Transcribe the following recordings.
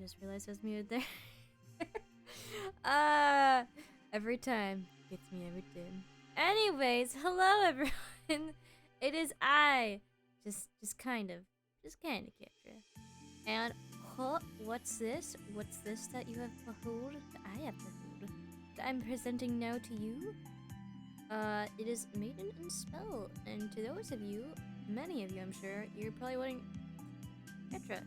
Just realized I was muted there. Every time. Gets me every time. Anyways, hello everyone. It is I. Just kind of. Just KindaKetrah. And what's this? What's this that you have behold? That I have behold. That I'm presenting now to you? It is Maiden and Spell. And to those of you, many of you I'm sure, you're probably wondering, KindaKetrah,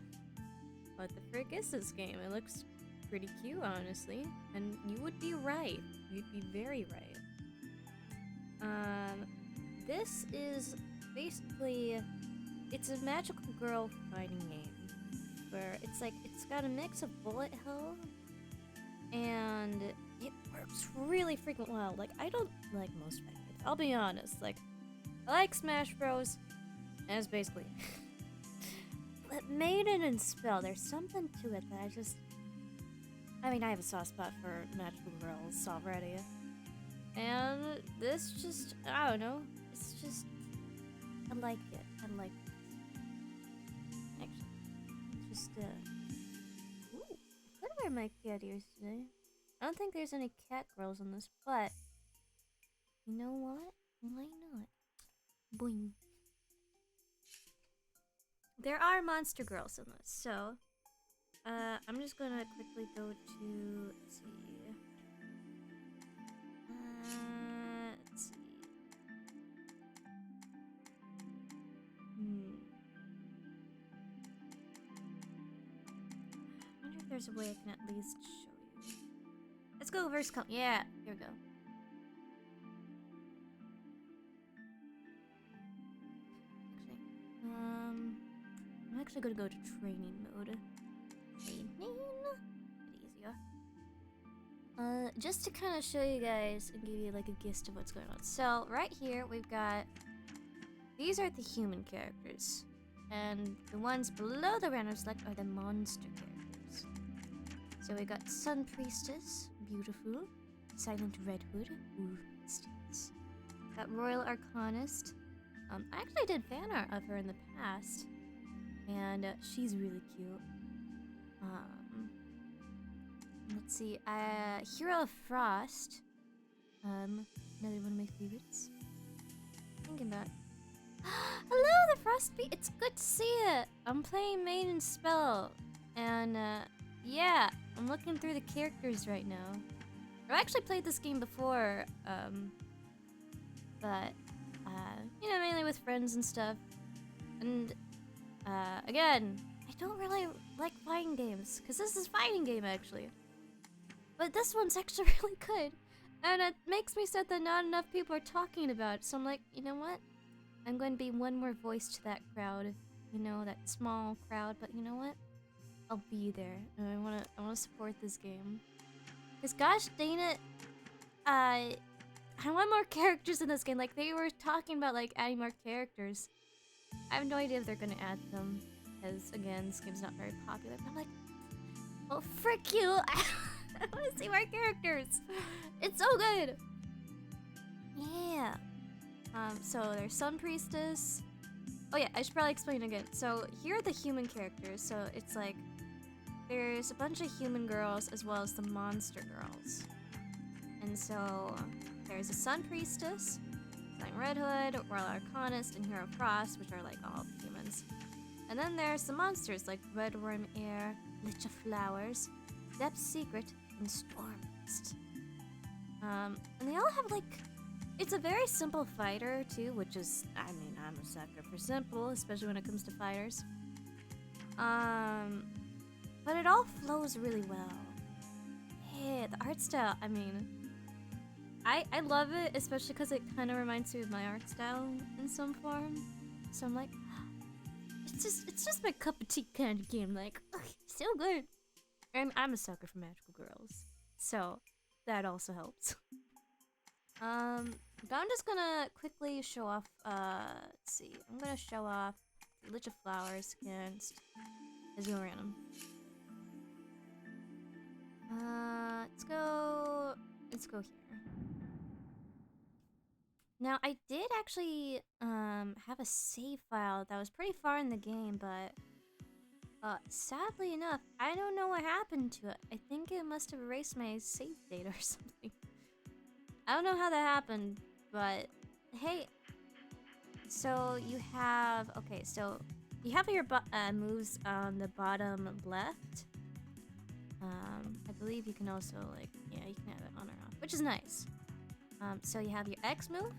what the frick is this game? It looks pretty cute, honestly. And you would be right. You'd be very right. This is basically, it's a magical girl fighting game where it's like, it's got a mix of bullet hell and it works really freaking well. Like, I don't like most fighting games, I'll be honest. Like, I like Smash Bros. And that's basically it. But Maiden and Spell, there's something to it that I mean, I have a soft spot for magical girls already. And this just, I don't know, it's just, I like it. I like it. Actually, just, ooh, I could wear my cat ears today. I don't think there's any cat girls in this, but, you know what? Why not? Boing. There are monster girls in this, so, I'm just gonna quickly go to, let's see. Let's see. I wonder if there's a way I can at least show you. Let's go verse count. Yeah, here we go. Actually, I'm actually gonna go to training mode. Training? Easier. Just to kind of show you guys and give you like a gist of what's going on. So right here we've got, these are the human characters, and the ones below the random select are the monster characters. So we got Sun Priestess, beautiful. Silent Red Hood, ooh, mysterious. Got Royal Arcanist. I actually did fan art of her in the past, and she's really cute. Let's see, Hero of Frost. Another one of my favorites. Thinking about. Hello, the Frostbeat. It's good to see it. I'm playing Maiden Spell, and yeah, I'm looking through the characters right now. I've actually played this game before, but you know, mainly with friends and stuff. And again, I don't really like fighting games because this is a fighting game actually. But this one's actually really good, and it makes me sad that not enough people are talking about it. So I'm like, you know what? I'm going to be one more voice to that crowd, you know, that small crowd. But you know what? I'll be there, and I wanna support this game. Cause gosh dang it, I want more characters in this game. Like they were talking about like adding more characters. I have no idea if they're gonna add them, because again, this game's not very popular. But I'm like, well, frick you! I want to see more characters. It's so good. Yeah. So there's Sun Priestess. Oh yeah, I should probably explain again. So here are the human characters. So it's like there's a bunch of human girls as well as the monster girls. And so there's a Sun Priestess, Silent Red Hood, Royal Arcanist, and Hero of Frost, which are like all the humans. And then there's the monsters like Red Worm Air, Lich of Flowers, Depth's Secret, and Stormist. And they all have like, it's a very simple fighter too, which is, I mean, I'm a sucker for simple, especially when it comes to fighters. But it all flows really well. Yeah, the art style, I mean, I love it, especially because it kind of reminds me of my art style in some form. So I'm like, it's just my cup of tea kind of game. Like, so good. And I'm a sucker for magical girls, so that also helps. But I'm just gonna quickly show off. Let's see. I'm gonna show off Lich of Flowers against. Let's go random. Let's go here. Now I did actually have a save file that was pretty far in the game, but Sadly enough, I don't know what happened to it. I think it must have erased my save data or something. I don't know how that happened, but hey. So you have, okay, so you have your moves on the bottom left. I believe you can also, like, yeah, you can have it on or off, which is nice. So you have your X move.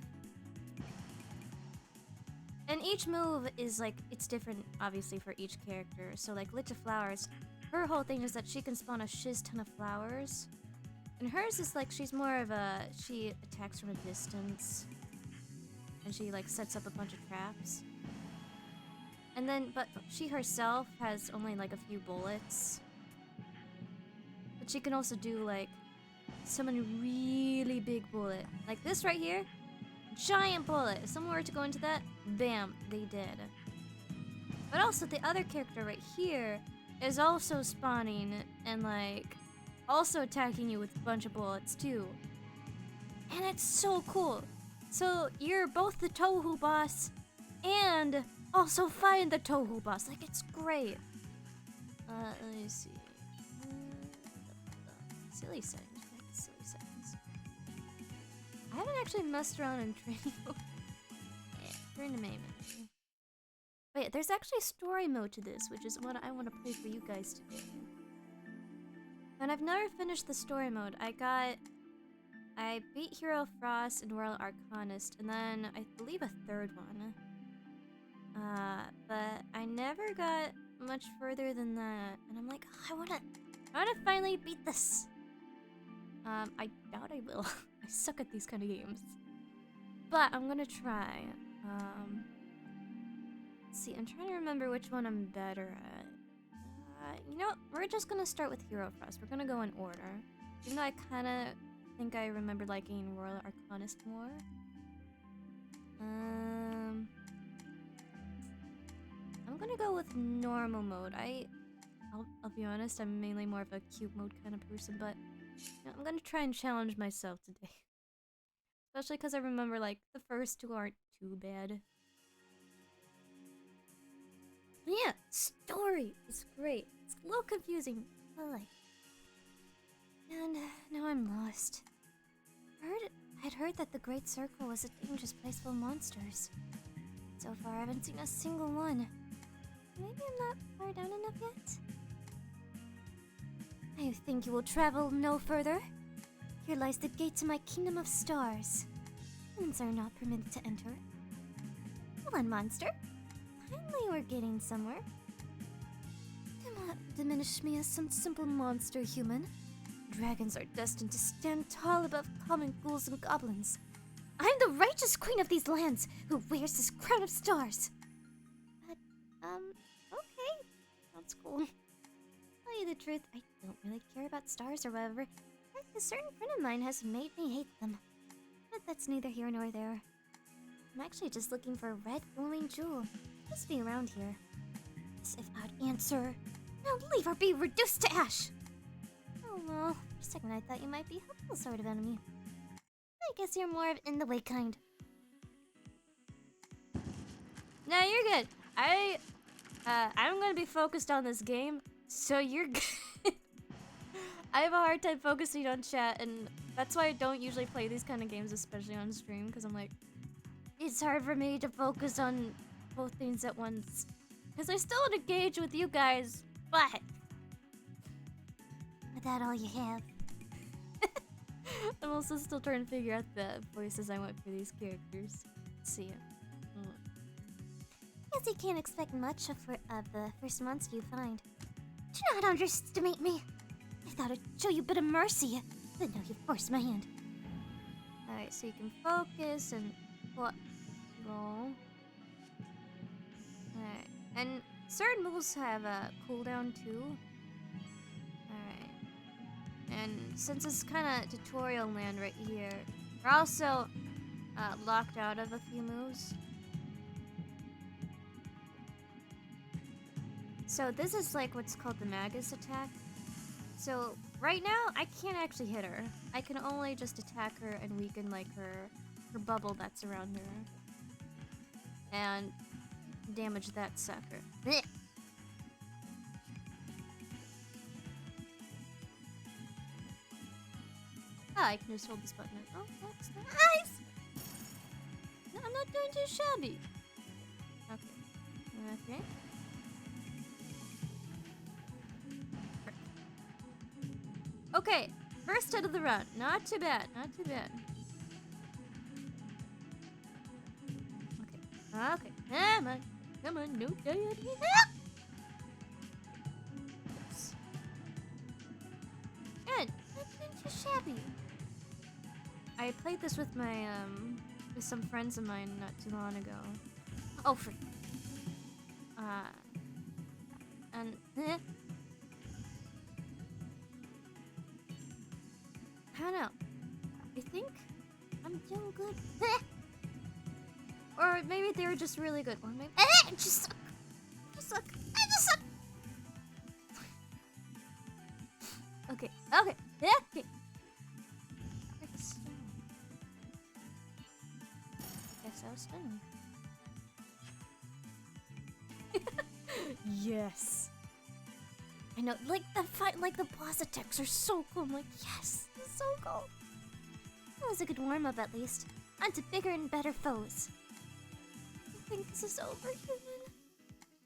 And each move is, like, it's different, obviously, for each character. So, like, Lich of Flowers, her whole thing is that she can spawn a shiz ton of flowers. And hers is, like, she's more of a, she attacks from a distance. And she, like, sets up a bunch of traps. And then, but she herself has only, like, a few bullets. But she can also do, like, summon a really big bullet. Like this right here. Giant bullet. If someone were to go into that, bam, they did. But also the other character right here is also spawning and, like, also attacking you with a bunch of bullets too. And it's so cool. So you're both the Touhou boss and also find the Touhou boss. Like, it's great. Let me see. Silly settings, right? Silly settings. I haven't actually messed around in training mode. Yeah, we're in the main menu. Wait, there's actually a story mode to this, which is what I want to play for you guys today. And I've never finished the story mode. I beat Hero Frost and Royal Arcanist, and then I believe a third one. But I never got much further than that. And I'm like, oh, I wanna finally beat this. I doubt I will. I suck at these kind of games. But I'm gonna try. Let's see, I'm trying to remember which one I'm better at. You know what? We're just gonna start with Hero Frost. We're gonna go in order. Even though I kinda think I remember liking Royal Arcanist more. I'm gonna go with normal mode. I'll be honest, I'm mainly more of a cute mode kind of person, but you know, I'm gonna try and challenge myself today. Especially because I remember, like, the first two aren't too bad. Yeah, story is great. It's a little confusing, but like. And now I'm lost. I'd heard that the Great Circle was a dangerous place full of monsters. So far, I haven't seen a single one. Maybe I'm not far down enough yet? I think you will travel no further. Here lies the gate to my kingdom of stars. Humans are not permitted to enter. Come on, monster. Finally, we're getting somewhere. Do not diminish me as some simple monster human. Dragons are destined to stand tall above common ghouls and goblins. I'm the righteous queen of these lands who wears this crown of stars. But, okay. Sounds cool. Tell you the truth, I don't really care about stars or whatever. A certain friend of mine has made me hate them. But that's neither here nor there. I'm actually just looking for a red glowing jewel. Must be around here. As if I'd answer. Now leave or be reduced to ash! Oh well, for a second I thought you might be a helpful sort of enemy. I guess you're more of in the way kind. No, you're good. I'm gonna be focused on this game, so you're good. I have a hard time focusing on chat, and that's why I don't usually play these kind of games, especially on stream, because I'm like, it's hard for me to focus on both things at once. Because I still want to engage with you guys, but... Is that all you have? I'm also still trying to figure out the voices I want for these characters. Let's see. Guess you can't expect much of the first monster you find. Do not underestimate me. I thought I'd show you a bit of mercy, but now you forced my hand. Alright, so you can focus and roll. Alright, and certain moves have a cooldown too. Alright. And since it's kind of tutorial land right here, we're also locked out of a few moves. So this is like what's called the Magus Attack. So right now I can't actually hit her. I can only just attack her and weaken like her bubble that's around her. And damage that sucker. Blech. I can just hold this button. Oh, that's nice! No, I'm not doing too shabby. Okay. Okay. Okay, first hit of the round. Not too bad, not too bad. Okay, okay. Come on, no diet. Good, not doing too shabby. I played this with my, with some friends of mine not too long ago. Oh, freak. And, I don't know. I think I'm doing good. Or maybe they were just really good. Or maybe I just suck. I just suck. I just suck. Okay. Okay. Okay. Guess I was stunning. Yes. I know, like the fight, like the boss attacks are so cool. I'm like, yes, this is so cool. That was a good warm-up at least. On to bigger and better foes. I think this is over, human.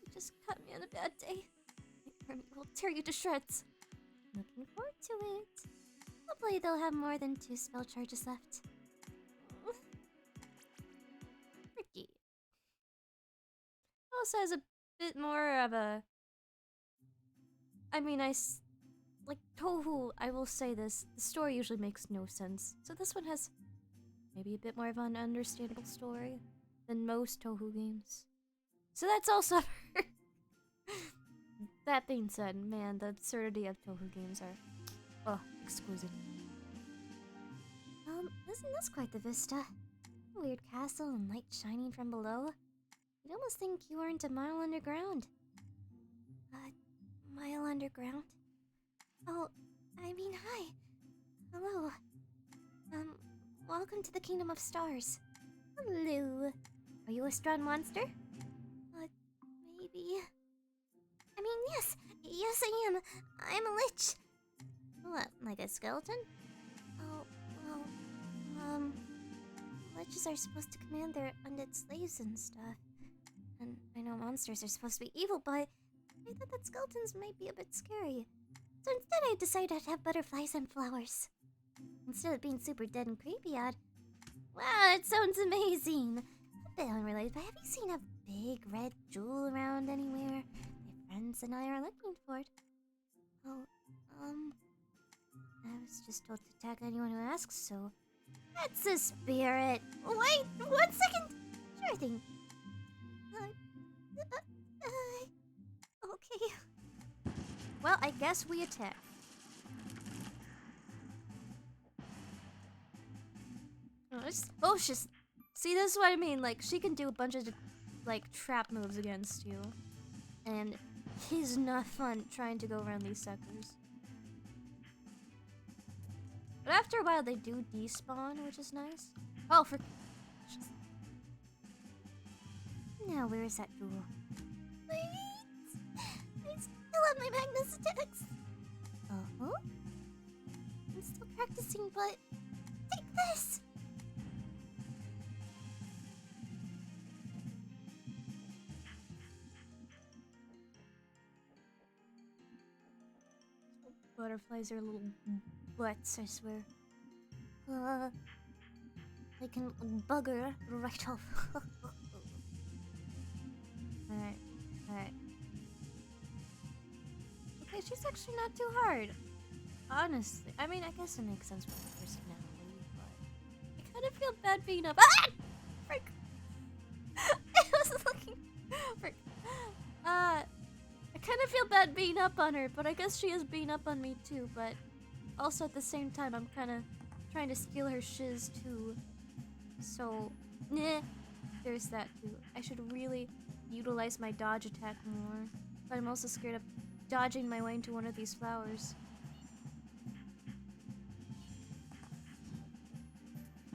You just caught me on a bad day. My army will tear you to shreds. Looking forward to it. Hopefully they'll have more than 2 spell charges left. Tricky. Also has a bit more of a... I mean, like Touhou, I will say this, the story usually makes no sense. So this one has maybe a bit more of an understandable story than most Touhou games. So that's also... That being said, man, the absurdity of Touhou games are... Oh, exquisite. Isn't this quite the vista? A weird castle and light shining from below. You'd almost think you weren't a mile underground. Mile underground? Oh, I mean, hi. Hello. Welcome to the Kingdom of Stars. Hello. Are you a strong monster? Maybe. I mean, yes. Yes, I am. I'm a lich. What, like a skeleton? Oh, well, liches are supposed to command their undead slaves and stuff. And I know monsters are supposed to be evil, but I thought that skeletons might be a bit scary. So instead I decided I'd have butterflies and flowers. Instead of being super dead and creepy, Wow, that sounds amazing! A bit unrelated, but have you seen a big red jewel around anywhere? My friends and I are looking for it. Oh, I was just told to attack anyone who asks, so... That's the spirit! Wait, 1 second! Sure thing. Okay. Well, I guess we attack. Oh, she's... See, this is what I mean. Like, she can do a bunch of, like, trap moves against you. And it's not fun trying to go around these suckers. But after a while, they do despawn, which is nice. Oh, for... Now, where is that jewel? Please! I still have my Magus Attacks! Uh-huh? I'm still practicing, but... Take this! Butterflies are little butts, I swear. I can bugger right off. Alright, alright. Okay, she's actually not too hard. Honestly. I mean, I guess it makes sense with her personality, but... I kind of feel bad being up- Ah! Frick! I was looking... Frick. I kind of feel bad being up on her, but I guess she is being up on me too, but... Also at the same time, I'm kind of trying to steal her shiz too. So, there's that too. I should really utilize my dodge attack more. But I'm also scared of dodging my way into one of these flowers.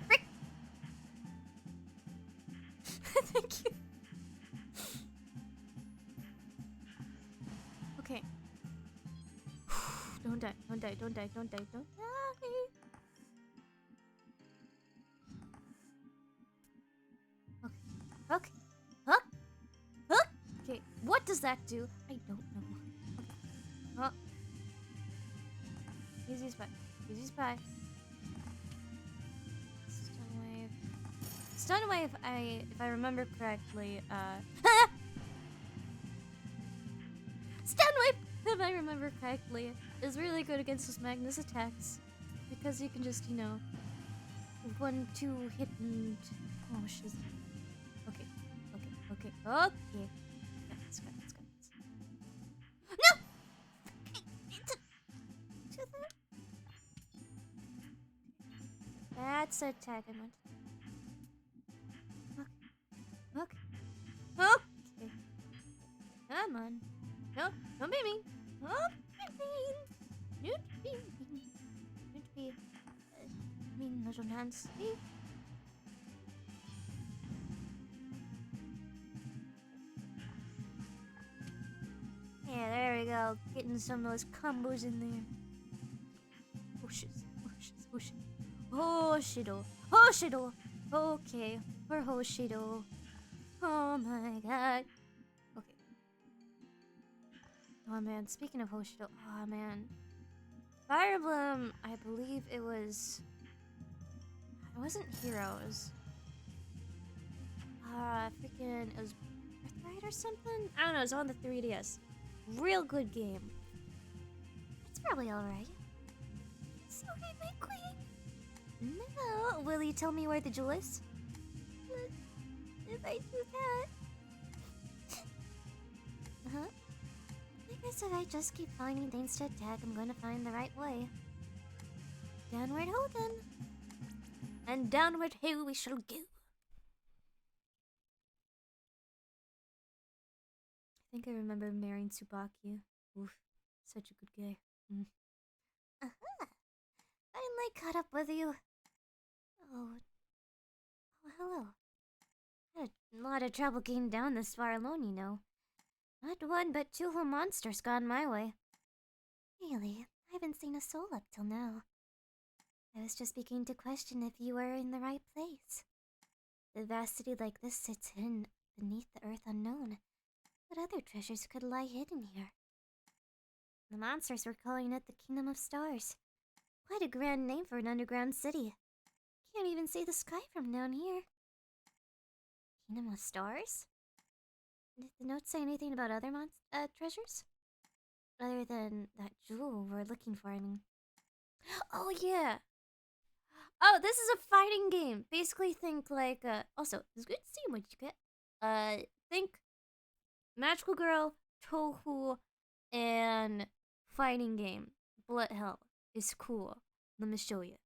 Frick! Thank you. Okay. Don't die, don't die, don't die, don't die, don't die. Hook. Hook. Hook. Okay, what does that do? I don't know. Huh. Easy spy. Easy spy. Stun wave. Stun wave, if I remember correctly, Stun wave, if I remember correctly, is really good against those Magus Attacks. Because you can just, 1-2 hit and... Oh, shiz. Okay. Okay. Got this. No! That's an attack I want. Okay. Okay. Come on. No, don't be mean. Don't be mean. Don't be mean. Don't be mean little Nancy. Yeah, there we go. Getting some of those combos in there. Oh shit. Hoshido. Okay, for Hoshido. Oh my god. Okay. Oh man, speaking of Hoshido, oh man. Fire Emblem, I believe it wasn't Heroes. Freaking, it was Birthright or something? I don't know, it's on the 3DS. Real good game. It's probably alright. Sorry, my queen. No, will you tell me where the jewel is? If I do that... Huh? I guess if I just keep finding things to attack, I'm gonna find the right way. Downward ho then. And downward ho we shall go. I think I remember marrying Tsubaki. Oof, such a good guy. Aha! Finally caught up with you. Oh, hello. Had a lot of trouble getting down this far alone, you know. Not one, but two whole monsters gone my way. Really, I haven't seen a soul up till now. I was just beginning to question if you were in the right place. The vast city like this sits hidden beneath the earth unknown. What other treasures could lie hidden here? The monsters were calling it the Kingdom of Stars. Quite a grand name for an underground city. Can't even see the sky from down here. Kingdom of Stars? Did the note say anything about other treasures? Other than that jewel we're looking for, I mean. Oh, yeah! Oh, this is a fighting game! Basically think like, also, it's good to see what you get. Think Magical Girl, Touhou, and fighting game. Bullet Hell is cool. Let me show you.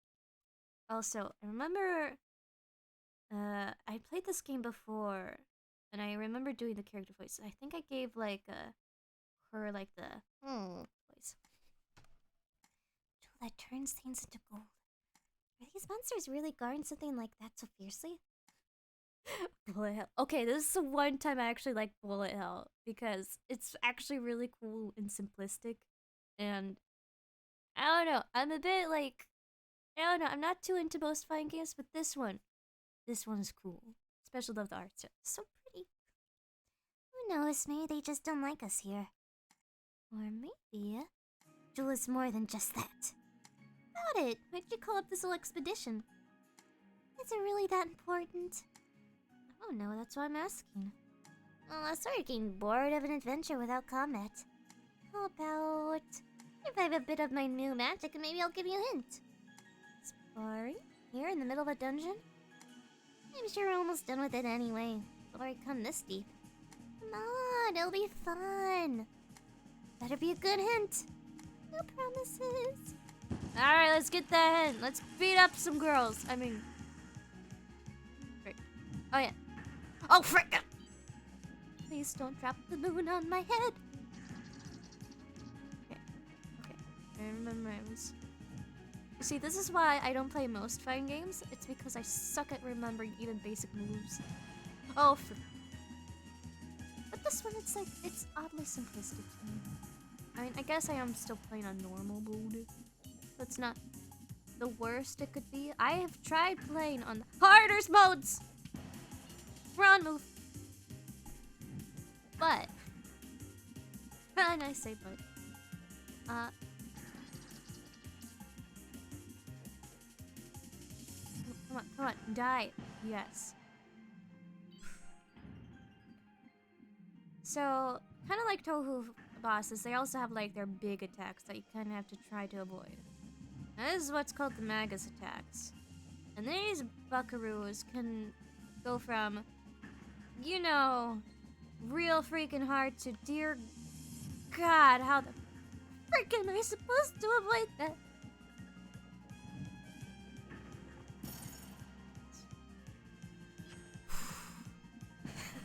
Also, I remember I played this game before, and I remember doing the character voice. I think I gave like her like the voice. Tool that turns things into gold. Are these monsters really guarding something like that so fiercely? Bullet Hell. Okay, this is the one time I actually like Bullet Hell because it's actually really cool and simplistic, and I don't know. I'm a bit like, I don't know. I'm not too into most fighting games, but this one's cool. Especially love the art. It's so pretty. Who knows? Maybe they just don't like us here, or maybe Jewel is more than just that. About it. Why'd you call up this little expedition? Is it really that important? Oh no, that's why I'm asking. Well, I started getting bored of an adventure without combat. How about if I have a bit of my new magic and maybe I'll give you a hint? Sparring? Here in the middle of a dungeon? I'm sure we're almost done with it anyway. Before I come this deep. Come on, it'll be fun. Better be a good hint. No promises. Alright, let's get that hint. Let's beat up some girls. I mean... Frick. Oh yeah. Oh, frick! Please don't drop the moon on my head. Okay. I remember I was... You see, this is why I don't play most fighting games. It's because I suck at remembering even basic moves. Oh, frick. But this one, it's like, it's oddly simplistic to me. I mean, I guess I am still playing on normal mode. That's not the worst it could be. I have tried playing on the harder modes! wrong move. But nice save, but come on, die. Yes. So, kind of like Touhou bosses, they also have like their big attacks that you kind of have to try to avoid. Now, this is what's called the Magus Attacks. And these buckaroos can go from, you know, real freaking hard to dear God, how the freaking am I supposed to avoid that?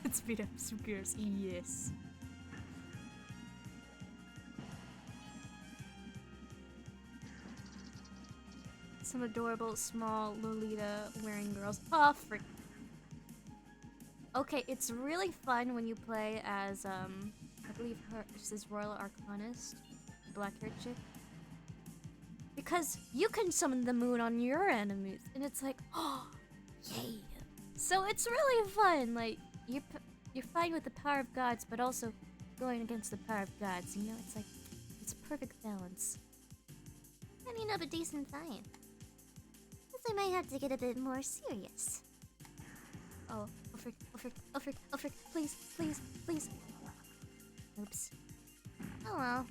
Let's beat up some gears. Yes. Some adorable small Lolita wearing girls. Oh, frick. Okay, it's really fun when you play as, I believe she's this Royal Arcanist, black-haired chick. Because you can summon the moon on your enemies, and it's like, oh, yay. So it's really fun, like, you're fighting with the power of gods, but also going against the power of gods, you know? It's like, it's a perfect balance. I mean, of a decent fight. Guess I might have to get a bit more serious. Oh frick, oh frick, oh frick, oh frick, please, please, please. Oops. Oh well.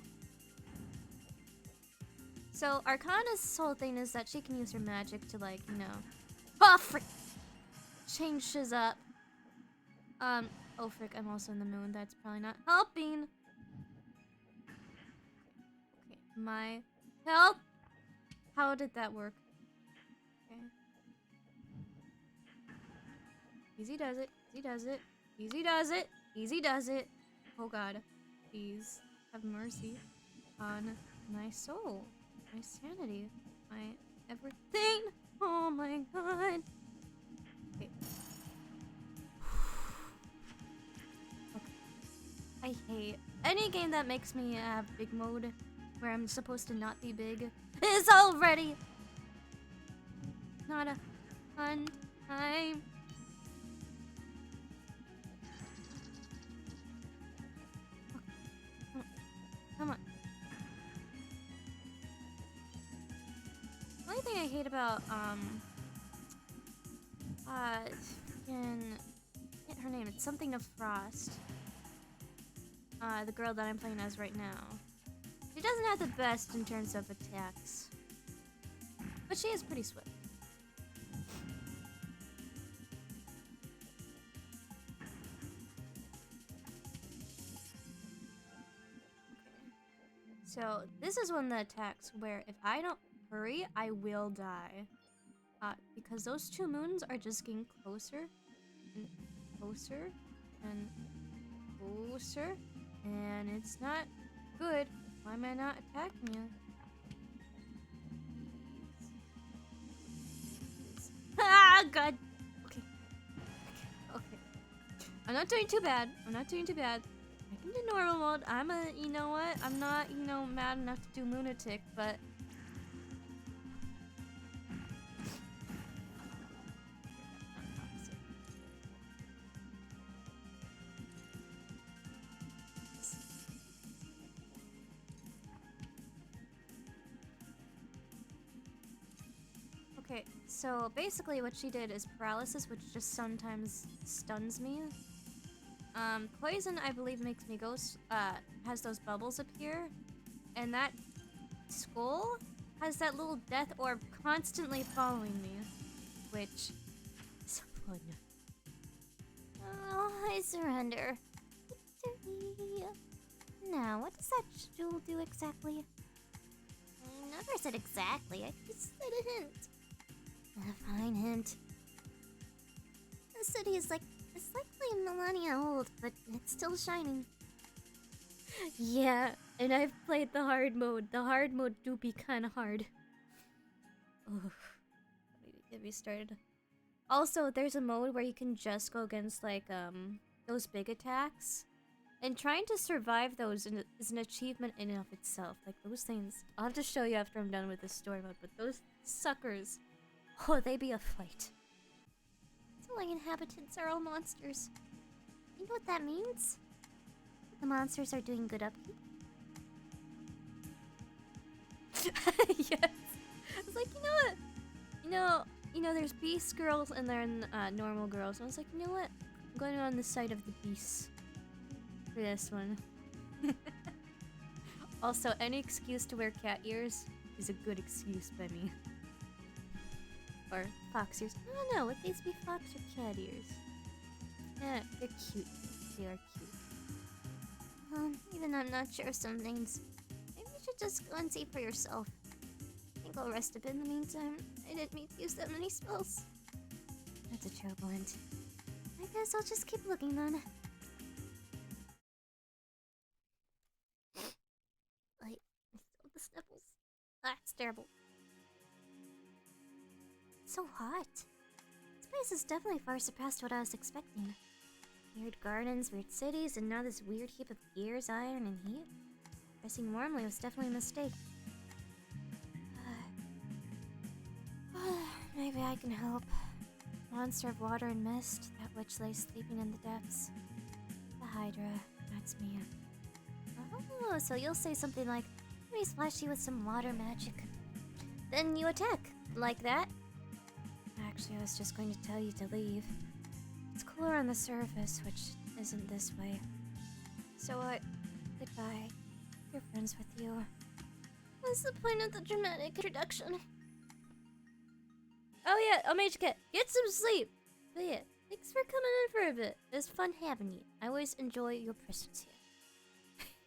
So, Arcana's whole thing is that she can use her magic to, like, you know... Oh, frick! Change shiz up. Oh frick, I'm also in the moon. That's probably not helping. Okay, my help! How did that work? Okay. Easy does it, easy does it, easy does it, easy does it. Oh god, please have mercy on my soul, my sanity, my everything. Oh my god. Okay. I hate any game that makes me have big mode where I'm supposed to not be big. Is already not a fun time. Come on. The only thing I hate about her name, it's something of Frost. The girl that I'm playing as right now. She doesn't have the best in terms of attacks, but she is pretty swift. So this is one of the attacks where if I don't hurry, I will die. Because those two moons are just getting closer and closer and closer, and it's not good. Why am I not attacking you? Ah, God. Okay. Okay. I'm not doing too bad. I'm not doing too bad. I can do normal mode. You know what? I'm not, mad enough to do lunatic, but... Okay, so basically what she did is paralysis, which just sometimes stuns me. Poison, I believe, makes me go, has those bubbles appear. And that skull has that little death orb constantly following me. Which is fun. Oh, I surrender. Victory. Now, what does that jewel do exactly? I never said exactly, I just said a hint. A fine hint. The city is like, it's likely millennia old, but it's still shining. Yeah, and I've played the hard mode. The hard mode do be kinda hard. Ugh. Get me started. Also, there's a mode where you can just go against, like, those big attacks. And trying to survive those is an achievement in and of itself. Like, those things... I'll have to show you after I'm done with this story mode, but those suckers... Oh, they be a fight. So like inhabitants are all monsters. You know what that means? The monsters are doing good upkeep. Yes. It's like, you know what? There's beast girls and then normal girls. And I was like, you know what? I'm going on the side of the beasts for this one. Also, any excuse to wear cat ears is a good excuse by me. Or fox ears. I don't know. Would these be fox or cat ears? Yeah, they're cute. They are cute. Even I'm not sure of some things. Maybe you should just go and see for yourself. I think I'll rest a bit in the meantime. I didn't mean to use that many spells. That's a terrible end. I guess I'll just keep looking then. Like, the sniffles. Ah, it's terrible. It's so hot. This place has definitely far surpassed what I was expecting. Weird gardens, weird cities, and now this weird heap of gears, iron, and heat. Dressing warmly was definitely a mistake. Maybe I can help. Monster of water and mist, that witch lay sleeping in the depths. The Hydra, that's me. Oh, so you'll say something like, let me splash you with some water magic. Then you attack, like that? Actually, I was just going to tell you to leave. It's cooler on the surface, which isn't this way. So goodbye. We're friends with you. What's the point of the dramatic introduction? Oh yeah, Mage Cat, get some sleep! But yeah, thanks for coming in for a bit. It was fun having you. I always enjoy your presence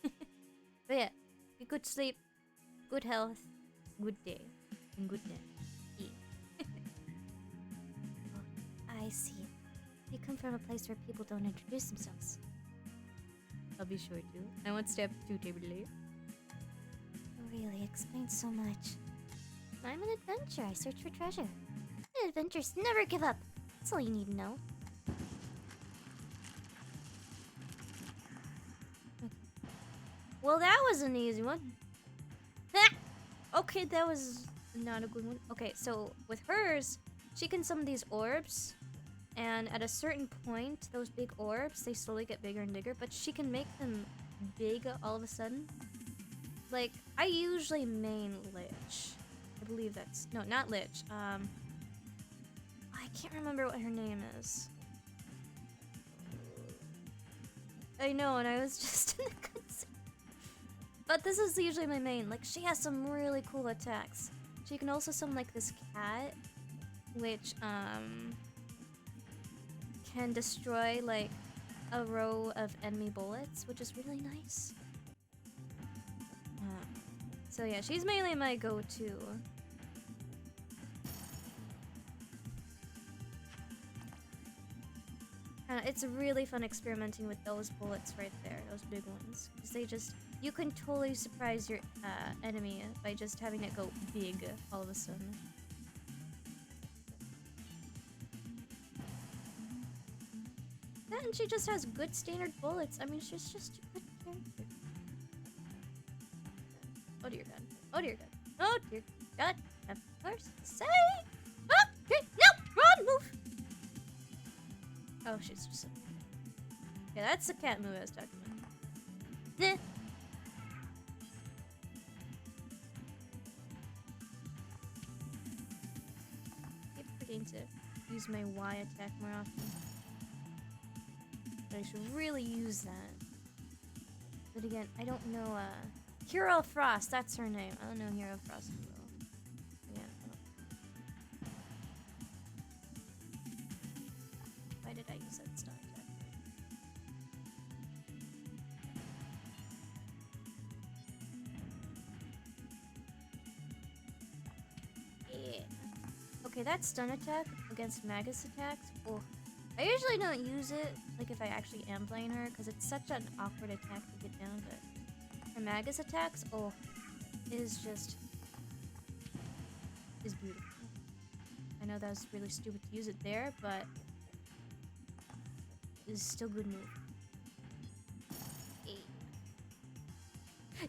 here. But yeah, get good sleep, good health, good day, and good night. Yeah. I see. You come from a place where people don't introduce themselves. I'll be sure to. I won't step too terribly. Really explains so much. I'm an adventurer. I search for treasure. And adventurers never give up. That's all you need to know. Well, that was an easy one. Okay, that was not a good one. Okay, so with hers, she can summon these orbs. And at a certain point, those big orbs, they slowly get bigger and bigger. But she can make them big all of a sudden. Like, I usually main Lich. I believe that's... No, not Lich. I can't remember what her name is. I know, and I was just in the cutscene. But this is usually my main. Like, she has some really cool attacks. She can also summon, like, this cat. Which, can destroy, like, a row of enemy bullets. Which is really nice. So yeah, she's mainly my go-to. It's really fun experimenting with those bullets right there, those big ones. Because they just... You can totally surprise your enemy by just having it go big all of a sudden. Yeah, and she just has good standard bullets. I mean, she's just a good character. Oh dear god. Oh dear god. Oh dear god. Of course. Say! Oh, okay, no! Run! Move! Oh, she's just... Yeah, that's the cat move I was talking about. Nah. Keep forgetting to use my Y attack more often. But I should really use that. But again, I don't know, Hero Frost, that's her name. I don't know Hero Frost as well. Yeah, I don't... Why did I use that stun attack? Yeah. Okay, that stun attack against Magus Attacks. Oh, I usually don't use it, like if I actually am playing her, because it's such an awkward attack to get down, but her Magus Attacks, oh, is just... is beautiful. I know that was really stupid to use it there, but... it's still good move.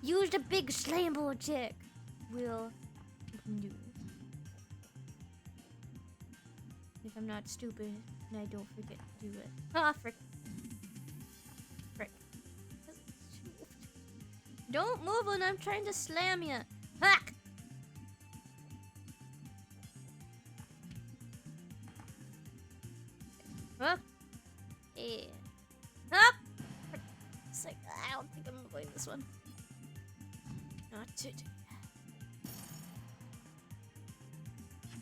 Use the big slambo attack! Will do. If I'm not stupid. and I don't forget to do it. Ah, frick. Frick. Don't move when I'm trying to slam you. Hack! Up. Yeah. Up! It's like, I don't think I'm avoiding this one. Not today.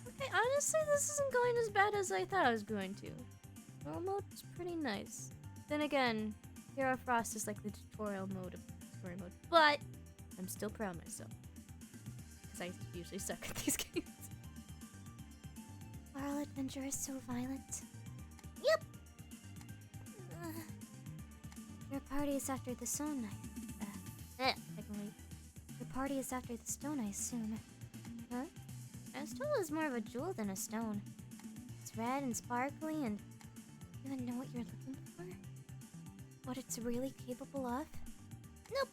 Okay, honestly, this isn't going as bad as I thought I was going to. Normal mode's pretty nice. Then again, Hero Frost is like the tutorial mode of story mode. But I'm still proud of myself. Because I usually suck at these games. Oral adventure is so violent. Yep! Your party is after the stone knife. Technically. Your party is after the stone, I assume. Huh? A stone is more of a jewel than a stone. It's red and sparkly and... You even know what you're looking for? What it's really capable of? Nope!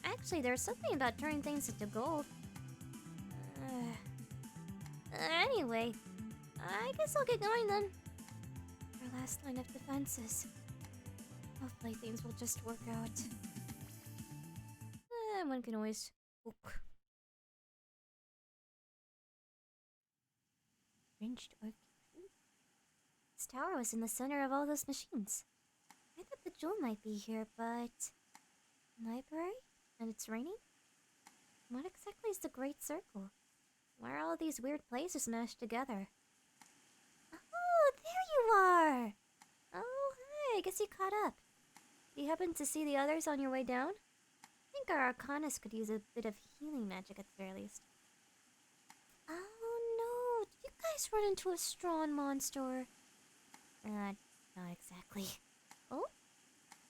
Actually, there's something about turning things into gold. Anyway, I guess I'll get going then. Our last line of defenses. Hopefully things will just work out. One can always... Ranged orc. This tower was in the center of all those machines. I thought the jewel might be here, but... Library? And it's raining? What exactly is the Great Circle? Why are all these weird places mashed together? Oh, there you are! Oh, hi, I guess you caught up. Do you happen to see the others on your way down? I think our Arcanist could use a bit of healing magic at the very least. Oh no, did you guys run into a strong monster? Not exactly. Oh?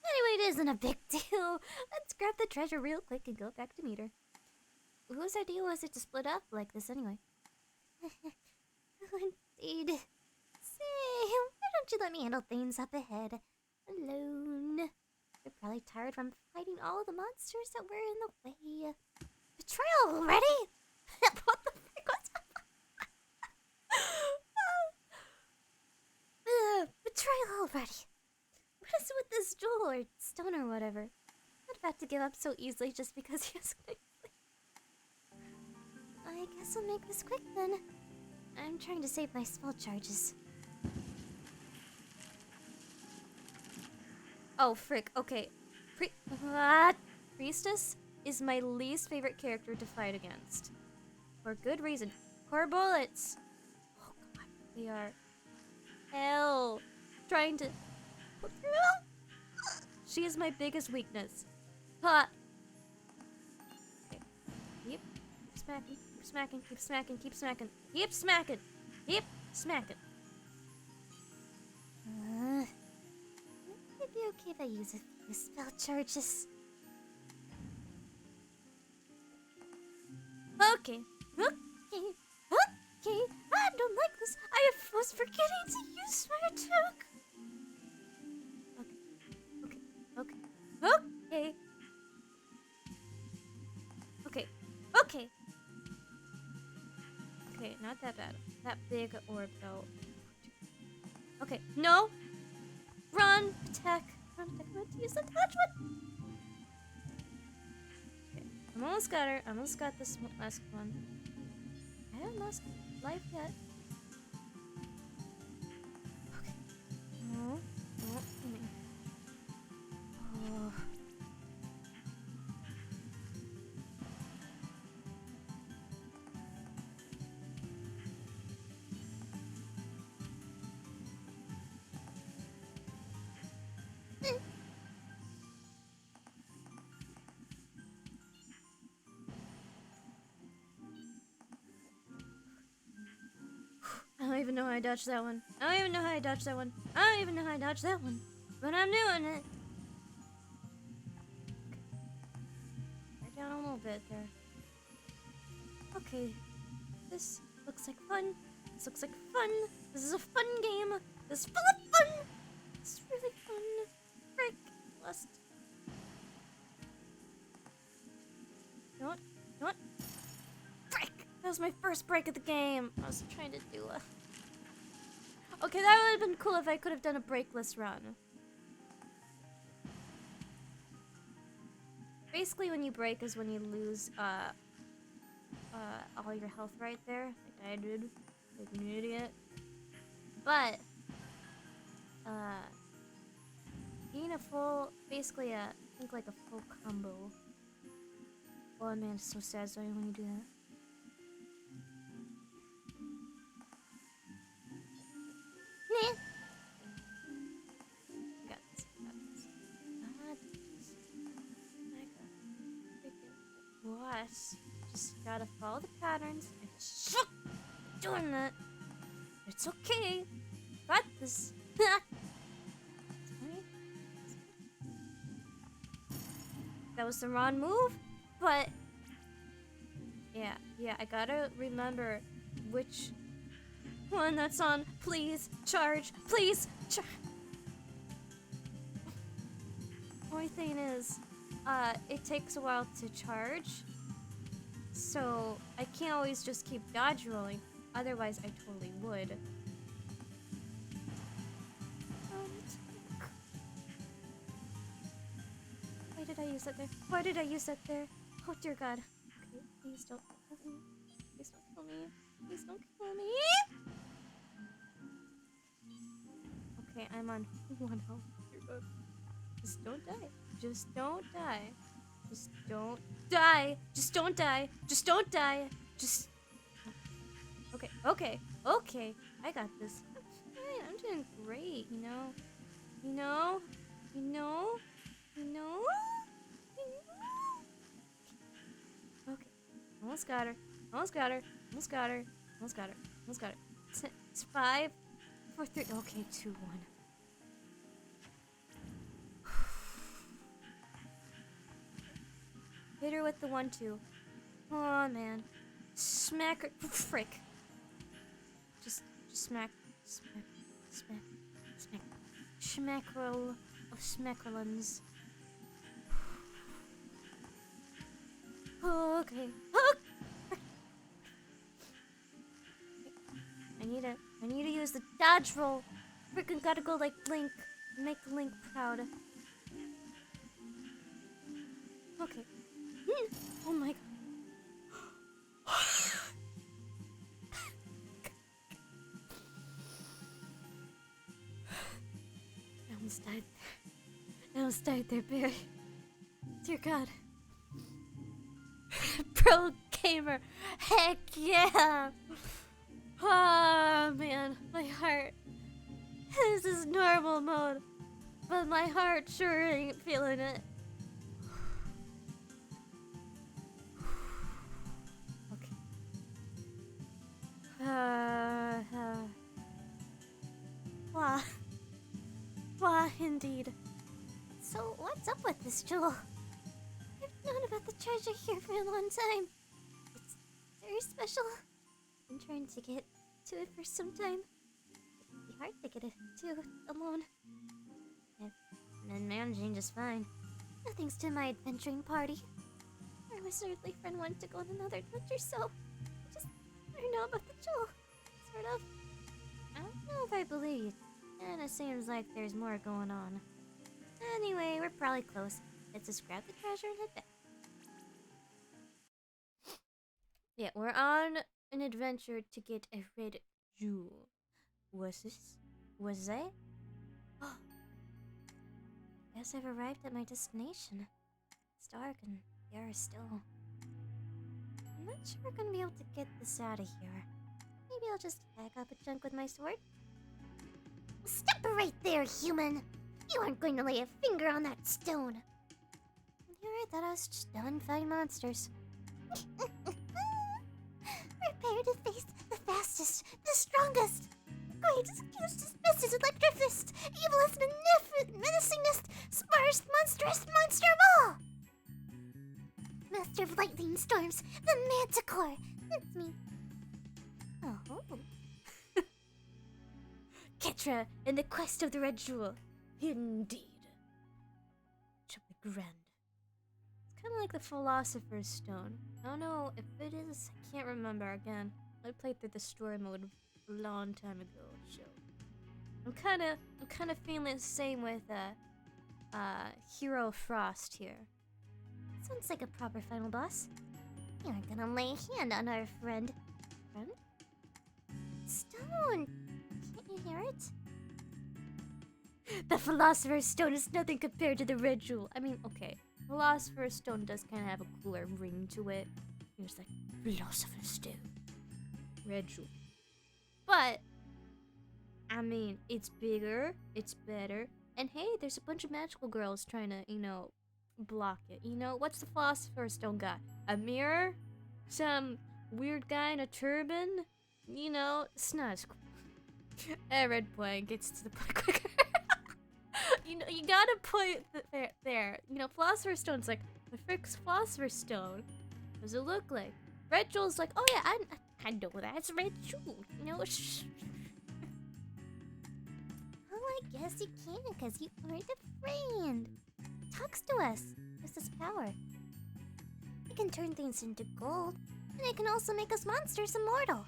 Anyway, it isn't a big deal. Let's grab the treasure real quick and go back to meet her. Whose idea was it to split up like this anyway? Indeed. Say, why don't you let me handle things up ahead? Alone. You're probably tired from fighting all the monsters that were in the way. Betrayal already? What the frick was betrayal already. What is it with this jewel or stone or whatever? I'm not about to give up so easily just because he has quickly. I guess I'll make this quick then. I'm trying to save my spell charges. Oh, frick. Okay. Priestess is my least favorite character to fight against. For good reason. Core bullets. Oh, God. They are hell. Trying to... She is my biggest weakness. Ha! Okay. Keep smacking, keep smacking, keep smacking, keep smacking, keep smacking, keep smacking. It'd be okay if I use a few spell charges. Okay. Okay. I don't like this. I was forgetting to use my attack. Okay. Okay. Okay, not that bad. That big orb though. Okay, no! Run! Attack! Run, attack! I'm going to use the attachment! Okay, I'm almost got her. I almost got this last one. I haven't lost life yet. Okay. No. Oh. I don't even know how I dodged that one. I don't even know how I dodged that one. I don't even know how I dodged that one. But I'm doing it. Okay. Down a little bit there. Okay. This looks like fun. This looks like fun. This is a fun game. This is full of fun. This is really fun. Frick. Lost. You know what? You know what? Frick. That was my first break of the game. I was trying to do a... Okay, that would have been cool if I could have done a breakless run. Basically, when you break is when you lose all your health right there, like I did, like an idiot. But being a full, basically I think like a full combo. Oh man, it's so satisfying when you do that. Meh. I got this. I got this. I got freaking boss. Just gotta follow the patterns and shook doing that. It's okay. Got this. That was the wrong move, but yeah, I gotta remember which one that's on. Please charge, please charge. Only thing is, it takes a while to charge, so I can't always just keep dodge rolling. Otherwise, I totally would. Why did I use that there? Why did I use that there? Oh dear God. Okay, please don't kill me. Please don't kill me. Please don't kill me. Okay, I'm on 1 health. Dear God. Just don't die. Just don't die. Just don't die. Just don't die. Just don't die. Just. Okay, okay, okay. I got this. Alright, I'm doing great, you know? You know? You know? You know? Okay. Almost got her. Almost got her. Almost got her. Almost got her. Almost got her. It's 5, 4, 3. Okay, 2, 1. Hit her with the 1, 2. Oh man. Smack her. Frick. Just smack. Smack. Smack. Smack. Schmackerel of smackerlins. Oh, okay. Oh! I need to use the dodge roll. Freaking gotta go like Link. Make Link proud. Okay. Oh my God. I almost died there. I almost died there, Barry. Dear God. Pro gamer. Heck yeah. Oh man, my heart. This is normal mode, but my heart sure ain't feeling it. Okay. Wah, indeed. So, what's up with this jewel? I've known about the treasure here for a long time. It's very special. I've been trying to get to it for some time. It'd be hard to get it to alone. I've been managing just fine. No thanks to my adventuring party. Our wizardly friend wanted to go on another adventure, so I just let her know about the jewel. Sort of. I don't know if I believe you. Kinda seems like there's more going on. Anyway, we're probably close. Let's just grab the treasure and head back. Yeah, we're on an adventure to get a red jewel. Was this? Was that? Guess I've arrived at my destination. It's dark and the air is still. I'm not sure we're gonna be able to get this out of here. Maybe I'll just hack up a chunk with my sword. Stop right there, human! You aren't going to lay a finger on that stone! You heard that I was just done fighting monsters. Prepare to face the fastest, the strongest, greatest, fiercest, bestest, electrifist, evilest, menacingest, smartest, monstrous monster of all! Master of lightning storms, the Manticore! That's me. Oh. Ketrah and the quest of the red jewel. Indeed. Should be grand. It's kind of like the Philosopher's Stone. I don't know if it is. I can't remember again. I played through the story mode a long time ago. So I'm kind of feeling the same with Hero Frost here. Sounds like a proper final boss. You aren't gonna lay a hand on our friend. Friend? Stone! Can't you hear it? The Philosopher's Stone is nothing compared to the Red Jewel. I mean, okay, Philosopher's Stone does kind of have a cooler ring to it. It's like Philosopher's Stone, Red Jewel. But I mean, it's bigger, it's better, and hey, there's a bunch of magical girls trying to, block it. What's the Philosopher's Stone got? A mirror? Some weird guy in a turban? It's not as cool. Red point gets to the point quicker. You gotta put it there. Philosopher's Stone's like, the frick's Philosopher's Stone? What does it look like? Red Jewel's like, oh yeah, I know that. It's Red Jewel. Oh, I guess you can, because you aren't a friend. Talks to us. Gives us power. It can turn things into gold, and it can also make us monsters immortal.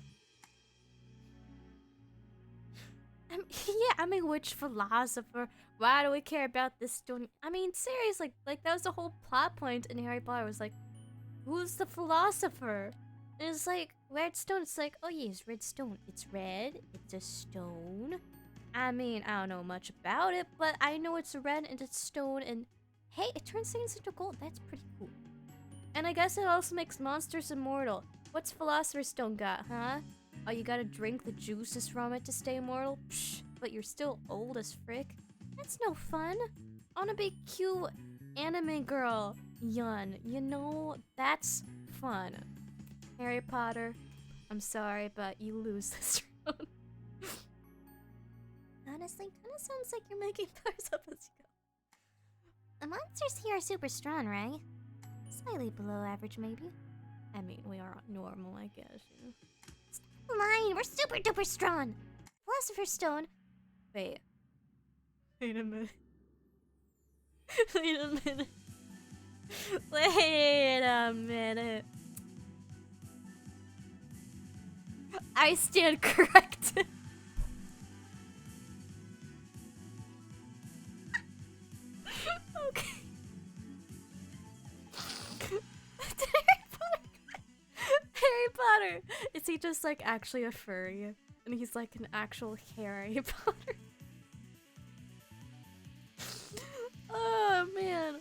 Which philosopher? Why do we care about this stone? Seriously, like that was the whole plot point in Harry Potter. Was like, who's the philosopher? And it's like red stone. It's like, oh yes, red stone. It's red. It's a stone. I don't know much about it, but I know it's red and it's stone. And hey, it turns things into gold. That's pretty cool. And I guess it also makes monsters immortal. What's Philosopher's Stone got, huh? Oh, you gotta drink the juices from it to stay immortal? Psh, but you're still old as frick? That's no fun. I wanna be cute anime girl, Yun. That's fun. Harry Potter, I'm sorry, but you lose this round. Honestly, kind of sounds like you're making powers up as you go. The monsters here are super strong, right? Slightly below average, maybe. We are normal, I guess. Stop lying, we're super duper strong. Philosopher's Stone. Wait a minute. Wait a minute. Wait a minute. I stand corrected. Okay. Harry Potter. Is he just like actually a furry? And he's like an actual Harry Potter? Oh man.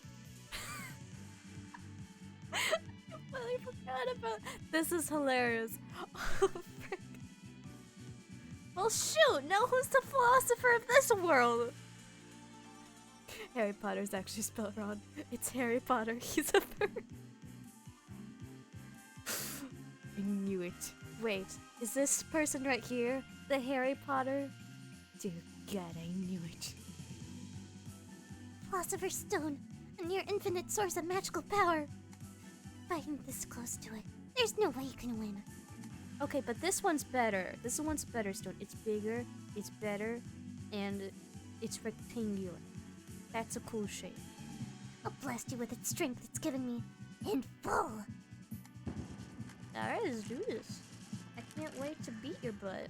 I forgot about this. Is hilarious. Oh frick. Well shoot, now who's the philosopher of this world? Harry Potter's actually spelled wrong. It's Harry Potter. He's a furry. I knew it. Wait, is this person right here the Harry Potter? Dear God, I knew it. Philosopher's Stone, a near infinite source of magical power. Fighting this close to it, there's no way you can win. Okay, but this one's better. This one's better stone. It's bigger, it's better, and it's rectangular. That's a cool shape. I'll blast you with its strength it's given me, in full. Alright, let's do this. I can't wait to beat your butt.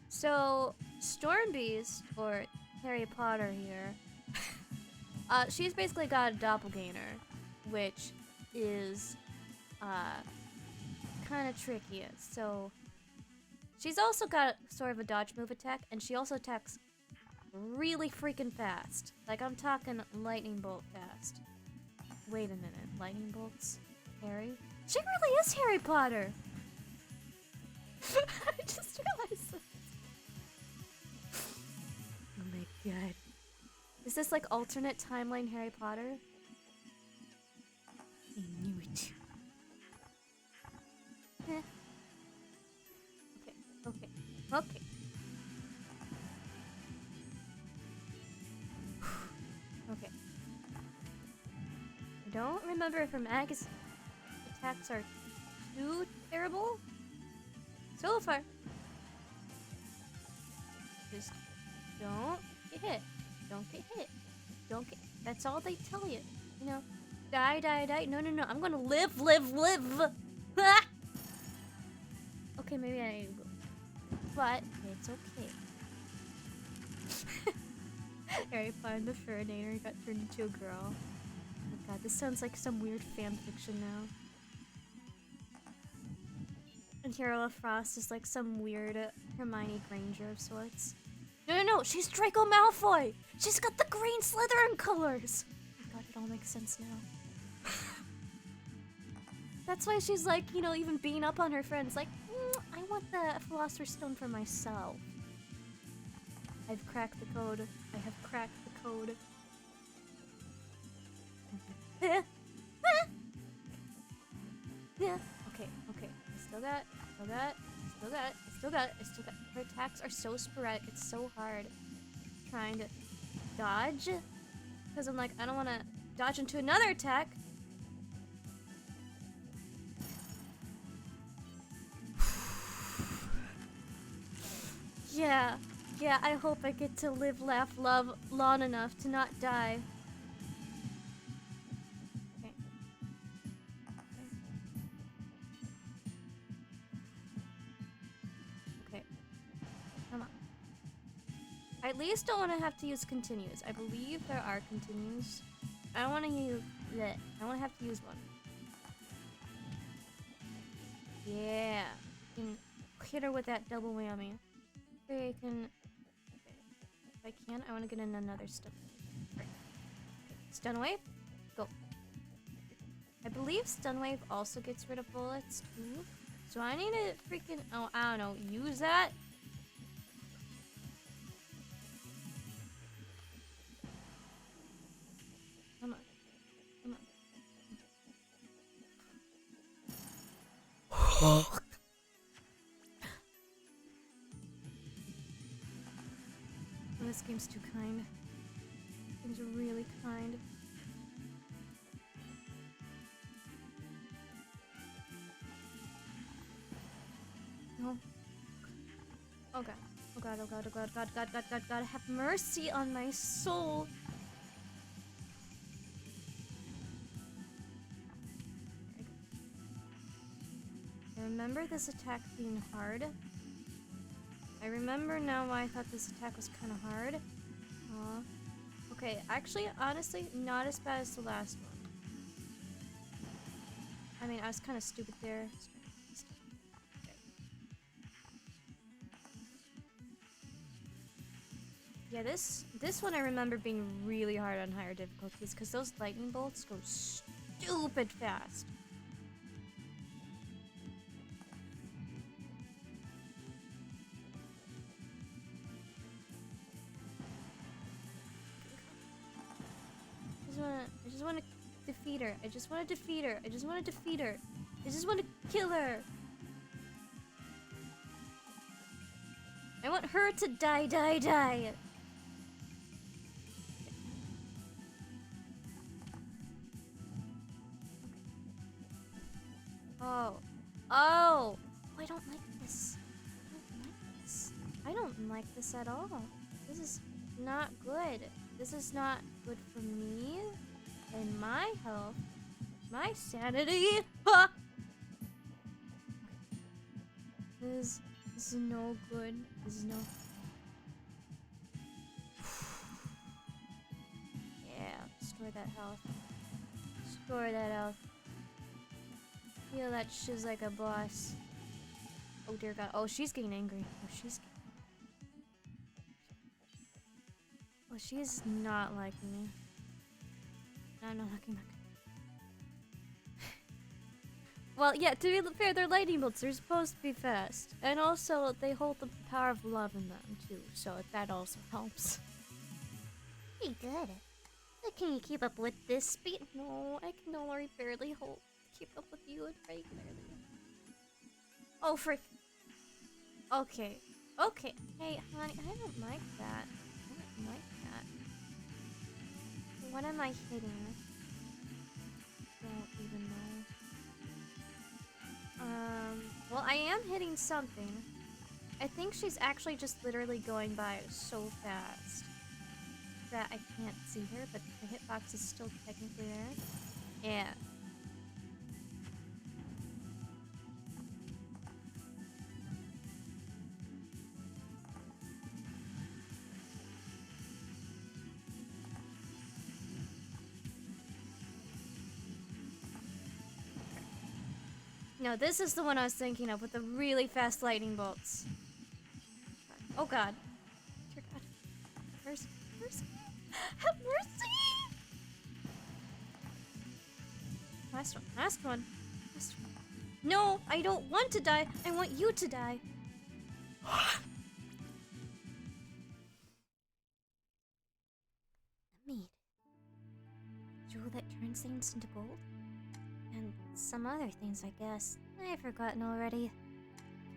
So, Storm Beast, or Harry Potter here, she's basically got a doppelganger, which is kind of tricky. So, she's also got sort of a dodge move attack, and she also attacks really freaking fast. Like, I'm talking lightning bolt fast. Wait a minute, lightning bolts? Harry? She really is Harry Potter! I just realized that. Oh my god. Is this like alternate timeline Harry Potter? I knew it. Okay, okay. Okay. I don't remember if her Magus Attacks are too terrible. So far. Just don't get hit. Don't get hit. Don't get. That's all they tell you. Die, die, die. No. I'm gonna live. Ah! Okay, maybe I. But it's okay. Harry Potter and the Furinator got turned into a girl. Oh god, this sounds like some weird fanfiction now. And Hero Frost is like some weird Hermione Granger of sorts. No, she's Draco Malfoy! She's got the green Slytherin colors! Oh god, it all makes sense now. That's why she's like, you know, even beating up on her friends, like, I want the Philosopher's Stone for myself. I've cracked the code. I have cracked the code. Okay. I still got it. Her attacks are so sporadic. It's so hard trying to dodge. Because I'm like, I don't want to dodge into another attack. Yeah, I hope I get to live, laugh, love long enough to not die. Okay. Come on. I at least don't want to have to use continues. I believe there are continues. I don't want to use that. I want to have to use one. Yeah. I can hit her with that double whammy. Okay, I can... If I can, I want to get in another stun. Right. Okay. Stun wave. Go. I believe stun wave also gets rid of bullets too. So I need to freaking... Oh, I don't know. Use that. Come on. This game's too kind. This game's really kind. No. Oh god. Oh god, oh god, oh god, God, have mercy on my soul. I remember this attack being hard. I remember now why I thought this attack was kind of hard. Okay, actually, honestly, not as bad as the last one. I mean, I was kind of stupid there. Okay. Yeah, this one I remember being really hard on higher difficulties because those lightning bolts go stupid fast. I just want to defeat her. I just want to defeat her. I just want to kill her. I want her to die. Oh, I don't like this. I don't like this at all. This is not good. This is not good for me and my health, my sanity. Ha! This is no good. This is no. Yeah, store that health. Store that health. Feel that shiz like a boss. Oh dear God. Oh, she's getting angry. Oh, she's not liking me. I'm not liking back. Well, yeah, to be fair, they're lightning bolts. They're supposed to be fast. And also, they hold the power of love in them, too. So that also helps. Pretty good. Can you keep up with this speed? No, I can only barely keep up with you right barely. Oh, frick. Okay. Hey, honey, I don't like that. What am I hitting? Don't even know. Well, I am hitting something. I think she's actually just literally going by so fast that I can't see her, but the hitbox is still technically there. Yeah. No, this is the one I was thinking of with the really fast lightning bolts. Oh god. Dear god. Mercy. Mercy. Have mercy! Last one. Last one. Last one. No, I don't want to die. I want you to die. Mead. Jewel that turns things into gold? And some other things, I guess. I've forgotten already.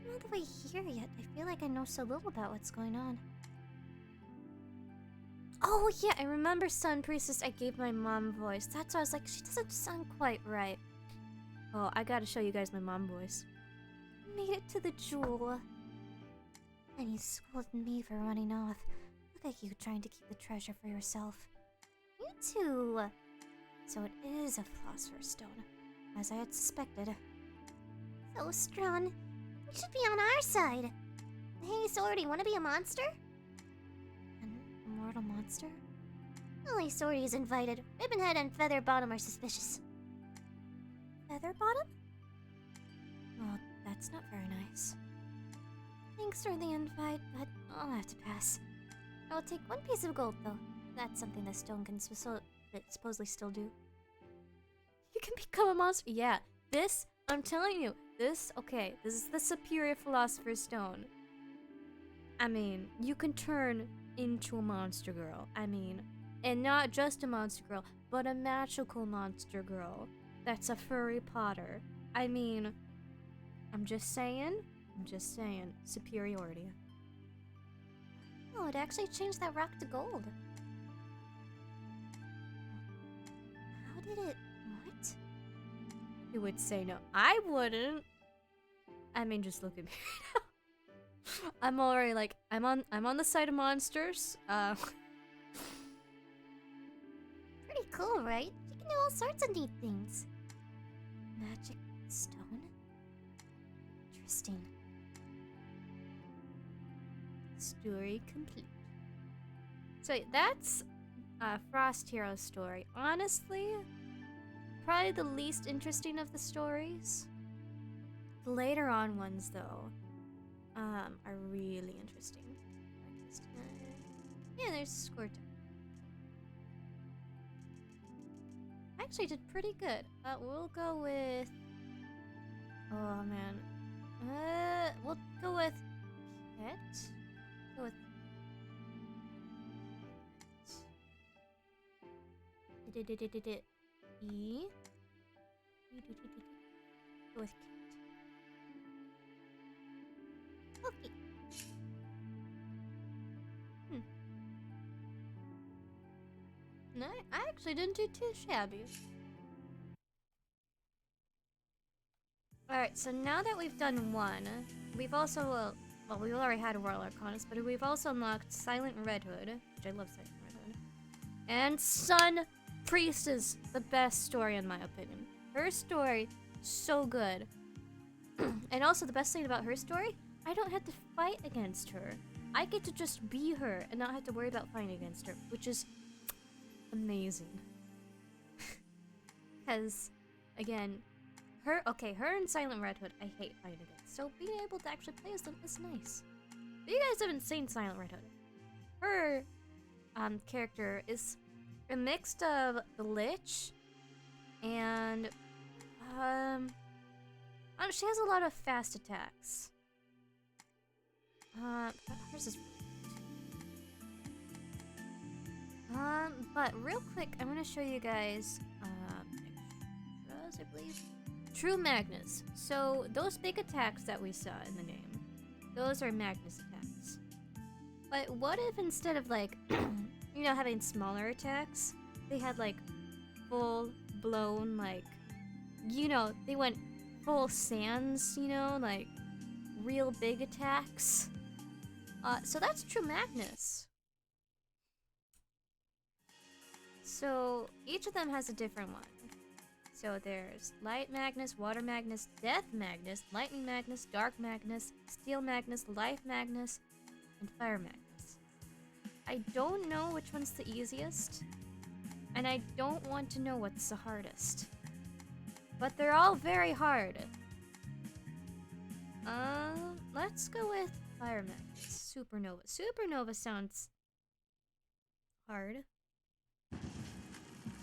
I'm all the way here yet. I feel like I know so little about what's going on. Oh yeah, I remember Sun Priestess. I gave my mom voice. That's why I was like, she doesn't sound quite right. Oh, I gotta show you guys my mom voice. Made it to the jewel. And you scolded me for running off. Look at you trying to keep the treasure for yourself. You too. So it is a philosopher's stone, as I had suspected. So, Strawn, you should be on our side. Hey, Swordy, wanna be a monster? An immortal monster? Only Swordy is invited. Ribbonhead and Featherbottom are suspicious. Featherbottom? Well, that's not very nice. Thanks for the invite, but I'll have to pass. I'll take one piece of gold, though. That's something the stone can supposedly still do. You can become a monster. Yeah, this, I'm telling you, this is the superior philosopher's stone. I mean, you can turn into a monster girl. I mean, and not just a monster girl, but a magical monster girl. That's a furry Potter. I mean, I'm just saying, superiority. Oh, it actually changed that rock to gold. How did it... what? You would say no. I wouldn't. I mean, just look at me right now. I'm already like, I'm on the side of monsters. Pretty cool, right? You can do all sorts of neat things. Magic stone? Interesting. Story complete. So that's Frost Hero's story. Honestly, probably the least interesting of the stories. The later on ones, though, are really interesting. Yeah, there's Squirt. I actually did pretty good. We'll go with... oh, man. We'll go with... Kit? Go with... E? Go with Kit. Okay. No, I actually didn't do too shabby. Alright, so now that we've done one, we've also, well, we already had a Royal Arcanist, but we've also unlocked Silent Red Hood, which I love Silent Red Hood, and Sun Priestess, the best story in my opinion. Her story, so good. And also the best thing about her story, I don't have to fight against her. I get to just be her and not have to worry about fighting against her, which is amazing. Because, again, her and Silent Red Hood, I hate fighting against. So being able to actually play as them is nice. But you guys haven't seen Silent Red Hood. Her character is a mix of the Lich and she has a lot of fast attacks. Hers is but real quick, I'm gonna show you guys extras, I believe. True Magnus. So those big attacks that we saw in the game, those are Magnus attacks. But what if instead of like, you know, having smaller attacks, they had like full blown, like, you know, they went full Sans, you know, like real big attacks. So that's True Magnus. So each of them has a different one. So there's Light Magnus, Water Magnus, Death Magnus, Lightning Magnus, Dark Magnus, Steel Magnus, Life Magnus, and Fire Magnus. I don't know which one's the easiest, and I don't want to know what's the hardest. But they're all very hard. Let's go with Fireman. Supernova. Supernova sounds hard.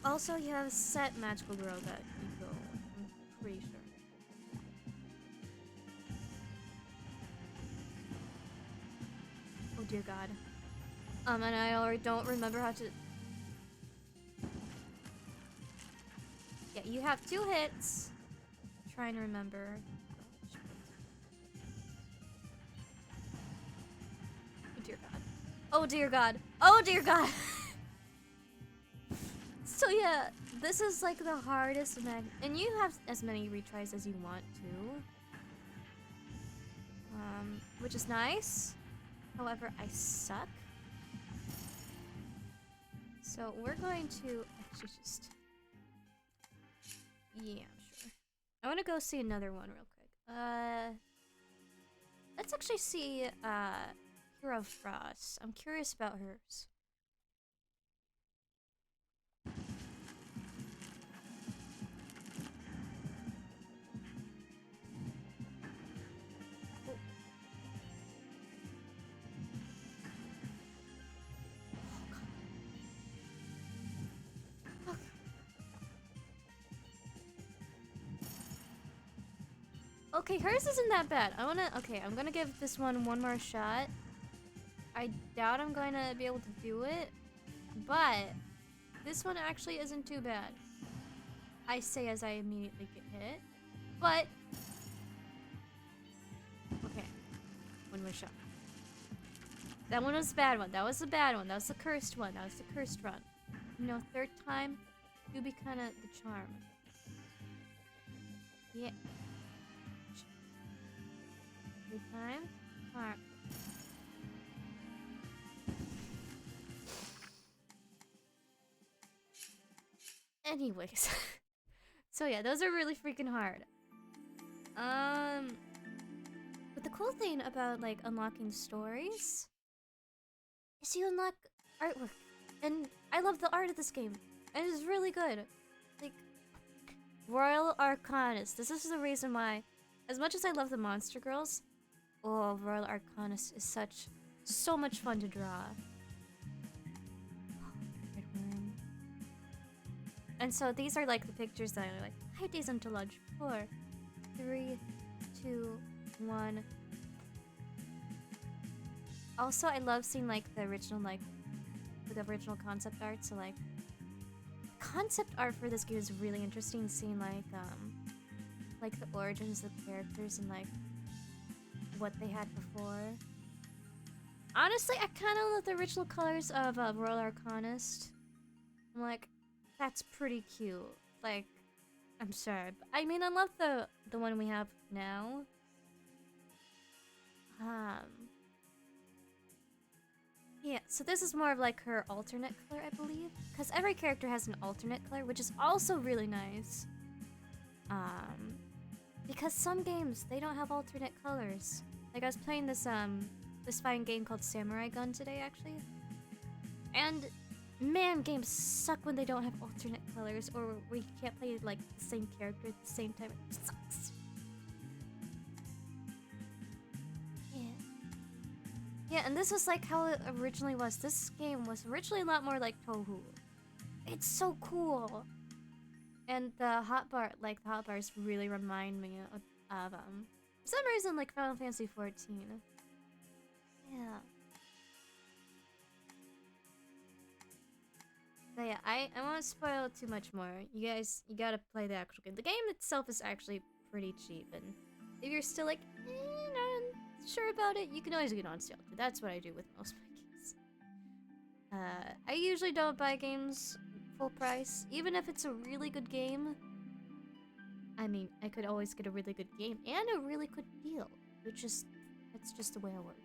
Also, you have a set magical girl that you go with, I'm pretty sure. Oh dear god. And I already don't remember how to... Yeah, you have 2 hits. Trying to remember. Oh dear god. Oh dear god. Oh dear god! So yeah, this is like the hardest and you have as many retries as you want to. Which is nice. However, I suck. So we're going to actually just... Yeah, I'm sure. I want to go see another one real quick. Let's actually see Hero of Frost. I'm curious about hers. Okay, hers isn't that bad. I'm gonna give this one more shot. I doubt I'm going to be able to do it, but this one actually isn't too bad. I say as I immediately get hit, but okay, one more shot. That one was a bad one. That was a bad one. That was the cursed one. That was the cursed run. You know, third time do be kind of the charm. Yeah. Time. Alright. Anyways. So yeah, those are really freaking hard. But the cool thing about like unlocking stories is you unlock artwork. And I love the art of this game. And it's really good. Like Royal Arcanist. This is the reason why, as much as I love the Monster Girls, oh, Royal Arcanist is so much fun to draw. And so these are like the pictures that are like, hi days until lunch. 4, 3, 2, 1. Also, I love seeing like the original concept art. So like, concept art for this game is really interesting. Seeing like the origins of the characters and like what they had before. Honestly, I kind of love the original colors of Royal Arcanist. I'm like, that's pretty cute. Like, I'm sorry, but I mean, I love the one we have now. Yeah, so this is more of like her alternate color, I believe, because every character has an alternate color, which is also really nice. Because some games, they don't have alternate colors. Like, I was playing this fighting game called Samurai Gun today, actually. And, man, games suck when they don't have alternate colors, or where you can't play, like, the same character at the same time. It sucks. Yeah. Yeah, and this was, like, how it originally was. This game was originally a lot more like Touhou. It's so cool. And the hotbars really remind me of for some reason, like Final Fantasy 14. Yeah. But yeah, I won't spoil too much more. You guys, you gotta play the actual game. The game itself is actually pretty cheap, and if you're still like, not sure about it, you can always get on sale. That's what I do with most of my games. I usually don't buy games full price, even if it's a really good game. I mean, I could always get a really good game and a really good deal. That's just the way I work.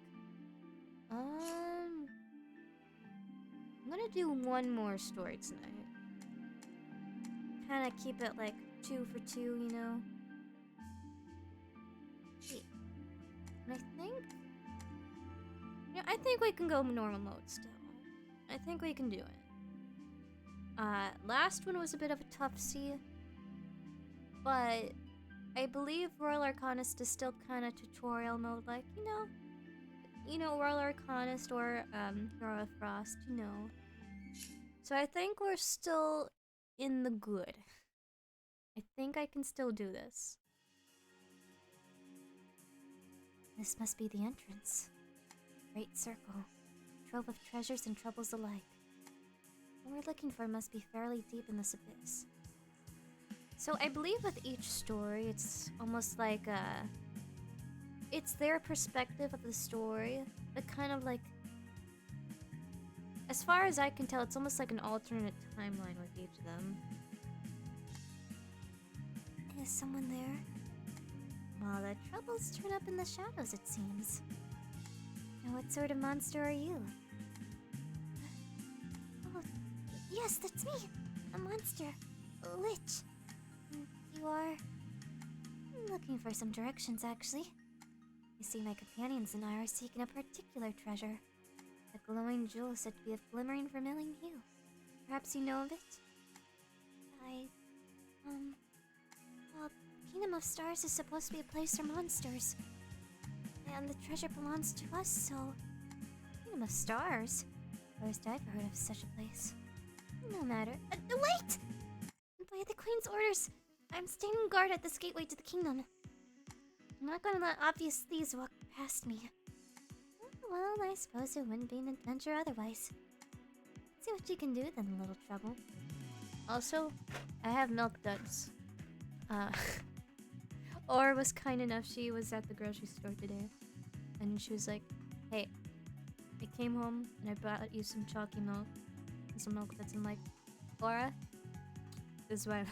I'm gonna do one more story tonight. Kinda keep it like 2 for 2, you know? Yeah. And I think we can go normal mode still. I think we can do it. Last one was a bit of a tough see, but I believe Royal Arcanist is still kind of tutorial mode, like, Royal Arcanist or Hero of Frost, So I think we're still in the good. I think I can still do this. This must be the entrance. Great circle. Trove of treasures and troubles alike. What we're looking for must be fairly deep in this abyss. So I believe with each story, it's almost like it's their perspective of the story, but kind of like, as far as I can tell, it's almost like an alternate timeline with each of them. Is someone there? Well, the troubles turn up in the shadows, it seems. Now, what sort of monster are you? Oh, yes, that's me! A monster. A lich. You are... I'm looking for some directions, actually. You see, my companions and I are seeking a particular treasure. A glowing jewel said to be of glimmering vermilion hue. Perhaps you know of it? Well, the Kingdom of Stars is supposed to be a place for monsters. And the treasure belongs to us, so... Kingdom of Stars? First I've heard of such a place. No matter. Wait! By the Queen's orders, I'm standing guard at this gateway to the kingdom. I'm not gonna let obvious thieves walk past me. Well, I suppose it wouldn't be an adventure otherwise. Let's see what you can do then, little trouble. Also, I have milk duds. Or was kind enough, she was at the grocery store today. And she was like, hey, I came home and I bought you some chalky milk and some milk duds. I'm like, Laura, this is why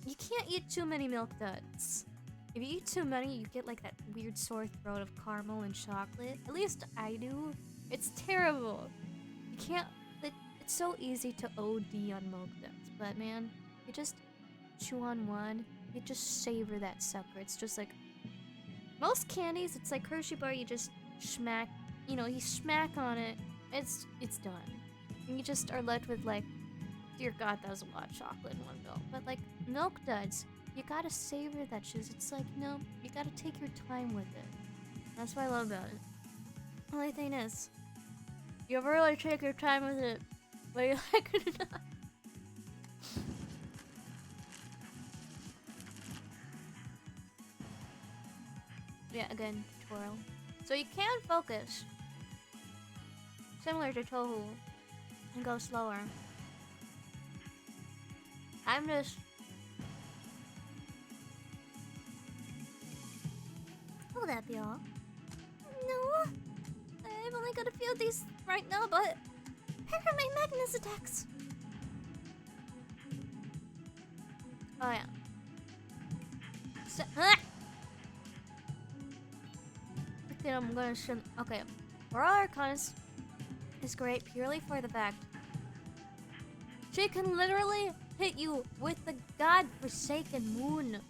you can't eat too many milk duds. If you eat too many, you get like that weird sore throat of caramel and chocolate. At least I do. It's terrible. You can't... It's so easy to OD on milk duds. But man, you just chew on one. You just savor that sucker. It's just like... Most candies, it's like Hershey bar, you just smack... you smack on it. It's done. And you just are left with like... Dear God, that was a lot of chocolate in one milk. But like, milk duds... You gotta savor that shit. It's like, you gotta take your time with it. That's what I love about it. Only thing is, you ever really take your time with it, whether you like it or not. Yeah, again, tutorial. So you can focus, similar to Touhou, and go slower. I'm just... Will that be all? No! I've only got a few of these right now, but... Here are my Magus Attacks! Oh yeah. Okay, I'm gonna show... Okay. Royal Arcanist is great purely for the fact she can literally hit you with the godforsaken moon.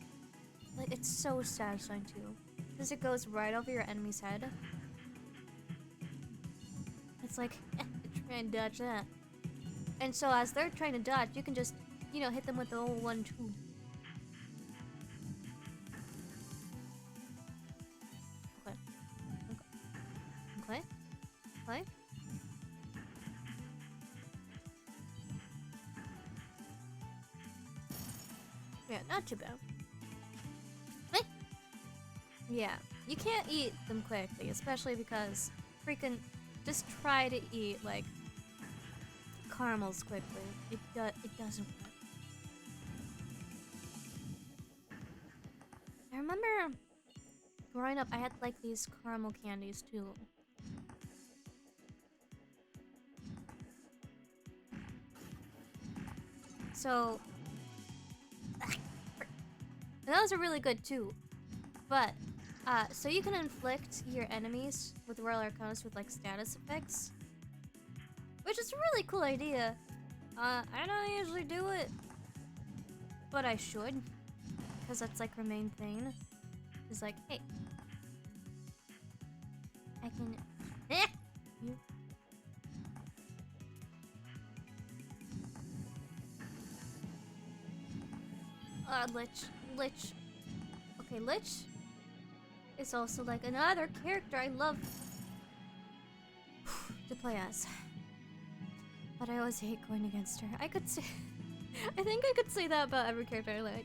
Like, it's so satisfying too. Because it goes right over your enemy's head. It's like, try and dodge that. And so as they're trying to dodge, you can just, hit them with the old 1-2. Okay. Okay. Okay. Yeah, not too bad. Yeah, you can't eat them quickly, especially because freaking just try to eat like caramels quickly. It doesn't work. I remember growing up, I had like these caramel candies too. So, and those are really good too. But so you can inflict your enemies with Royal Arcanist with like status effects, which is a really cool idea. I don't usually do it, but I should, because that's like her main thing. Is like, hey, I can. You. Lich. Okay, Lich is also like another character I love to play as. But I always hate going against her. I could say... I think I could say that about every character I like.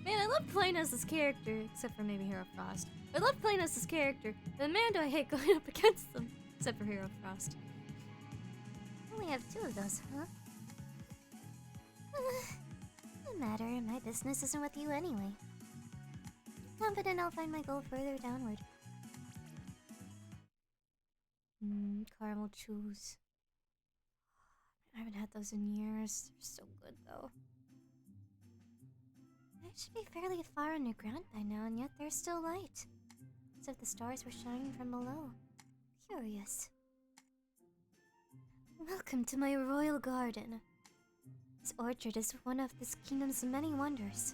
Man, I love playing as this character, except for maybe Hero Frost. I love playing as this character, but man, do I hate going up against them. Except for Hero Frost. Only have 2 of those, huh? No matter, my business isn't with you anyway. Confident I'll find my goal further downward. Caramel chews. I haven't had those in years. They're so good though. I should be fairly far underground by now, and yet there's still light. As if the stars were shining from below. Curious. Welcome to my royal garden. This orchard is one of this kingdom's many wonders.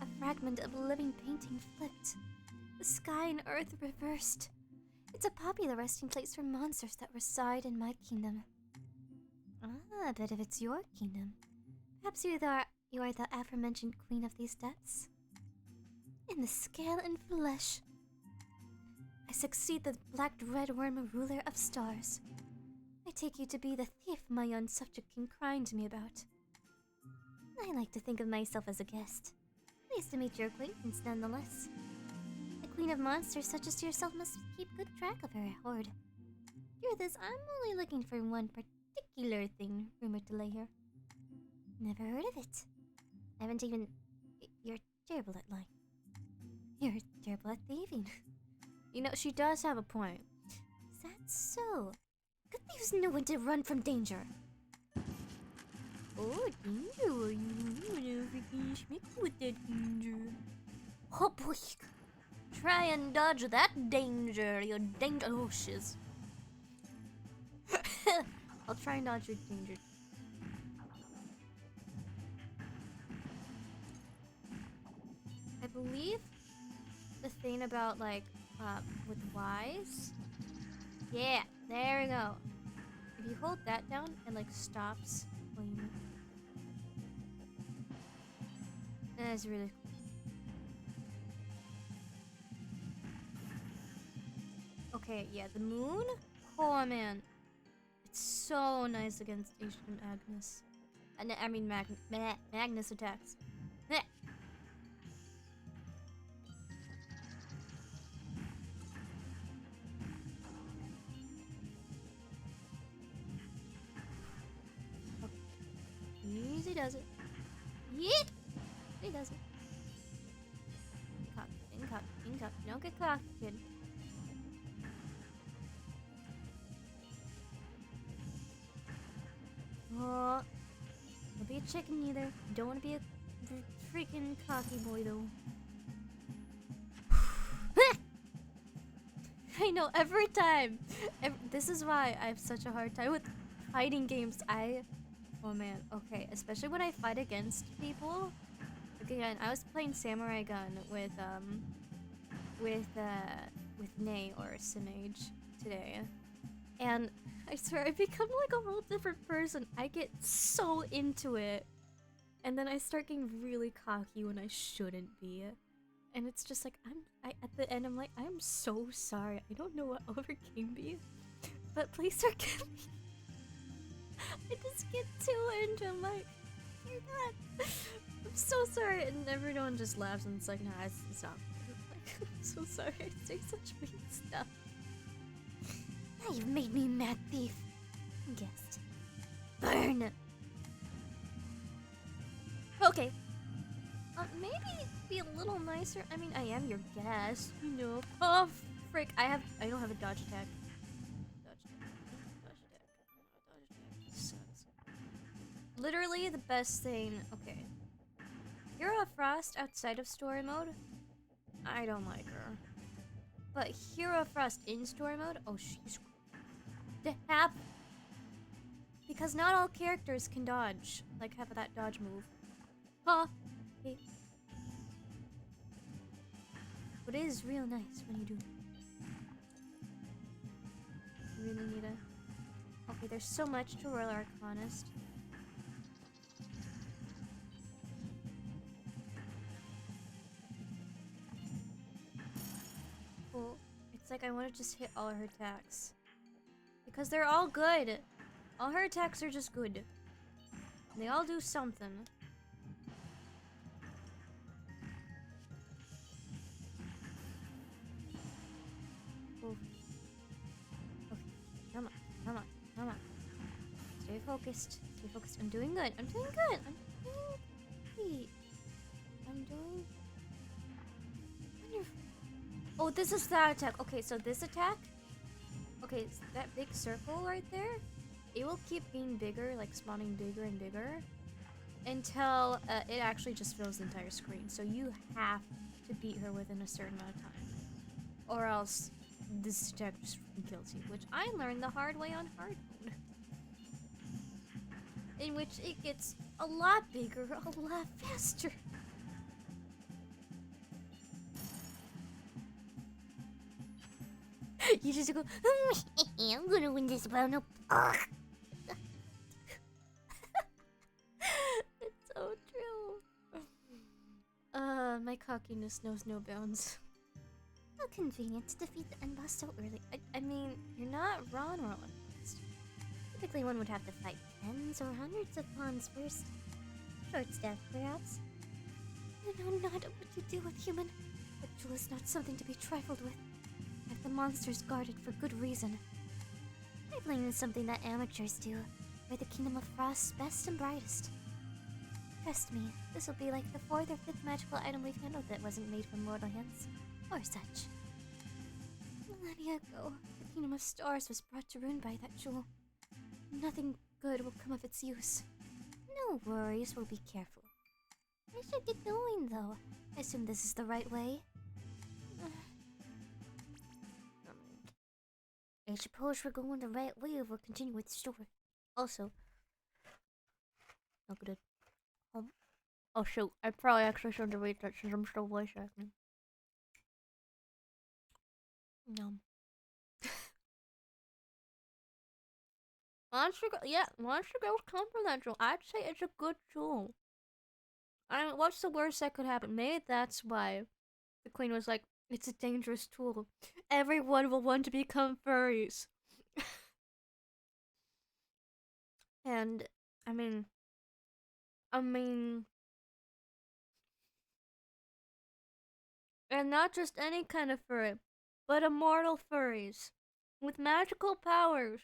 A fragment of a living painting flipped. The sky and earth reversed. It's a popular resting place for monsters that reside in my kingdom. Ah, but if it's your kingdom, perhaps you are the aforementioned queen of these depths? In the scale and flesh, I succeed the black red worm ruler of stars. I take you to be the thief my young subject king crying to me about. I like to think of myself as a guest. Pleased to meet your acquaintance nonetheless. A queen of monsters such as yourself must keep good track of her horde. Truth is, I'm only looking for one particular thing rumored to lay here. Never heard of it. I haven't even... You're terrible at lying. You're terrible at thieving. You know, she does have a point. Is that so? Good thieves know when to run from danger. Oh, danger, are you freaking schmicky with that danger? Oh boy. Try and dodge that danger, you danger. Oh shiz. I'll try and dodge your danger. I believe the thing about like with Wise. Yeah, there we go. If you hold that down, it like stops when you move. That's really cool. Okay, yeah, the moon? Oh man. It's so nice against Asian Agnes. I mean Magus Attacks. Easy does it. Yeet! He does it. Cock. Don't get cocked, kid. Oh, don't be a chicken either. Don't want to be a freaking cocky boy though. I know, every time. This is why I have such a hard time with fighting games. Oh man, okay. Especially when I fight against people. Again, I was playing Samurai Gun with Nay or Sinage today. And I swear I become like a whole different person. I get so into it. And then I start getting really cocky when I shouldn't be. And it's just like at the end I'm like, I'm so sorry. I don't know what overcame me. But please forgive me. I just get too into it. I'm like, dear God, I'm so sorry. And everyone just laughs and it's like, nah, it's not. Like, I'm so sorry. I say such mean stuff. Now you've made me mad thief. Guessed. Burn! Okay. Maybe be a little nicer. I mean, I am your guest, you know. Oh, frick. I don't have a dodge attack. Dodge attack. Sucks. Literally the best thing. Okay. Hero of Frost outside of story mode. I don't like her. But Hero of Frost in story mode. Oh, she's to have. Because not all characters can dodge. Like, have that dodge move. Huh? Okay. But it is real nice when you do. You really need a... Okay, there's so much to Royal Arcanist. like I want to just hit all her attacks. Because they're all good. All her attacks are just good. They all do something. Oof. Okay, come on, come on, come on. Stay focused. Stay focused. I'm doing good. I'm doing good. I'm doing great. I'm doing wonderful. Oh, this is that attack. Okay, so this attack. Okay, it's that big circle right there. It will keep being bigger, like spawning bigger and bigger, until it actually just fills the entire screen. So you have to beat her within a certain amount of time, or else this attack just kills you. Which I learned the hard way on hard mode, in which it gets a lot bigger, a lot faster. You just go, I'm gonna win this round up. It's so true. My cockiness knows no bounds. How convenient to defeat the end boss so early. I mean, you're not wrong, Rowan. Typically, one would have to fight tens or hundreds of pawns first. Short staff, perhaps. I know not what you do with human, but jewel is not something to be trifled with. Like the monsters guarded for good reason. Trifling is something that amateurs do. We're the Kingdom of Frost's best and brightest. Trust me, this will be like the 4th or 5th magical item we've handled that wasn't made from mortal hands, or such. Millennia ago, the Kingdom of Stars was brought to ruin by that jewel. Nothing good will come of its use. No worries, we'll be careful. I should get going, though. I assume this is the right way. I suppose we're going the right way if we'll continue with the story. Also, look at it. Oh shoot, I probably actually shouldn't have that since I'm still voice acting. Yum. Monster Girls come from that jewel. I'd say it's a good jewel. I mean, what's the worst that could happen? Maybe that's why the queen was like, it's a dangerous tool. Everyone will want to become furries. And, I mean, and not just any kind of furry, but immortal furries with magical powers.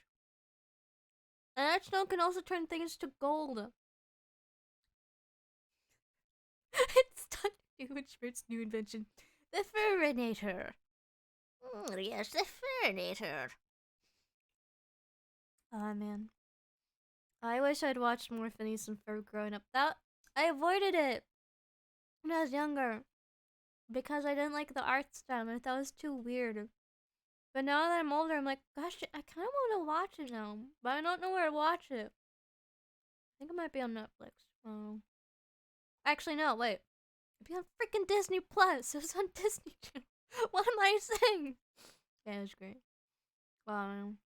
And that stone can also turn things to gold. It's time to do its new invention, the Furinator. Yes, the Furinator. Oh man, I wish I'd watched more Phineas and Ferb growing up. I avoided it when I was younger because I didn't like the art style. I thought it was too weird. But now that I'm older, I'm like, gosh, I kind of want to watch it now, but I don't know where to watch it. I think it might be on Netflix. Oh, actually, no, wait. It'd be on freaking Disney Plus. It was on Disney Channel. What am I saying? Yeah, it was great. One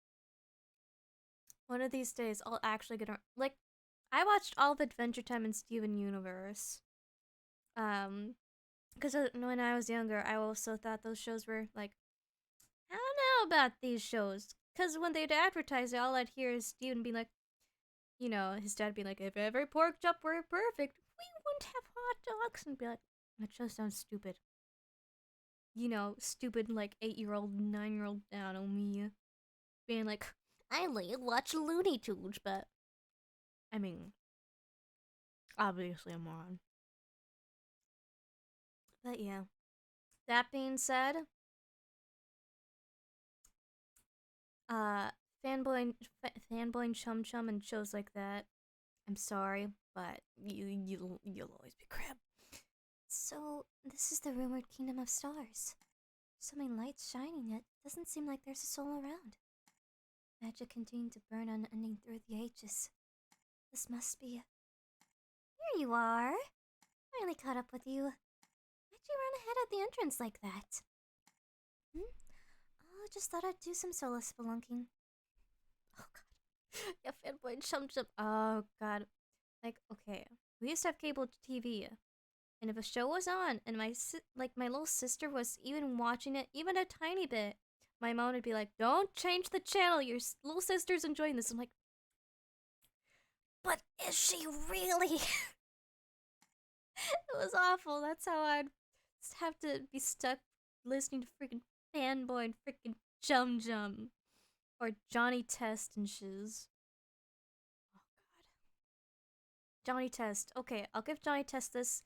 of these days, I'll actually get around. Like, I watched all of Adventure Time and Steven Universe. Because when I was younger, I also thought those shows were like, I don't know about these shows. Because when they'd advertise it, all I'd hear is Steven being like, you know, his dad being like, if every pork chop were perfect, we wouldn't have hot dogs. And be like, that show sounds stupid. You know, stupid, like, 8-year-old, 9-year-old, I don't know, me. Being like, I like watch Looney Tunes, but I mean, obviously a moron. But yeah. That being said, fanboying Chum Chum and shows like that, I'm sorry, but you'll always be crap. So, this is the rumored Kingdom of Stars. So many lights shining, yet doesn't seem like there's a soul around. Magic continuing to burn unending through the ages. This must be... Here you are! Finally caught up with you. Why'd you run ahead at the entrance like that? Oh, just thought I'd do some solo spelunking. Oh god. Yeah, fanboy Chum Chum. Oh god. Like, okay. We used to have cable TV. And if a show was on, and my little sister was even watching it, even a tiny bit, my mom would be like, "Don't change the channel. Your little sister's enjoying this." I'm like, "But is she really?" It was awful. That's how I'd have to be stuck listening to freaking Fanboy and freaking Jum Jum or Johnny Test and shiz. Oh god, Johnny Test. Okay, I'll give Johnny Test this.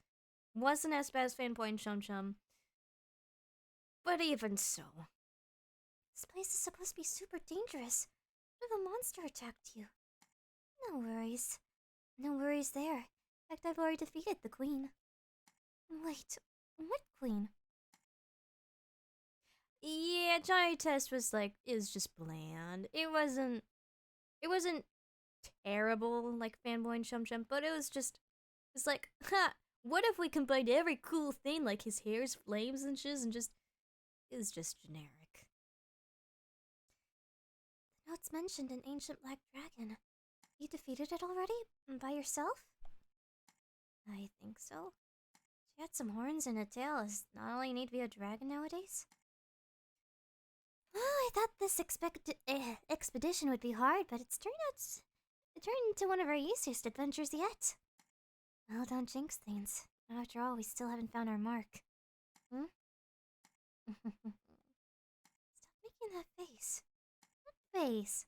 Wasn't as bad as Fanboy and Chum Chum, but even so. This place is supposed to be super dangerous. What if a monster attacked you? No worries. No worries there. In fact, I've already defeated the queen. Wait, what queen? Yeah, Johnny Test was like, it was just bland. It wasn't terrible like Fanboy and Chum Chum, but it's like, ha, what if we combined every cool thing like his hair's flames and shiz and just, it was just generic. The notes mentioned an ancient black dragon. You defeated it already? By yourself? I think so. She had some horns and a tail. Is not all you need to be a dragon nowadays? Well, I thought this expedition would be hard, but it turned into one of our easiest adventures yet. Well, don't jinx things. After all, we still haven't found our mark. Hmm? Stop making that face. What face?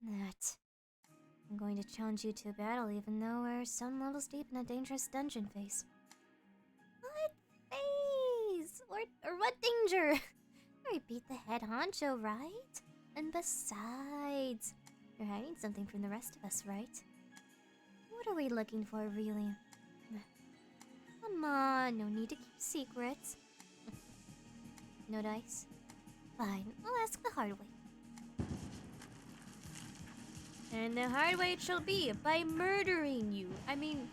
That. I'm going to challenge you to a battle even though we're some levels deep in a dangerous dungeon phase. What phase? Or what danger? I beat the head honcho, right? And besides, you're hiding something from the rest of us, right? What are we looking for, really? Come on, no need to keep secrets. No dice? Fine, I'll ask the hard way. And the hard way it shall be, by murdering you. I mean,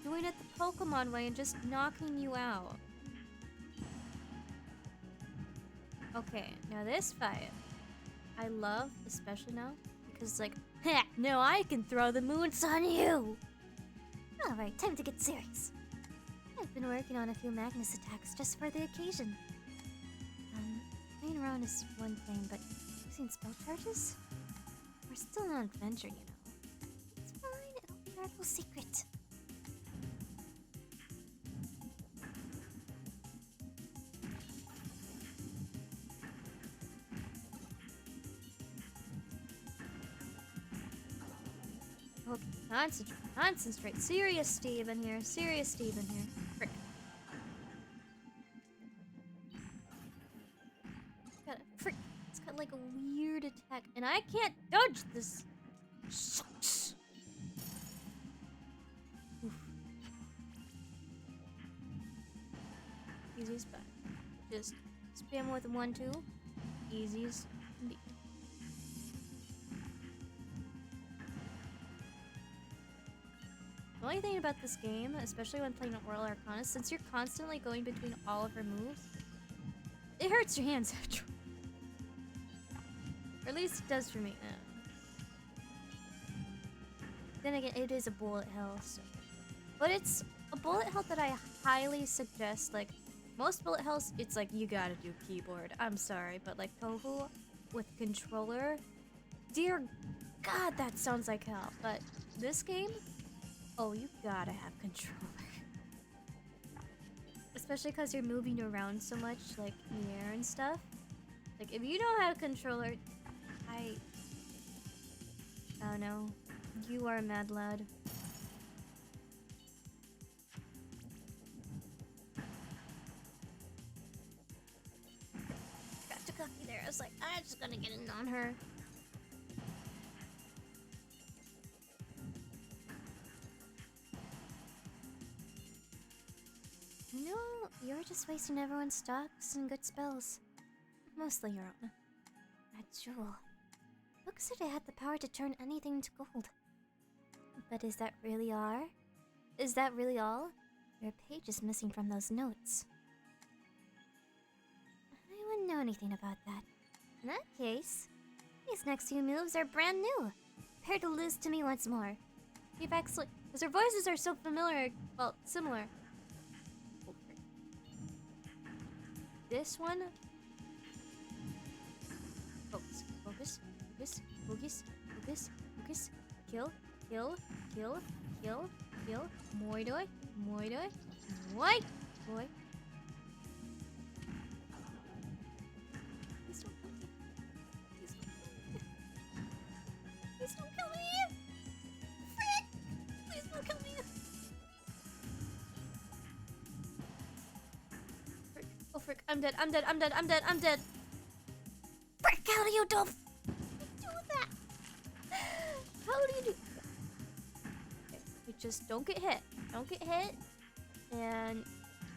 doing it the Pokemon way and just knocking you out. Okay, now this fight, I love, especially now, because it's like, ha! Now I can throw the moons on you! Alright, time to get serious. I've been working on a few Magus Attacks just for the occasion. Playing around is one thing, but using spell charges? We're still on an adventure, you know. It's fine, it'll be our little secret. Okay, concentrate. Serious Steve in here. Serious Steve in here. Frick. It's got like a weird attack, and I can't dodge this. Sucks. Oof. Easiest back. Just spam with 1-2. Easiest indeed. The only thing about this game, especially when playing Oral Arcana, since you're constantly going between all of her moves, it hurts your hands after. Or at least it does for me. Then again, it is a bullet hell, so. But it's a bullet hell that I highly suggest. Like, most bullet hells, it's like, you gotta do keyboard. I'm sorry, but like Touhou with controller, dear God, that sounds like hell. But this game, oh, you gotta have controller. Especially because you're moving around so much, like, in the air and stuff. Like, if you don't have controller, I don't know. You are a mad lad. Got too cocky there. I was like, I'm just gonna get in on her. No, you're just wasting everyone's stocks and good spells. Mostly your own. That jewel. Book said it had the power to turn anything to gold. But is that really all? Is that really all? Your page is missing from those notes. I wouldn't know anything about that. In that case, these next few moves are brand new. Prepare to lose to me once more. You've actually, because their voices are so familiar, well, similar. This one, Focus. Focus. Focus. Focus. Focus. Focus. Kill. Kill. Kill. Kill. Kill. Moi doi. Moi doi. Moi. Boy. Please don't kill me. Please don't kill me. Please don't kill me. Frick. Please don't kill me. Frick. Oh frick. I'm dead. I'm dead. I'm dead. I'm dead. I'm dead. Frick, how do you do that? How do you do? Okay, you just don't get hit. Don't get hit. And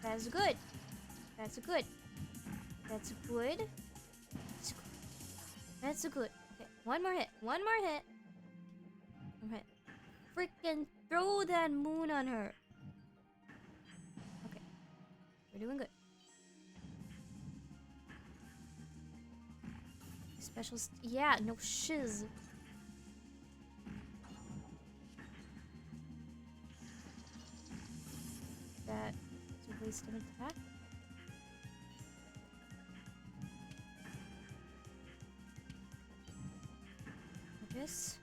that's good. That's good. That's good. That's good. Okay, one more hit. One more hit. One more hit. Freaking throw that moon on her. Okay, we're doing good. Specials. Yeah, no shiz. That is a waste of an attack. Focus.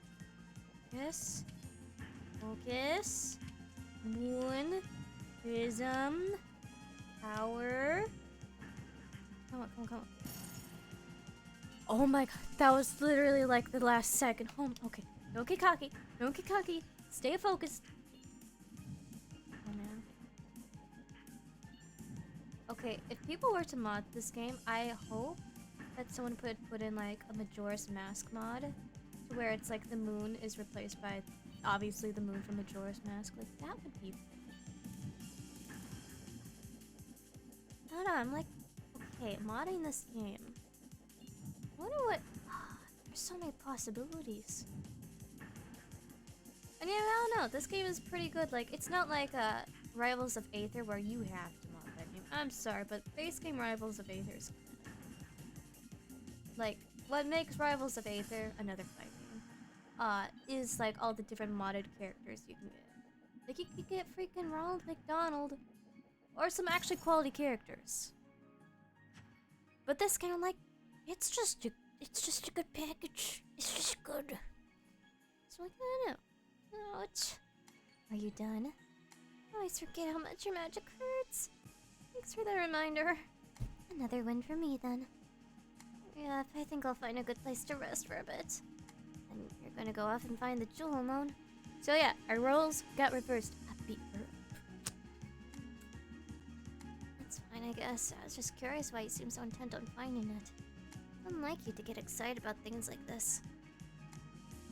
Focus. Focus. Moon. Prism. Power. Come on, come on, come on. Oh my god, that was literally like the last second. Oh, okay. Don't get cocky. Don't get cocky. Stay focused. Oh man. Okay, if people were to mod this game, I hope that someone put in like a Majora's Mask mod, to where it's like the moon is replaced by obviously the moon from Majora's Mask. Like that would be. I don't know. I'm like, okay, modding this game. I wonder what. There's so many possibilities. And yeah, I don't know. This game is pretty good. Like, it's not like Rivals of Aether where you have to mod that game. I'm sorry, but base game Rivals of Aether is like what makes Rivals of Aether another fight game. Is like all the different modded characters you can get. Like you could get freaking Ronald McDonald, or some actually quality characters. But this game, I'm like. It's just a good package. It's just good. So like, I don't know. Ouch. Are you done? I always forget how much your magic hurts. Thanks for the reminder. Another win for me then. Yeah, I think I'll find a good place to rest for a bit. And you're gonna go off and find the jewel, Moan. So yeah, our roles got reversed. I beat her up. That's fine, I guess. I was just curious why you seem so intent on finding it. Unlike you to get excited about things like this.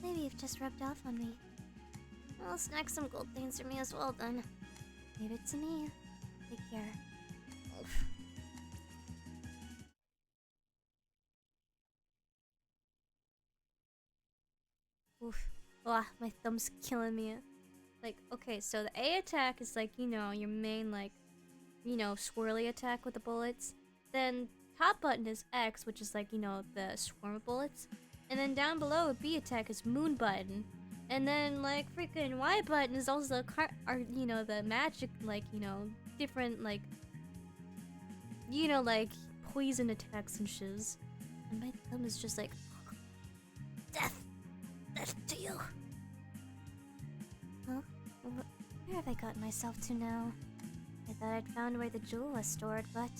Maybe you've just rubbed off on me. I'll snack some gold things for me as well then. Leave it to me. Take care. Oof. Oof. Ah, my thumb's killing me. Like, okay, so the A attack is like, you know, your main like, you know, swirly attack with the bullets. Then top button is X, which is like, you know, the swarm of bullets. And then down below, B attack is moon button. And then like freaking Y button is also you know, the magic, like, you know, different like, you know, like poison attacks and shiz. And my thumb is just like, death to you. Huh? Where have I gotten myself to now? I thought I'd found where the jewel was stored, but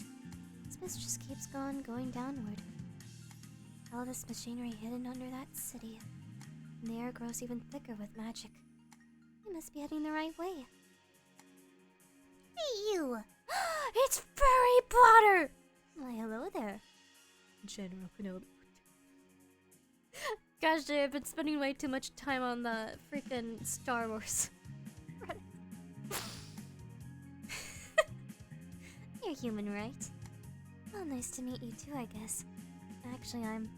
this mist just keeps going downward. All this machinery hidden under that city. And the air grows even thicker with magic. I must be heading the right way. Hey, you! It's Furry Potter! Why, hello there. General Kenobi. Gosh, Jay, I've been spending way too much time on the freaking Star Wars. You're human, right? Well, nice to meet you too, I guess. Actually, I'm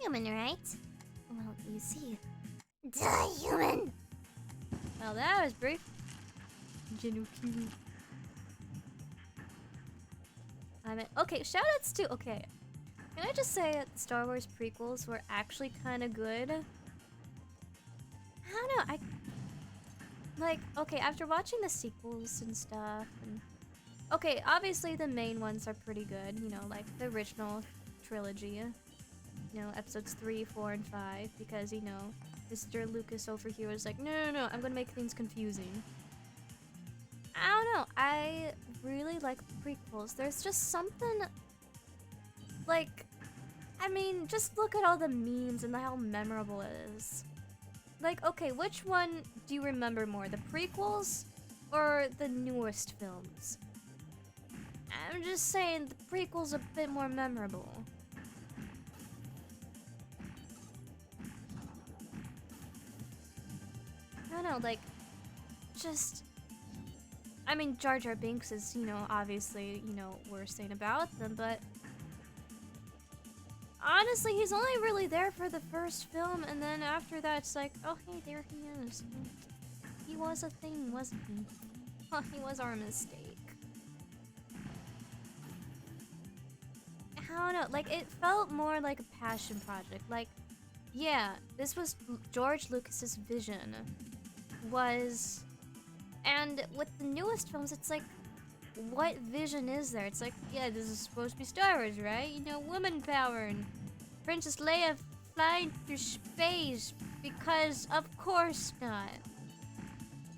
human, right? Well, you see. Die, human! Well, that was brief. General Kenobi. Okay, shoutouts to. Okay. Can I just say that the Star Wars prequels were actually kind of good? I don't know, like, okay, after watching the sequels and stuff, and okay, obviously the main ones are pretty good, you know, like the original trilogy. you know, episodes 3, 4, and 5 because, you know, Mr. Lucas over here was like, no, I'm gonna make things confusing. I don't know, I really like the prequels. There's just something, like, I mean, just look at all the memes and how memorable it is. Like, okay, which one do you remember more, the prequels or the newest films? I'm just saying the prequel's a bit more memorable. I don't know, like, just... I mean, Jar Jar Binks is, you know, obviously, you know, worst thing about them, but... honestly, he's only really there for the first film, and then after that, it's like, oh, hey, there he is. He was a thing, wasn't he? Huh, he was our mistake. I don't know, like, it felt more like a passion project. Like, yeah, this was George Lucas's vision. Was... and with the newest films, it's like, what vision is there? It's like, yeah, this is supposed to be Star Wars, right? You know, woman power and Princess Leia flying through space, because of course not.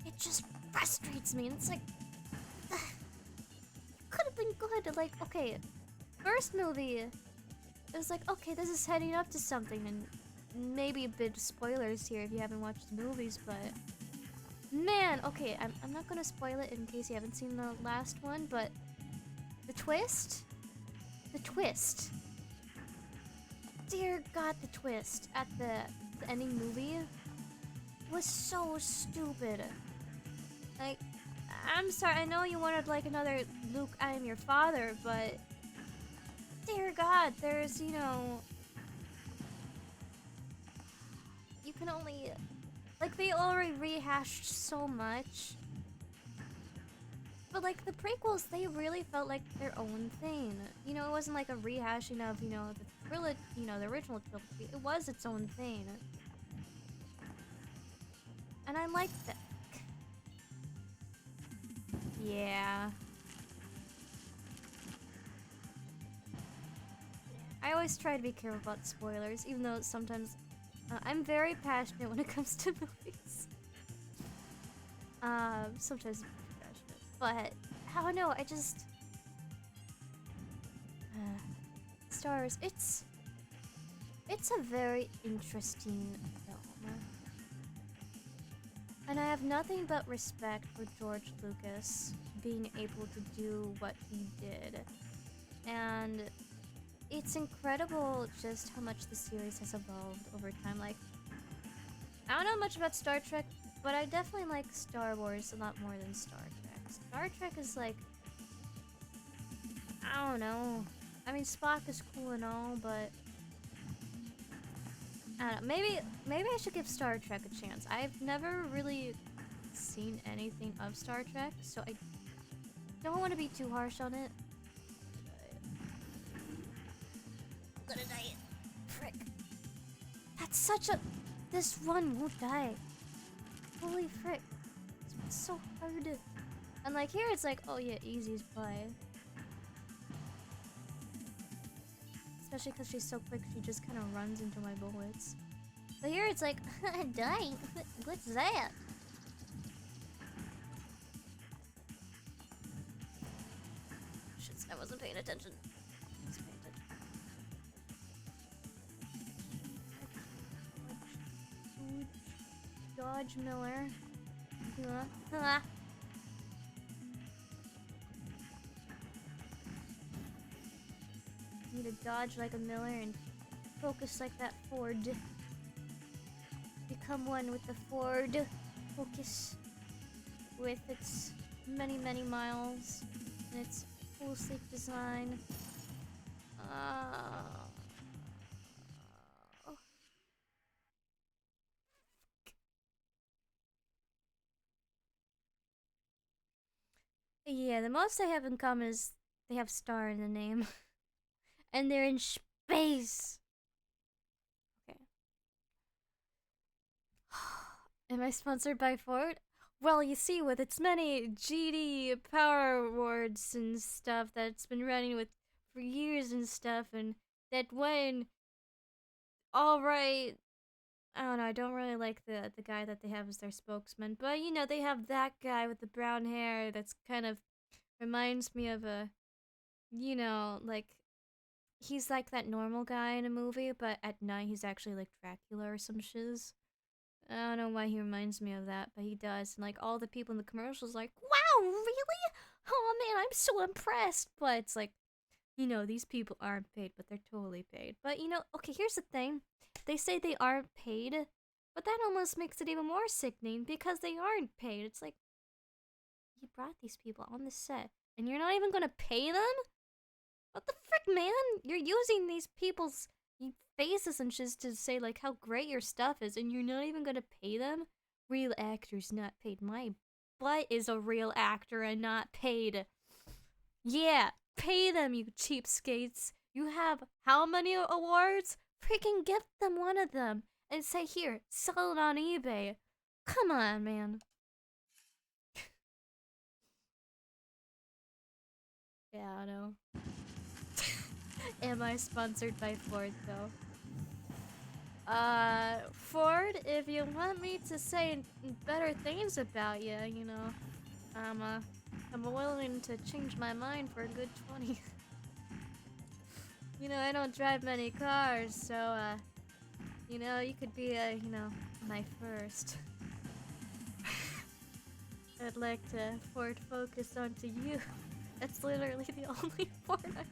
It just frustrates me, and it's like, could have been good. Like, okay, first movie, it was like, okay, this is heading up to something, and maybe a bit of spoilers here if you haven't watched the movies, but man, okay, I'm not gonna spoil it in case you haven't seen the last one, but the twist, dear God, the twist at the ending movie was so stupid. Like, I'm sorry, I know you wanted like another Luke, I am your father, but dear God, there's, you know, you can only, like, they already rehashed so much. But like the prequels, they really felt like their own thing. You know, it wasn't like a rehashing of, you know, the trilogy, you know, the original trilogy. It was its own thing. And I liked that. Yeah. I always try to be careful about spoilers, even though sometimes I'm very passionate when it comes to movies. Sometimes I'm passionate, but I don't know. I just Star Wars. It's a very interesting film, and I have nothing but respect for George Lucas being able to do what he did, and it's incredible just how much the series has evolved over time. Like, I don't know much about Star Trek, but I definitely like Star Wars a lot more than Star Trek. Star Trek is like, I don't know. I mean, Spock is cool and all, but I don't know. Maybe I should give Star Trek a chance. I've never really seen anything of Star Trek, so I don't want to be too harsh on it. I'm gonna die. Frick. That's such a... This one won't die. Holy frick. It's so hard. And like here it's like, oh yeah, easy as pie. Especially because she's so quick, she just kind of runs into my bullets. But here it's like, dying. What's that? Shit, I wasn't paying attention. Dodge Miller. Need to dodge like a Miller and focus like that Ford. Become one with the Ford. Focus with its many, many miles and its full sleek design. Yeah, the most they have in common is they have star in the name. And they're in space. Okay. Am I sponsored by Ford? Well, you see, with its many GD Power Awards and stuff that's been running with for years and stuff, and that won alright. I don't know, I don't really like the guy that they have as their spokesman, but you know, they have that guy with the brown hair that's kind of reminds me of a, you know, like, he's like that normal guy in a movie, but at night he's actually like Dracula or some shiz. I don't know why he reminds me of that, but he does. And like all the people in the commercials like, wow, really? Oh man, I'm so impressed. But it's like, you know, these people aren't paid, but they're totally paid. But you know, okay, here's the thing. They say they aren't paid, but that almost makes it even more sickening because they aren't paid. It's like, you brought these people on the set, and you're not even gonna pay them? What the frick, man? You're using these people's faces and shit to say like how great your stuff is, and you're not even gonna pay them? Real actors not paid. My butt is a real actor and not paid. Yeah, pay them, you cheapskates. You have how many awards? Freaking give them one of them and say, here, sell it on eBay. Come on, man. Yeah, I know. Am I sponsored by Ford, though? Ford, if you want me to say better things about you, you know, I'm willing to change my mind for a good 20. You know, I don't drive many cars, so, you know, you could be, you know, my first. I'd like to Ford focus onto you. That's literally the only Ford I...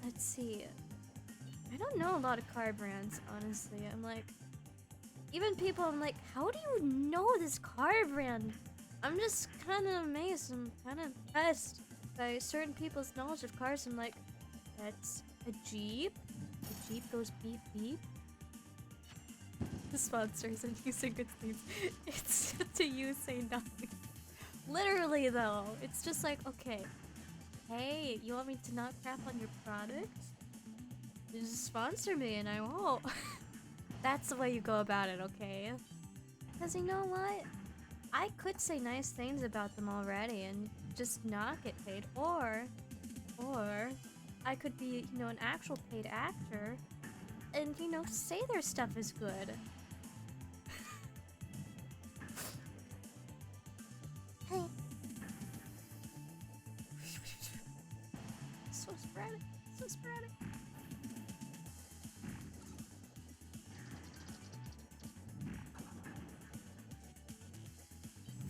Let's see. I don't know a lot of car brands, honestly. I'm like, even people, I'm like, how do you know this car brand? I'm just kind of amazed. I'm kind of impressed by certain people's knowledge of cars. I'm like, that's a Jeep? The Jeep goes beep beep? The sponsor isn't using good things. It's to you say nothing. Literally, though. It's just like, okay. Hey, you want me to not crap on your product? Just sponsor me and I won't. That's the way you go about it, okay? Because you know what? I could say nice things about them already and just not get paid. Or I could be, you know, an actual paid actor and, you know, say their stuff is good. Hey. So sporadic. So sporadic.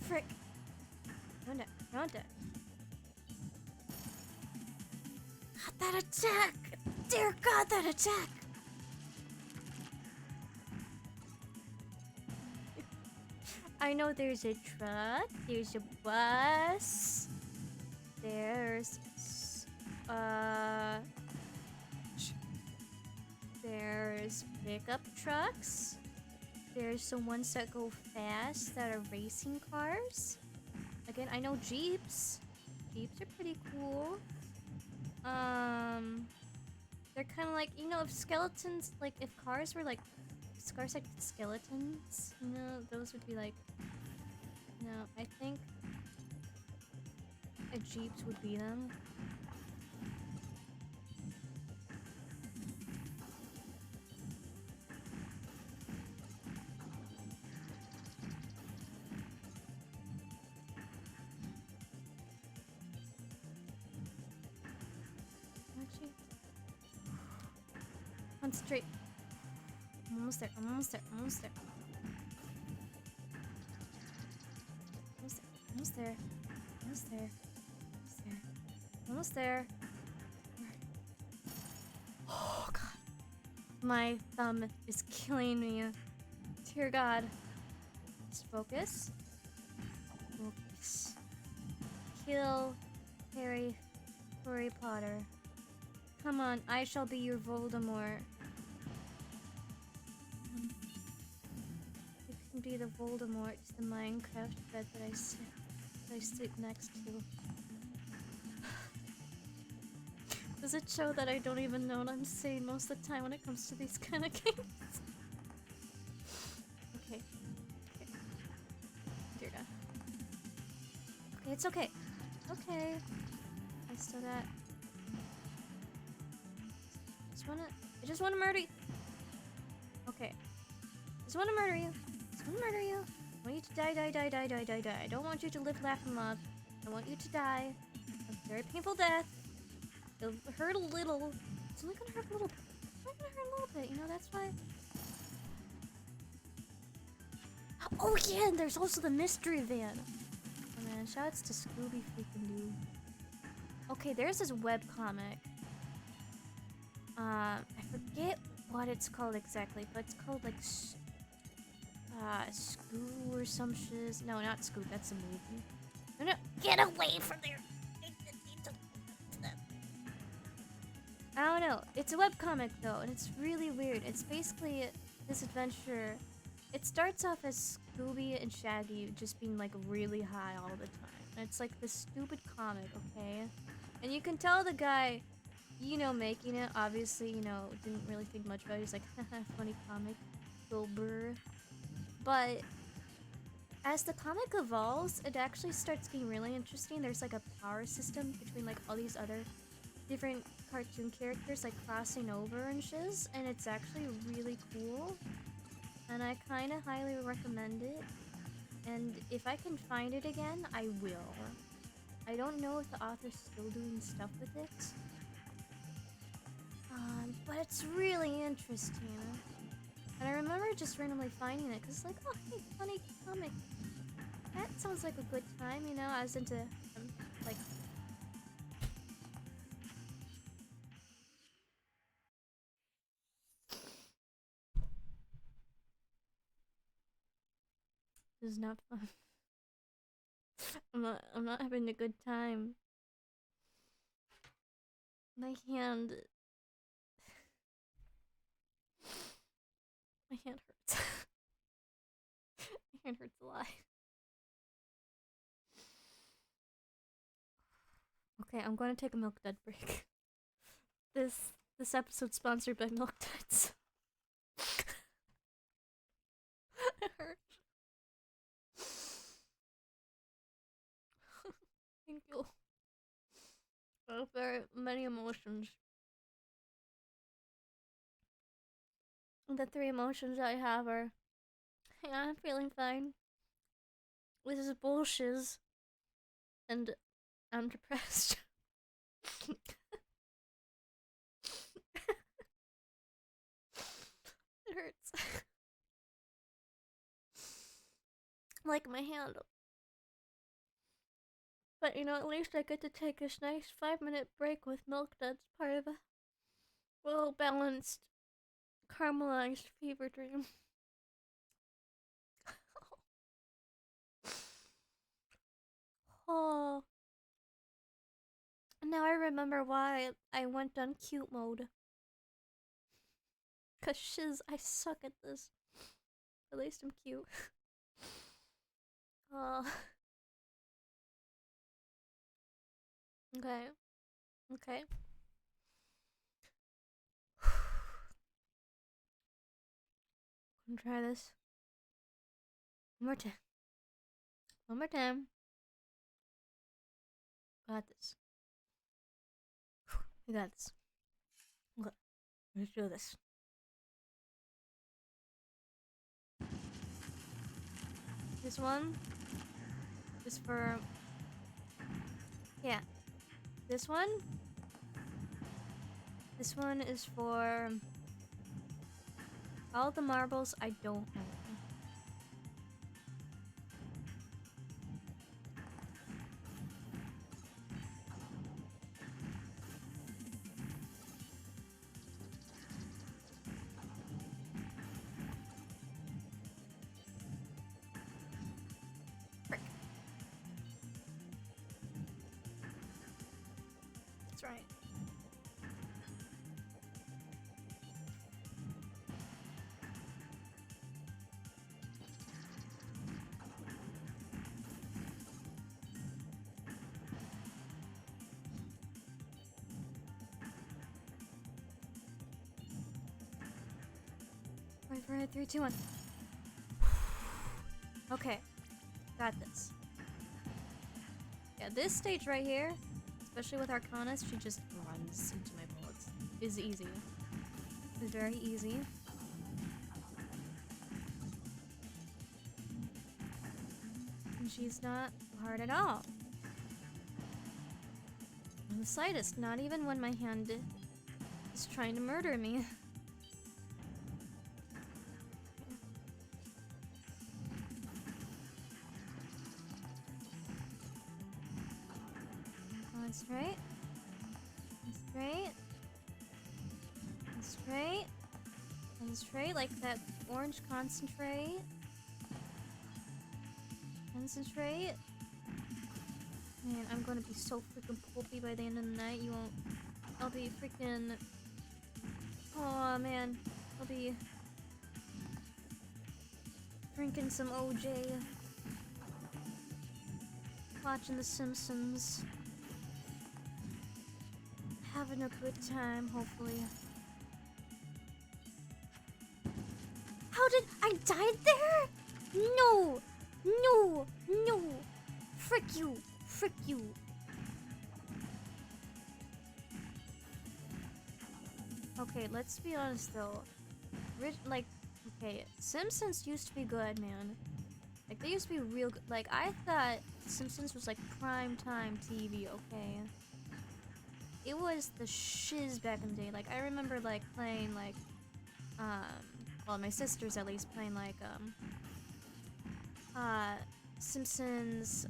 Frick. Round it. Round it. God, that attack! Dear God, that attack! I know there's a truck, there's a bus, there's pickup trucks, there's some ones that go fast that are racing cars. Again, I know Jeeps. Jeeps are pretty cool. They're kind of like, you know, if skeletons, like if cars were like, cars like skeletons, you know, those would be like, no, I think a Jeeps would be them. Actually, concentrate. I'm almost there. I'm almost there. I'm almost there. Almost there. Almost there. Almost there. Almost there. Oh God. My thumb is killing me. Dear God. Just focus. Focus. Kill Harry Potter. Come on, I shall be your Voldemort. You can be the Voldemort to the Minecraft bed that I sit next to. The Does it show that I don't even know what I'm saying most of the time when it comes to these kind of games? Okay. Dear God. Okay, it's okay. Okay. I still got... I just wanna murder you. Okay. Just wanna murder you. Just wanna murder you. I want you to die, die, die, die, die, die, die. I don't want you to live, laugh, and love. I want you to die. A very painful death. It'll hurt a little. It's only gonna hurt a little bit. It's only gonna hurt a little bit, you know, that's why. Oh yeah, and there's also the mystery van. Oh man, shoutouts to Scooby freaking Doo. Okay, there's this webcomic. I forget what it's called exactly, but it's called like Scoo or some shiz. No, not Scoo, that's a movie. No, no, Get away from there! I don't know. It's a webcomic though, and it's really weird. It's basically this adventure. It starts off as Scooby and Shaggy just being like really high all the time. And it's like this stupid comic, okay? And you can tell the guy, you know, making it, obviously, you know, didn't really think much about it. He's like, haha, funny comic, Wilbur. But as the comic evolves, it actually starts getting really interesting. There's like a power system between like all these other different cartoon characters like crossing over and shiz, and it's actually really cool. And I kind of highly recommend it. And if I can find it again, I will. I don't know if the author's still doing stuff with it. But it's really interesting. And I remember just randomly finding it, because like, oh hey, funny comic. That sounds like a good time, you know? I was into, like... This is not fun. I'm not having a good time. My hand... My hand hurts. My hand hurts a lot. Okay, I'm going to take a Milk Dud break. This episode's sponsored by Milk Duds. It hurts. Thank you. I have very many emotions. The 3 emotions I have are, yeah, I'm feeling fine. This is bullshit. And I'm depressed. It hurts. Like my hand. But you know, at least I get to take this nice 5-minute break with Milk Duds, part of a well balanced, caramelized fever dream. Oh. Now I remember why I went on cute mode. Cause shiz, I suck at this. At least I'm cute. Oh. Okay. Okay. I'm gonna try this. One more time. One more time. Got this. We got this. Okay. Let's do this. This one is for... Yeah. This one is for all the marbles I don't own. Frick. That's right. 5, 4, 3, 2, 1. Okay. Got this. Yeah, this stage right here, especially with Arcanis, she just runs into my bullets. Is easy. Is very easy. And she's not hard at all. In the slightest, not even when my hand is trying to murder me. Straight. Straight. Straight. And straight, like that orange concentrate. Concentrate. Man, I'm gonna be so freaking pulpy by the end of the night. You won't. I'll be freaking. Oh man. I'll be drinking some OJ. Watching The Simpsons. Having a good time, hopefully. How did I died there? No! No! No! Frick you! Frick you! Okay, let's be honest though. Okay, Simpsons used to be good, man. Like, they used to be real good. Like, I thought Simpsons was like prime time TV, okay? It was the shiz back in the day. Like, I remember, like, playing, like, well, my sisters at least playing, like, Simpsons,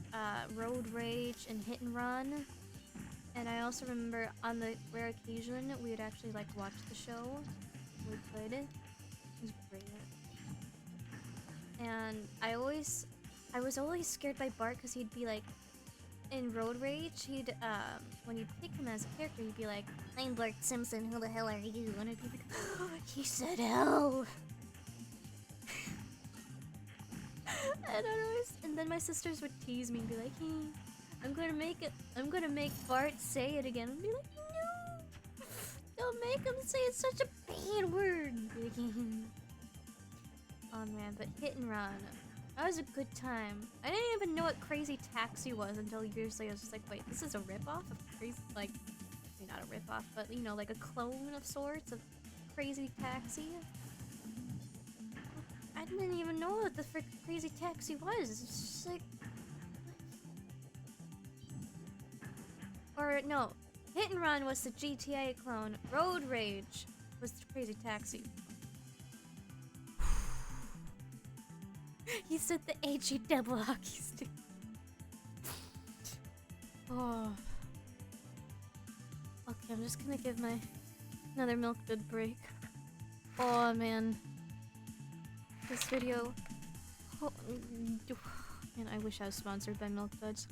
Road Rage and Hit and Run. And I also remember on the rare occasion we would actually, like, watch the show. We played it. It was great. And I was always scared by Bart because he'd be, like, in Road Rage, he'd, when you'd pick him as a character, he'd be like, "I'm Bart Simpson, who the hell are you?" And I'd be like, "Oh, he said hell!" And then my sisters would tease me and be like, "Hey, I'm gonna make Bart say it again." And be like, "No! Don't make him say it's such a bad word!" Oh man, but Hit and Run. That was a good time. I didn't even know what Crazy Taxi was until years later. I was just like, wait, this is a ripoff of Crazy, like, maybe not a ripoff, but, you know, like a clone of sorts of Crazy Taxi. I didn't even know what the frick Crazy Taxi was. It's just like... Or, no. Hit and Run was the GTA clone. Road Rage was the Crazy Taxi. He said the HE double hockey stick. Oh. Okay, I'm just gonna give another milk dud break. Oh man. This video. Oh, man, I wish I was sponsored by Milk Duds.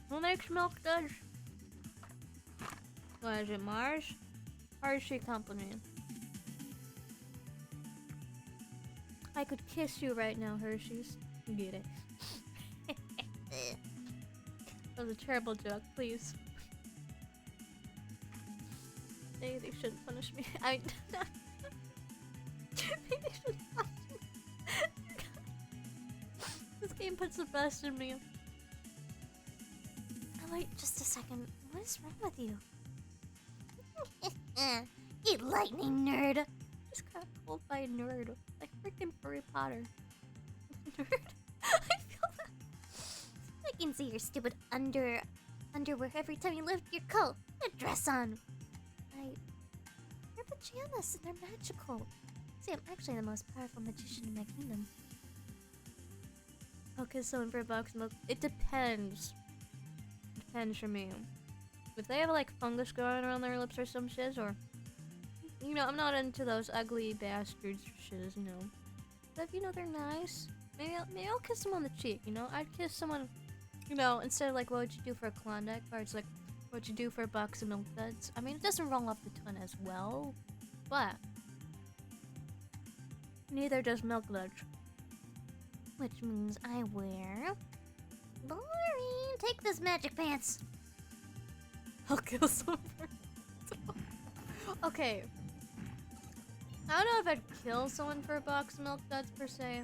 Who makes Milk Duds? What is it, Mars? Hershey Company. I could kiss you right now, Hershey's. Get it. That was a terrible joke, please. They shouldn't punish me. They shouldn't punish me. This game puts the best in me. Oh, wait, just a second. What is wrong with you? You lightning nerd! Just got pulled by a nerd. Like freaking Harry Potter. Nerd? I feel that. I can see your stupid underwear every time you lift your coat. A dress on. They're pajamas and they're magical. See, I'm actually the most powerful magician in my kingdom. Okay, so for a box of milk, it depends. Depends for me. If they have like fungus growing around their lips or some shiz, or you know, I'm not into those ugly bastards shiz, you know. But if you know they're nice, maybe I'll kiss them on the cheek. You know, I'd kiss someone. You know, instead of like, what would you do for a Klondike bar? It's like, what'd you do for a box of milk duds? I mean, it doesn't roll off the tongue as well, but neither does milk duds. Which means I wear... Boring! Take this magic pants! I'll kill someone. Okay. I don't know if I'd kill someone for a box of milk duds per se.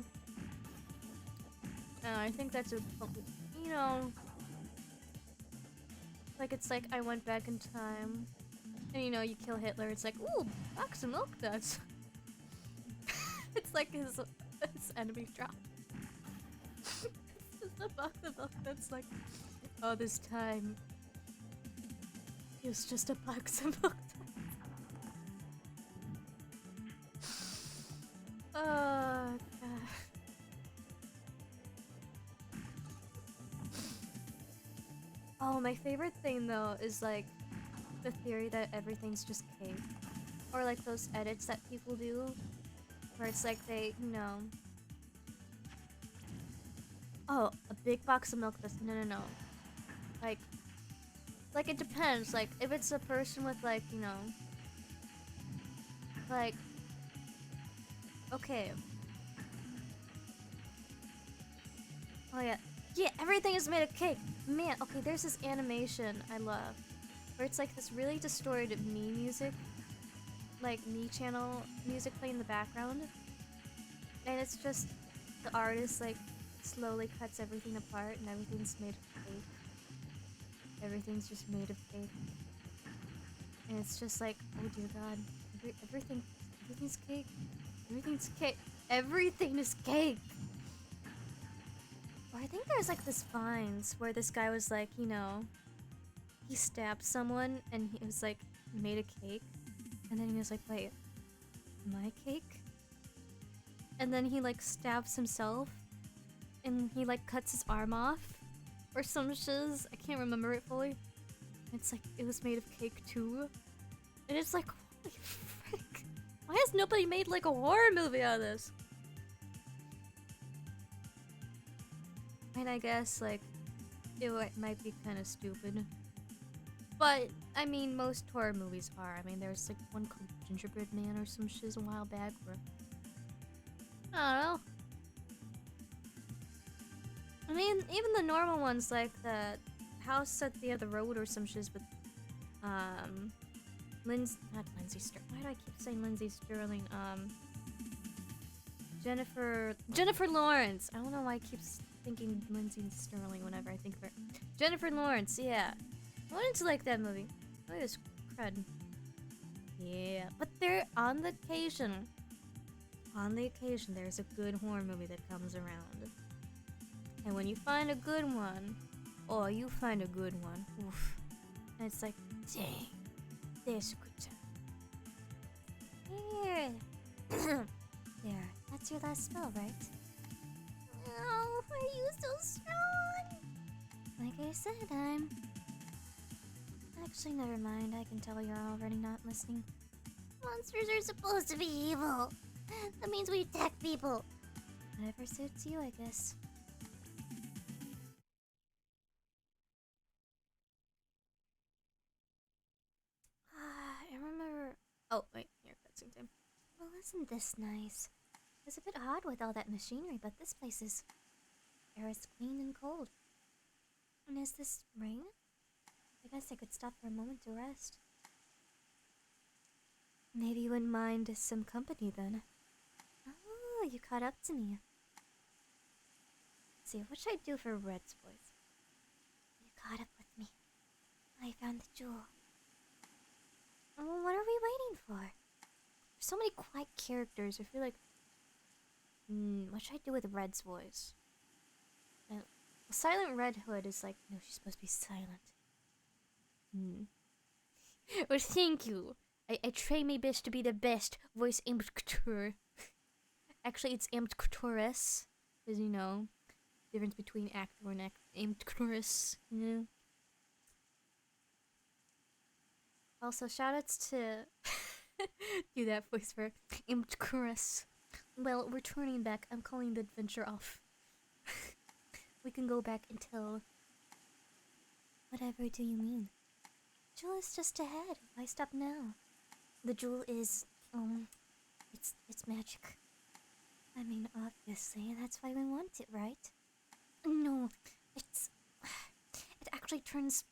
No, I think that's a, you know, like it's like I went back in time, and you know, you kill Hitler. It's like, ooh, box of milk duds. It's like his enemy drop. It's just a box of milk duds. Like, oh, this time it was just a box of milk duds. Oh god. Oh, my favorite thing though is like the theory that everything's just cake. Or like those edits that people do where it's like they, you know. Oh, a big box of milk duds. No. Like it depends. Like if it's a person with like, you know, like okay. Oh yeah. Yeah, everything is made of cake. Man, okay, there's this animation I love. Where it's like this really distorted me music. Like me channel music playing in the background. And it's just the artist like slowly cuts everything apart and everything's made of cake. Everything's just made of cake. And it's just like, oh dear god. Everything's cake. Everything's cake. Everything is cake! Or I think there's like this Vines where this guy was like, you know, he stabbed someone and he was like, made a cake. And then he was like, wait, my cake? And then he like stabs himself and he like cuts his arm off or some shiz. I can't remember it fully. It's like, it was made of cake too. And it's like, holy frick. Why has nobody made like a horror movie out of this? And I guess like, it might be kind of stupid. But, I mean, most horror movies are. I mean, there's like one called Gingerbread Man or some shiz a while back where... I don't know. I mean, even the normal ones like the House at the End of the Road or some shiz with, not Lindsay Sterling. Why do I keep saying Lindsay Sterling? Jennifer Lawrence. I don't know why I keep thinking Lindsay Sterling whenever I think of her. Jennifer Lawrence, yeah. I wanted to like that movie. Look at this crud. Yeah, but there on the occasion, there's a good horror movie that comes around. And when you find a good one, oh, you find a good one. Oof. And it's like, dang, there's a good time. Here. There, that's your last spell, right? Oh, are you so strong? Like I said, I'm... Actually, never mind. I can tell you're already not listening. Monsters are supposed to be evil. That means we attack people. Whatever suits you, I guess. I remember... Oh, wait. Here, cutscene time. Well, isn't this nice? It's a bit odd with all that machinery, but this place is... air is clean and cold. And is this rain? I guess I could stop for a moment to rest. Maybe you wouldn't mind some company then. Oh, you caught up to me. Let's see, what should I do for Red's voice? You caught up with me. I found the jewel. Oh, what are we waiting for? There's so many quiet characters. I feel like... what should I do with Red's voice? Silent Red Hood is like... No, she's supposed to be silent. Well, thank you. I try my best to be the best voice actor. Actually, it's actress, because you know, difference between actor and actress. You know. Also, shoutouts to do that voice for actress. Well, we're turning back. I'm calling the adventure off. We can go back until. Whatever do you mean? Jewel is just ahead. Why stop now? The jewel is, it's magic. I mean, obviously, that's why we want it, right? No, it actually turns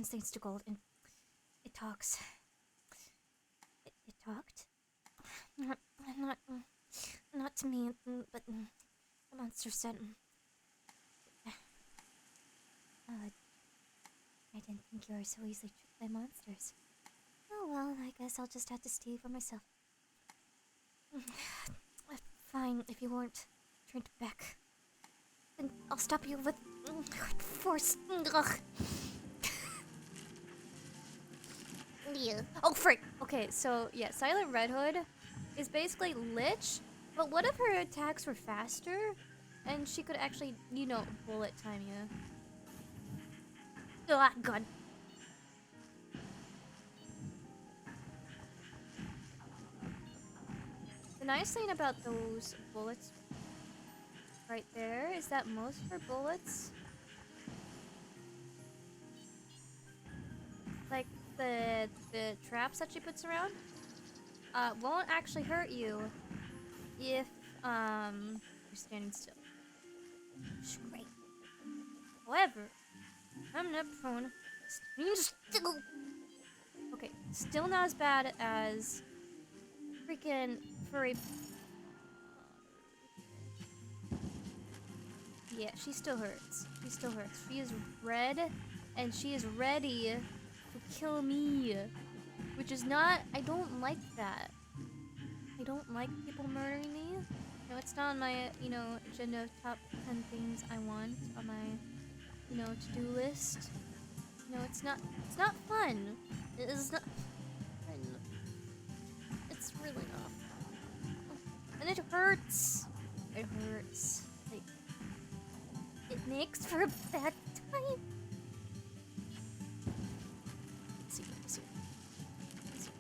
things to gold, and it talks. It talked? Not, not, not to me, but the monster said. I didn't think you were so easily tricked by monsters. Oh well, I guess I'll just have to stay for myself. Fine, if you weren't turned back. Then I'll stop you with force. Ugh. Yeah. Oh, frick! Okay, so, yeah, Silent Red Hood is basically Lich, but what if her attacks were faster? And she could actually, you know, bullet time you. Ah, God. The nice thing about those bullets right there is that most of her bullets, like the traps that she puts around, won't actually hurt you if you're standing still. Great. However, I'm not prone. Standing still. Okay, still not as bad as freaking furry. Yeah, she still hurts. She still hurts. She is red, and she is ready to kill me. Which is not. I don't like that. I don't like people murdering me. No, it's not on my, you know, agenda of top 10 things I want on my, you know, to-do list. No, it's not. It's not fun. It is not fun. It's really not fun. And it hurts. It hurts. Like, it makes for a bad time. Let's see. Let's see. Let's see.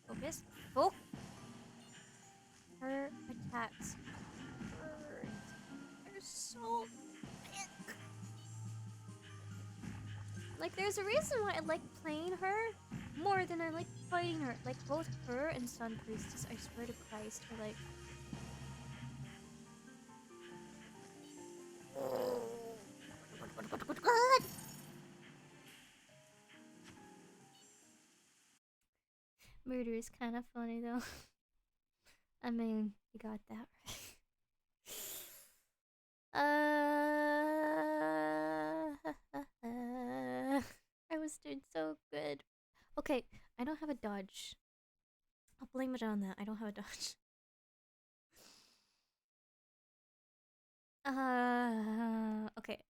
Focus. Focus. Her attacks hurt. They're so thick. Like, there's a reason why I like playing her more than I like fighting her. Like, both her and Sun Priestess, I swear to Christ, are like... Murder is kind of funny, though. I mean, you got that right. I was doing so good. Okay, I don't have a dodge. I'll blame it on that. I don't have a dodge. Okay.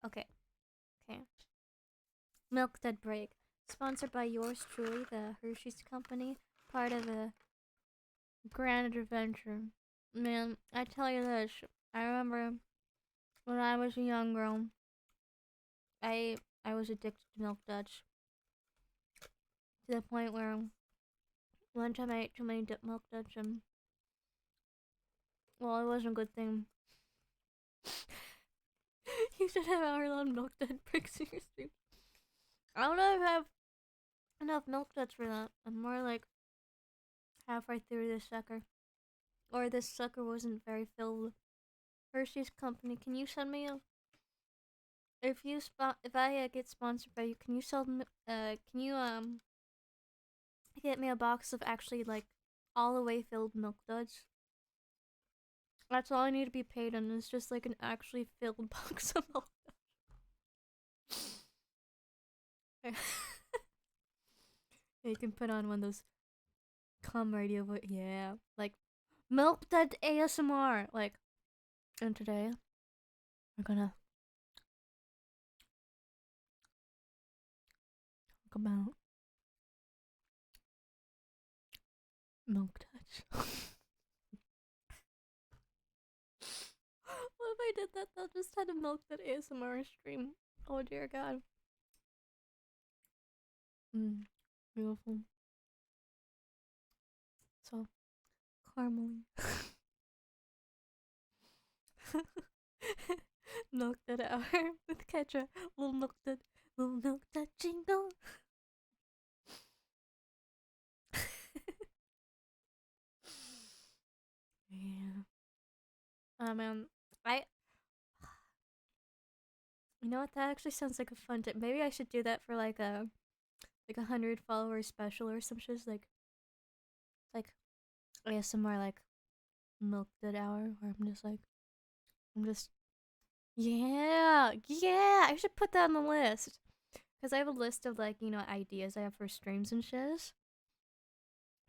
Milk Dud Break. Sponsored by yours truly, the Hershey's Company. Part of the Grand Adventure. Man, I tell you this. I remember when I was a young girl, I was addicted to Milk Duds. To the point where one time I ate too many Milk Duds and, well, it wasn't a good thing. You should have hour-long Milk Dud breaks in your stream. I don't know if I have enough Milk Duds for that. I'm more like halfway through this sucker. Or this sucker wasn't very filled. Hershey's Company, can you send me a... If I get sponsored by you, can you get me a box of actually, like, all the way filled Milk Duds? That's all I need to be paid on, is just, like, an actually filled box of Milk Duds. You can put on one of those radio, but yeah, like, Milk Dud ASMR, like, and today, we're gonna talk about Milk Touch. What if I did that? They'll just had a Milk Dud ASMR stream. Oh dear God. Beautiful. So, caramely. Milk Dud hour with Ketrah. Little Milk Dud jingle. Yeah. Man, you know what? That actually sounds like a fun tip. Maybe I should do that for like a like 100 followers special or some shit. Like ASMR like milk dud hour where I'm just yeah, I should put that on the list. Cause I have a list of like, you know, ideas I have for streams and shiz.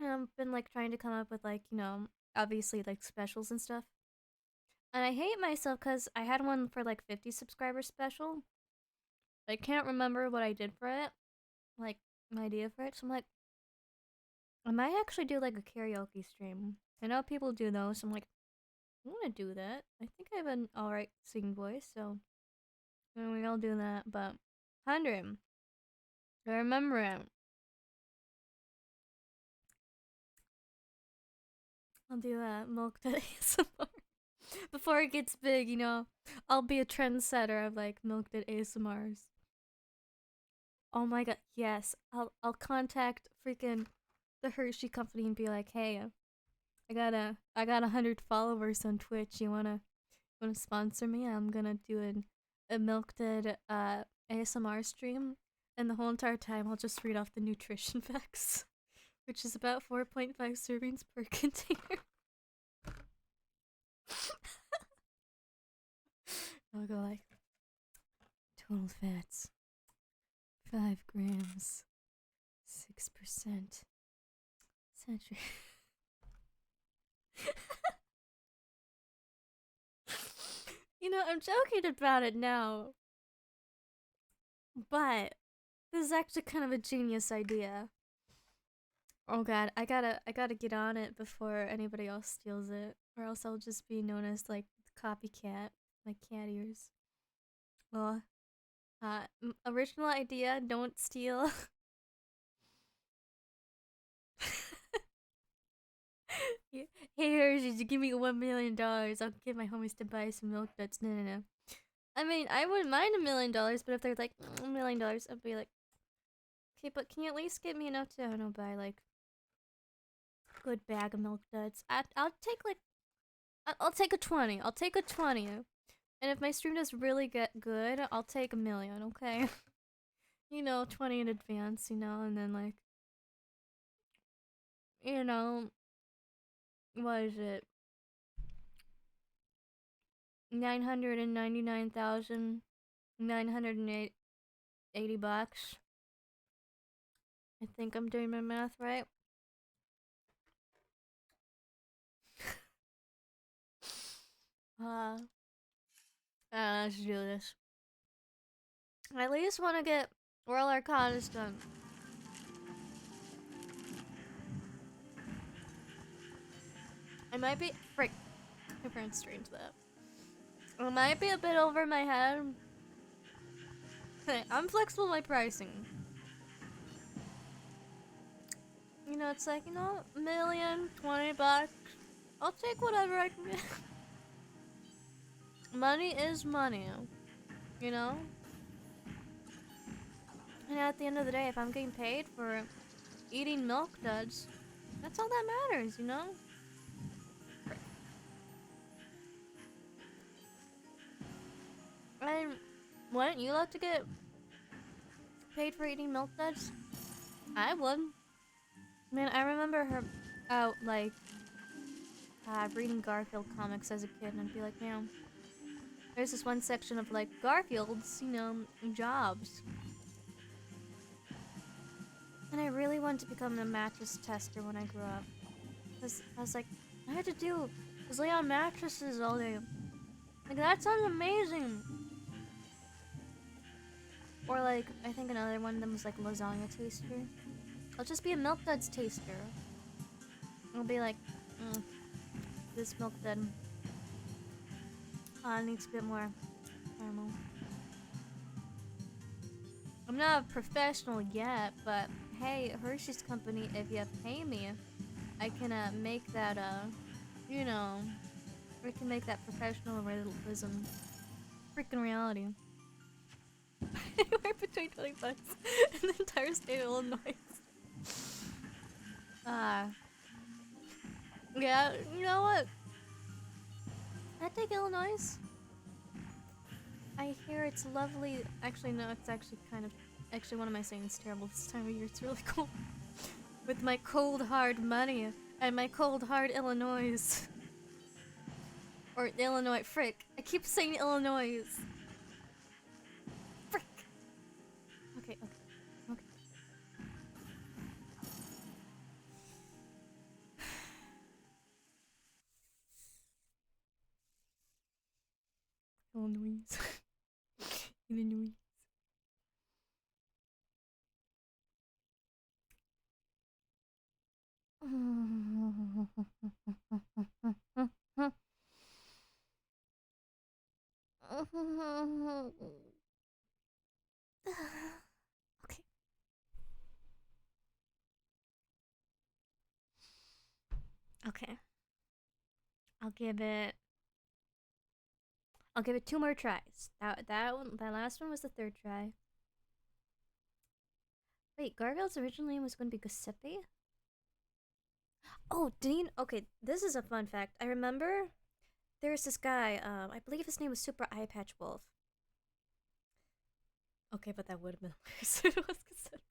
And I've been like trying to come up with like, you know, obviously like specials and stuff. And I hate myself because I had one for like 50 subscribers special. I can't remember what I did for it. Like my idea for it. So I'm like, I might actually do like a karaoke stream. I know people do those. So I'm like, I want to do that. I think I have an alright singing voice, so we all do that. But 100, I remember it. I'll do that. Milk that ASMR. Before it gets big, you know, I'll be a trendsetter of like milked at ASMRs. Oh my god, yes. I'll contact freaking the Hershey company and be like, hey, I got 100 followers on Twitch. You wanna sponsor me? I'm gonna do a milked ASMR stream, and the whole entire time I'll just read off the nutrition facts, which is about 4.5 servings per container. I'll go like total fats 5 grams, 6% saturated. You know, I'm joking about it now, but this is actually kind of a genius idea. Oh god, I gotta get on it before anybody else steals it, or else I'll just be known as like copycat, like cat ears. Well, original idea, don't steal. Hey Hershey's, you give me $1 million, I'll give my homies to buy some milk duds. No. I mean, I wouldn't mind $1 million, but if they're like $1 million, I'd be like, okay, but can you at least get me enough to, I don't know, buy like good bag of milk duds? I'll take like, I'll take a 20. I'll take a 20. And if my stream does really get good, I'll take $1 million, okay? You know, 20 in advance, you know, and then like, you know, what is it? 999,980 bucks. I think I'm doing my math right. Let's do this. I at least want to get Royal Arcanas done. I might be frick. My parents streamed that. I might be a bit over my head. Hey, I'm flexible with my pricing. You know, it's like, you know, $1 million, 20 bucks. I'll take whatever I can get. Money is money, you know? And at the end of the day, if I'm getting paid for eating milk duds, that's all that matters, you know? And wouldn't you like to get paid for eating milk duds? I would. Man, I remember her out, like, reading Garfield comics as a kid, and I'd be like, man, there's this one section of, like, Garfield's, you know, jobs. And I really wanted to become a mattress tester when I grew up. Because I was like, I had to lay on mattresses all day. Like, that sounds amazing. Or, like, I think another one of them was, like, lasagna taster. I'll just be a milk duds taster. I'll be like, this milk dud needs a bit more caramel. I'm not a professional yet, but hey, Hershey's company, if you pay me, I can make that, you know, we can make that professionalism freaking reality. Anywhere between 20 bucks and the entire state of Illinois. Yeah, you know what? I take Illinois. I hear it's lovely. Actually, no, it's actually kind of Actually, what am I saying? It's terrible this time of year. It's really cold. With my cold, hard money and my cold, hard Illinois. Or Illinois. Frick. I keep saying Illinois. Frick. Okay, okay, okay. Illinois. Illinois. Okay. Okay. I'll give it 2 more tries. That last one was the 3rd try. Wait, Garfield's original name was going to be Giuseppe? Oh, Dean. Okay, this is a fun fact. I remember there's this guy, I believe his name was Super Eye Patch Wolf. Okay, but that would have been worse. It was Giuseppe.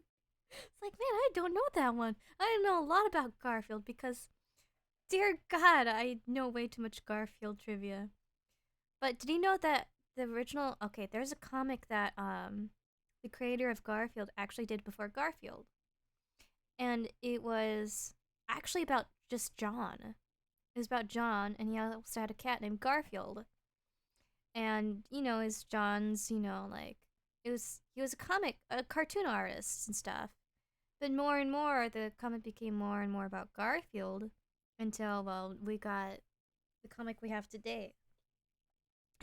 It's like, man, I don't know that one. I know a lot about Garfield because, dear God, I know way too much Garfield trivia. But did you know that the original... Okay, there's a comic that the creator of Garfield actually did before Garfield. And it was actually about just John. It was about John, and he also had a cat named Garfield. And, you know, is John's, you know, like... he was a cartoon artist and stuff. But more and more, the comic became more and more about Garfield. Until, well, we got the comic we have today.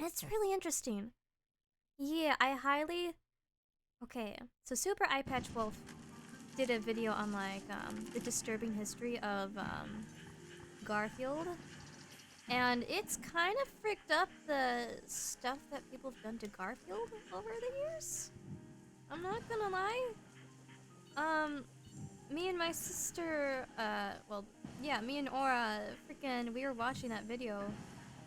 It's really interesting. Yeah, I highly... Okay, so Super Eye Patch Wolf did a video on, like, the disturbing history of, Garfield. And it's kind of fricked up the stuff that people have done to Garfield over the years. I'm not gonna lie. Me and my sister, well, yeah, me and Aura, we were watching that video.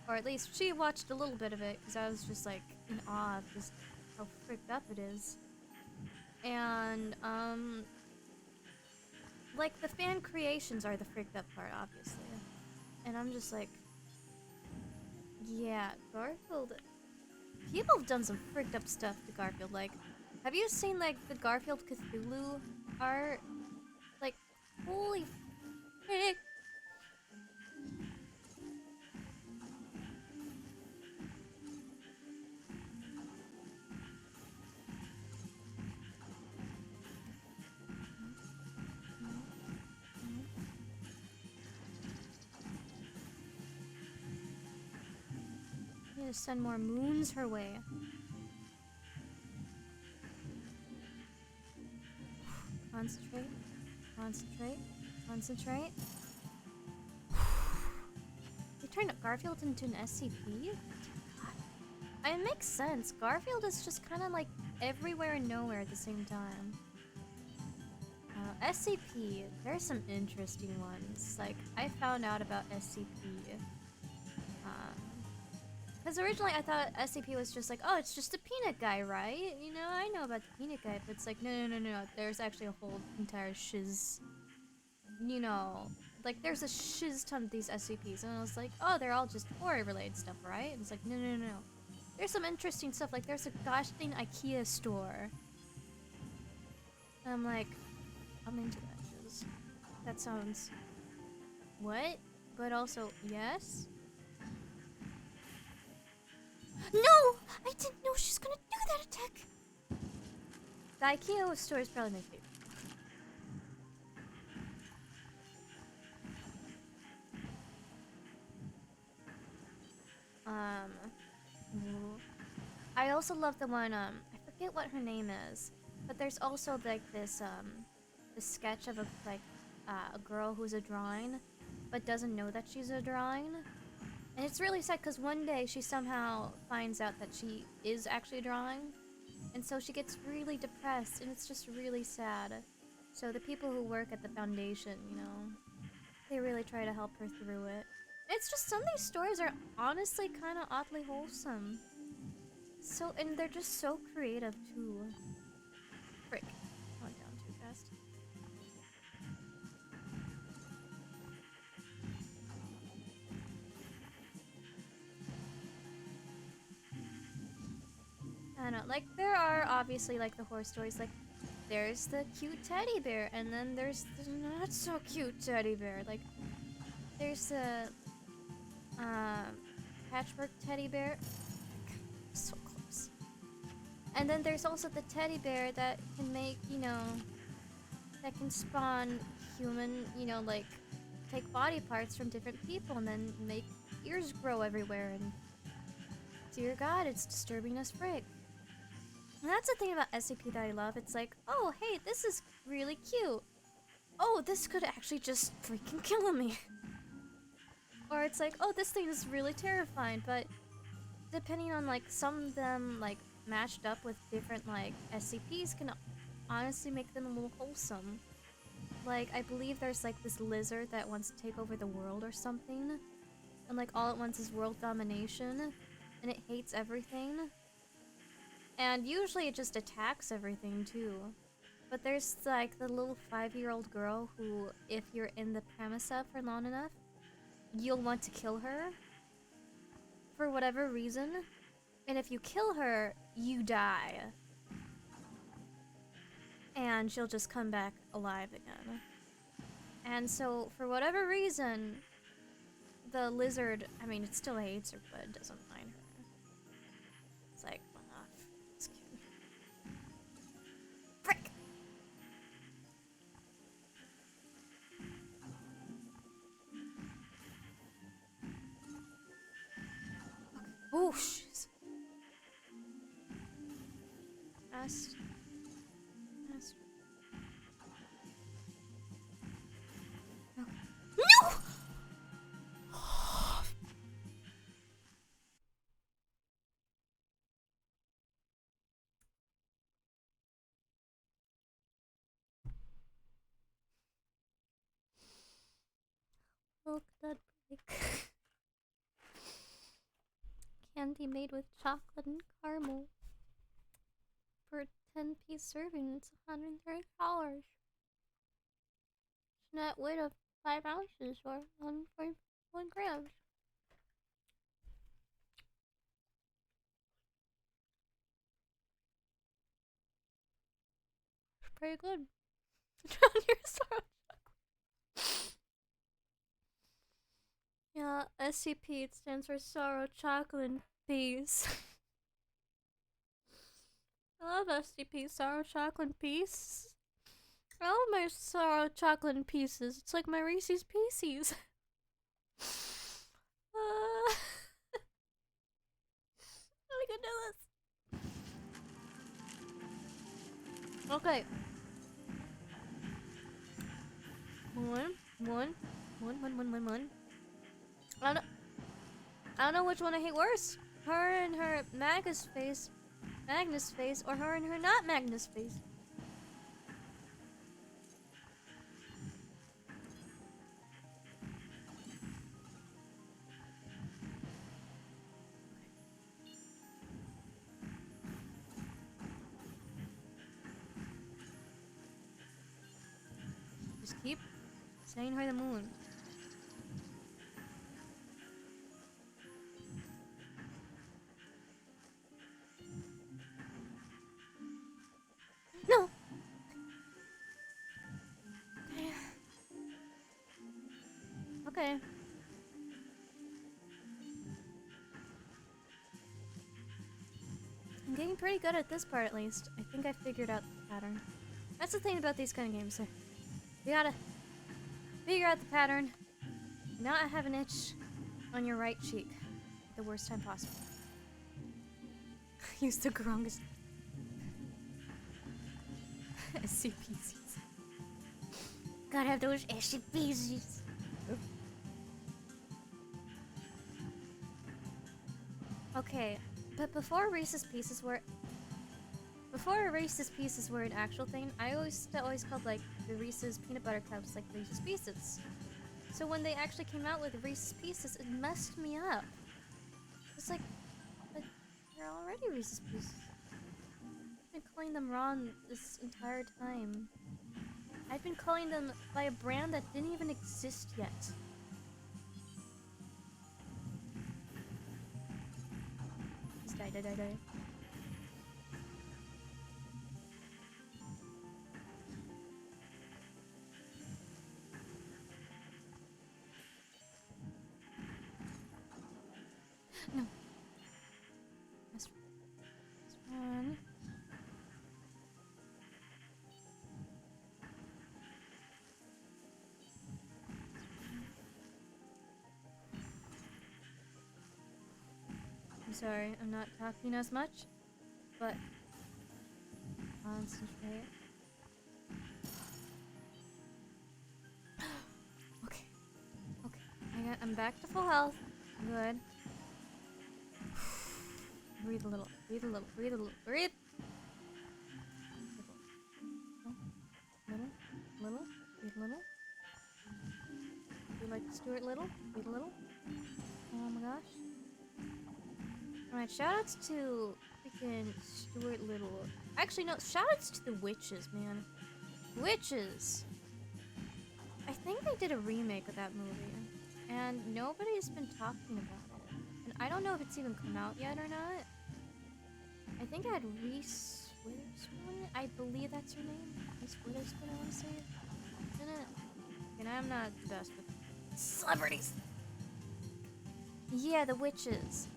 Or at least she watched a little bit of it, because I was just, like, in awe of just how fricked up it is. And, like, the fan creations are the fricked up part, obviously. And I'm just like, yeah, Garfield... People have done some fricked up stuff to Garfield, like, have you seen, like, the Garfield Cthulhu art? Like, holy frick. Need to send more moons her way. Concentrate. Concentrate. Concentrate. They turned Garfield into an SCP? God. It makes sense. Garfield is just kind of like everywhere and nowhere at the same time. SCP, there's some interesting ones. Like, I found out about SCP. Because originally I thought SCP was just like, oh, it's just a peanut guy, right? You know, I know about the peanut guy, but it's like, no. There's actually a whole entire shiz. You know, like, there's a shiz ton of these SCPs, and I was like, oh, they're all just horror-related stuff, right? And it's like, no. There's some interesting stuff, like, there's a gosh dang IKEA store. And I'm like, I'm into that shiz. That sounds... What? But also, yes? No! I didn't know she's gonna do that attack! The IKEA store is probably my favorite. I also love the one, I forget what her name is, but there's also, like, this sketch of a girl who's a drawing, but doesn't know that she's a drawing. And it's really sad because one day she somehow finds out that she is actually drawing, and so she gets really depressed, and it's just really sad. So the people who work at the foundation, you know, they really try to help her through it. It's just some of these stories are honestly kind of oddly wholesome. And they're just so creative too. Frick. I went down too fast. I don't know, like, there are obviously, like, the horror stories, like, there's the cute teddy bear, and then there's the not so cute teddy bear. Like, there's the, patchwork teddy bear. So close. And then there's also the teddy bear that can make, you know, that can spawn human, you know, like, take body parts from different people and then make ears grow everywhere, and dear God, it's disturbing as frick. And that's the thing about SCP that I love. It's like, oh, hey, this is really cute. Oh, this could actually just freaking kill me. Or it's like, oh, this thing is really terrifying, but depending on, like, some of them, like, matched up with different, like, SCPs can honestly make them a little wholesome. Like, I believe there's, like, this lizard that wants to take over the world or something. And, like, all it wants is world domination. And it hates everything. And usually it just attacks everything, too. But there's, like, the little 5-year-old girl who, if you're in the premise of for long enough, you'll want to kill her. For whatever reason. And if you kill her, you die. And she'll just come back alive again. And so, for whatever reason, the lizard, I mean, it still hates her, but it doesn't mind her. It's like, it's cute. Frick! Oh, shiz. Fast. Fast. No! No! Milk that break. Candy made with chocolate and caramel. For a 10-piece serving, it's $130. Net weight of 5 ounces or 1.1 grams. It's pretty good. Yeah, SCP, it stands for Sorrow Chocolate Piece. I love SCP, Sorrow Chocolate Piece. I love my Sorrow Chocolate Pieces. It's like my Reese's Pieces. I can do this. Okay. One. I don't know which one I hate worse. Her and her Magus face, or her and her not Magnus face. Just keep saying her the moon. No! Okay. I'm getting pretty good at this part, at least. I think I figured out the pattern. That's the thing about these kind of games. You gotta figure out the pattern. Not have an itch on your right cheek at the worst time possible. Use the grongest SCPs. Gotta have those SCPs. Okay, but before Reese's Pieces were an actual thing, I always called like the Reese's peanut butter cups like Reese's Pieces. So when they actually came out with Reese's Pieces, it messed me up. It's like, but they're already Reese's Pieces. been calling them wrong this entire time. I've been calling them by a brand that didn't even exist yet. Just die. No. Let's run. I'm sorry, I'm not talking as much, but concentrate. Okay. I'm back to full health. Good. Breathe a little. Breathe. Little. Breathe a little. You like Stuart Little? Breathe a little. Oh my gosh. Alright, shoutouts to freaking Stuart Little. Actually, no, shoutouts to the witches, man. Witches! I think they did a remake of that movie, and nobody's been talking about it. And I don't know if it's even come out yet or not. I think I had Reese Witherspoon. I believe that's her name. Reese Witherspoon, I want to say it. Isn't it? And I'm not the best with celebrities. Yeah, the witches.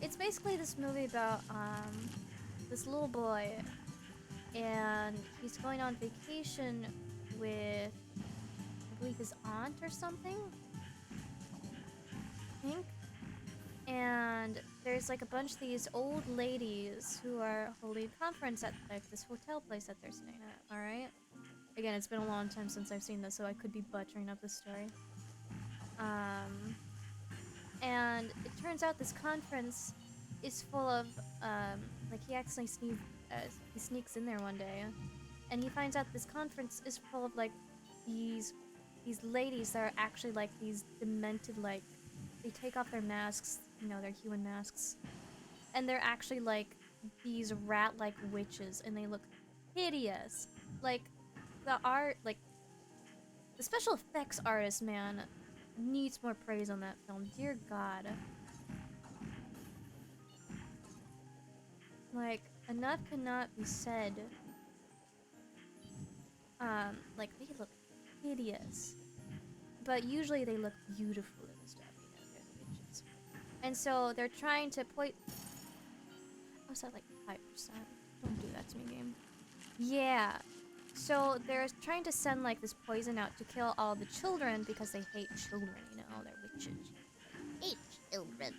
It's basically this movie about this little boy, and he's going on vacation with, I believe, his aunt or something. I think. And there's like a bunch of these old ladies who are holding a conference at like this hotel place that they're staying at. All right. Again, it's been a long time since I've seen this, so I could be butchering up the story. And it turns out this conference is full of, like he accidentally he sneaks in there one day, and he finds out this conference is full of like these ladies that are actually like these demented, like they take off their masks, you know, their human masks, and they're actually like these rat-like witches, and they look hideous. Like the art, like the special effects artist, man, needs more praise on that film. Dear God. Like, enough cannot be said. Like, they look hideous. But usually they look beautiful and stuff, you know, they're the witches. And so they're trying to point... Oh, is that like 5%? Don't do that to me, game. Yeah. So they're trying to send like this poison out to kill all the children because they hate children, you know, they're witches. Hate children.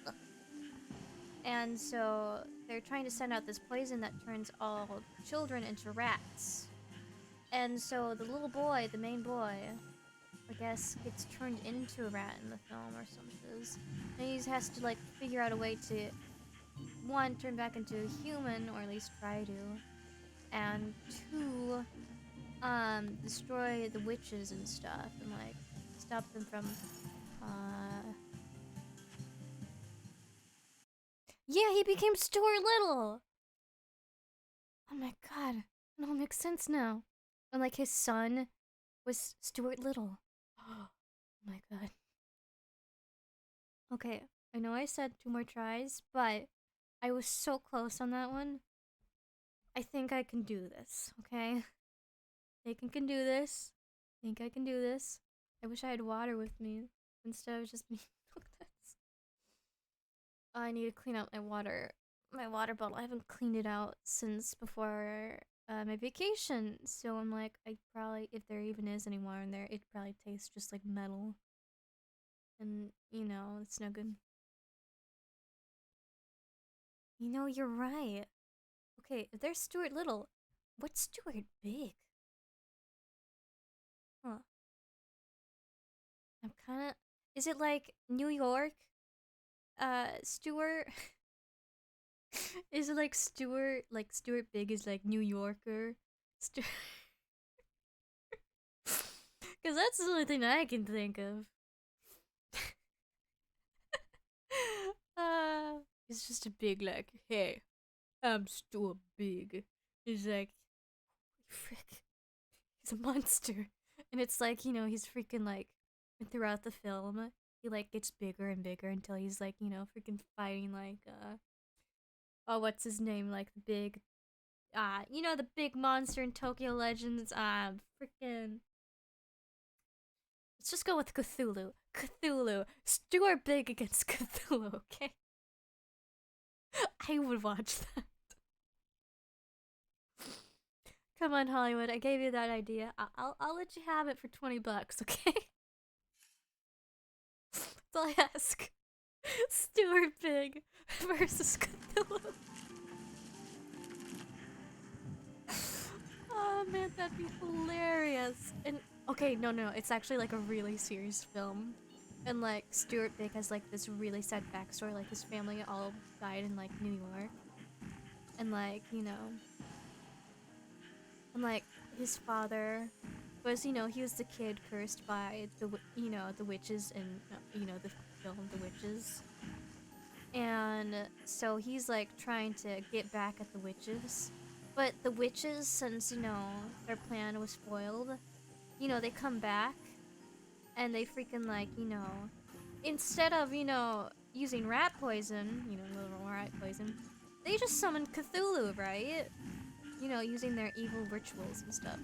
And so they're trying to send out this poison that turns all children into rats. And so the little boy, the main boy, I guess, gets turned into a rat in the film or something. And he has to like figure out a way to, one, turn back into a human, or at least try to, and two, destroy the witches and stuff, and like stop them from, yeah, he became Stuart Little! Oh my god, it all makes sense now. And like his son was Stuart Little. Oh my god. Okay, I know I said 2 more tries, but I was so close on that one. I think I can do this, okay? I think I can do this. I think I can do this. I wish I had water with me instead of just me. I need to clean out my water bottle. I haven't cleaned it out since before my vacation. So I'm like, I probably, if there even is any water in there, it probably tastes just like metal. And, you know, it's no good. You know, you're right. Okay, if there's Stuart Little, what's Stuart Big? Huh. I'm kinda... Is it like New York? Stuart... Is it like Stuart Big is like New Yorker? Because that's the only thing I can think of. It's just a big like, hey, I'm Stuart Big. He's like, frick, he's a monster. And it's like, you know, he's freaking like, and throughout the film, he like gets bigger and bigger until he's like, you know, freaking fighting like, oh, what's his name? Like the big, you know, the big monster in Tokyo Legends, freaking. Let's just go with Cthulhu. Cthulhu. Stuart Big against Cthulhu, okay? I would watch that. Come on, Hollywood. I gave you that idea. I'll let you have it for $20, okay? That's all I ask. Stuart Big versus Cthulhu. Oh man, that'd be hilarious. And okay, no, it's actually like a really serious film. And like Stuart Big has like this really sad backstory, like his family all died in like New York. And like, you know, and like his father was, you know, he was the kid cursed by the, you know, the witches in, you know, the film The Witches. And so he's like trying to get back at the witches. But the witches, since, you know, their plan was foiled, you know, they come back and they freaking like, you know, instead of, you know, using rat poison, you know, little rat poison, they just summon Cthulhu, right? You know, using their evil rituals and stuff.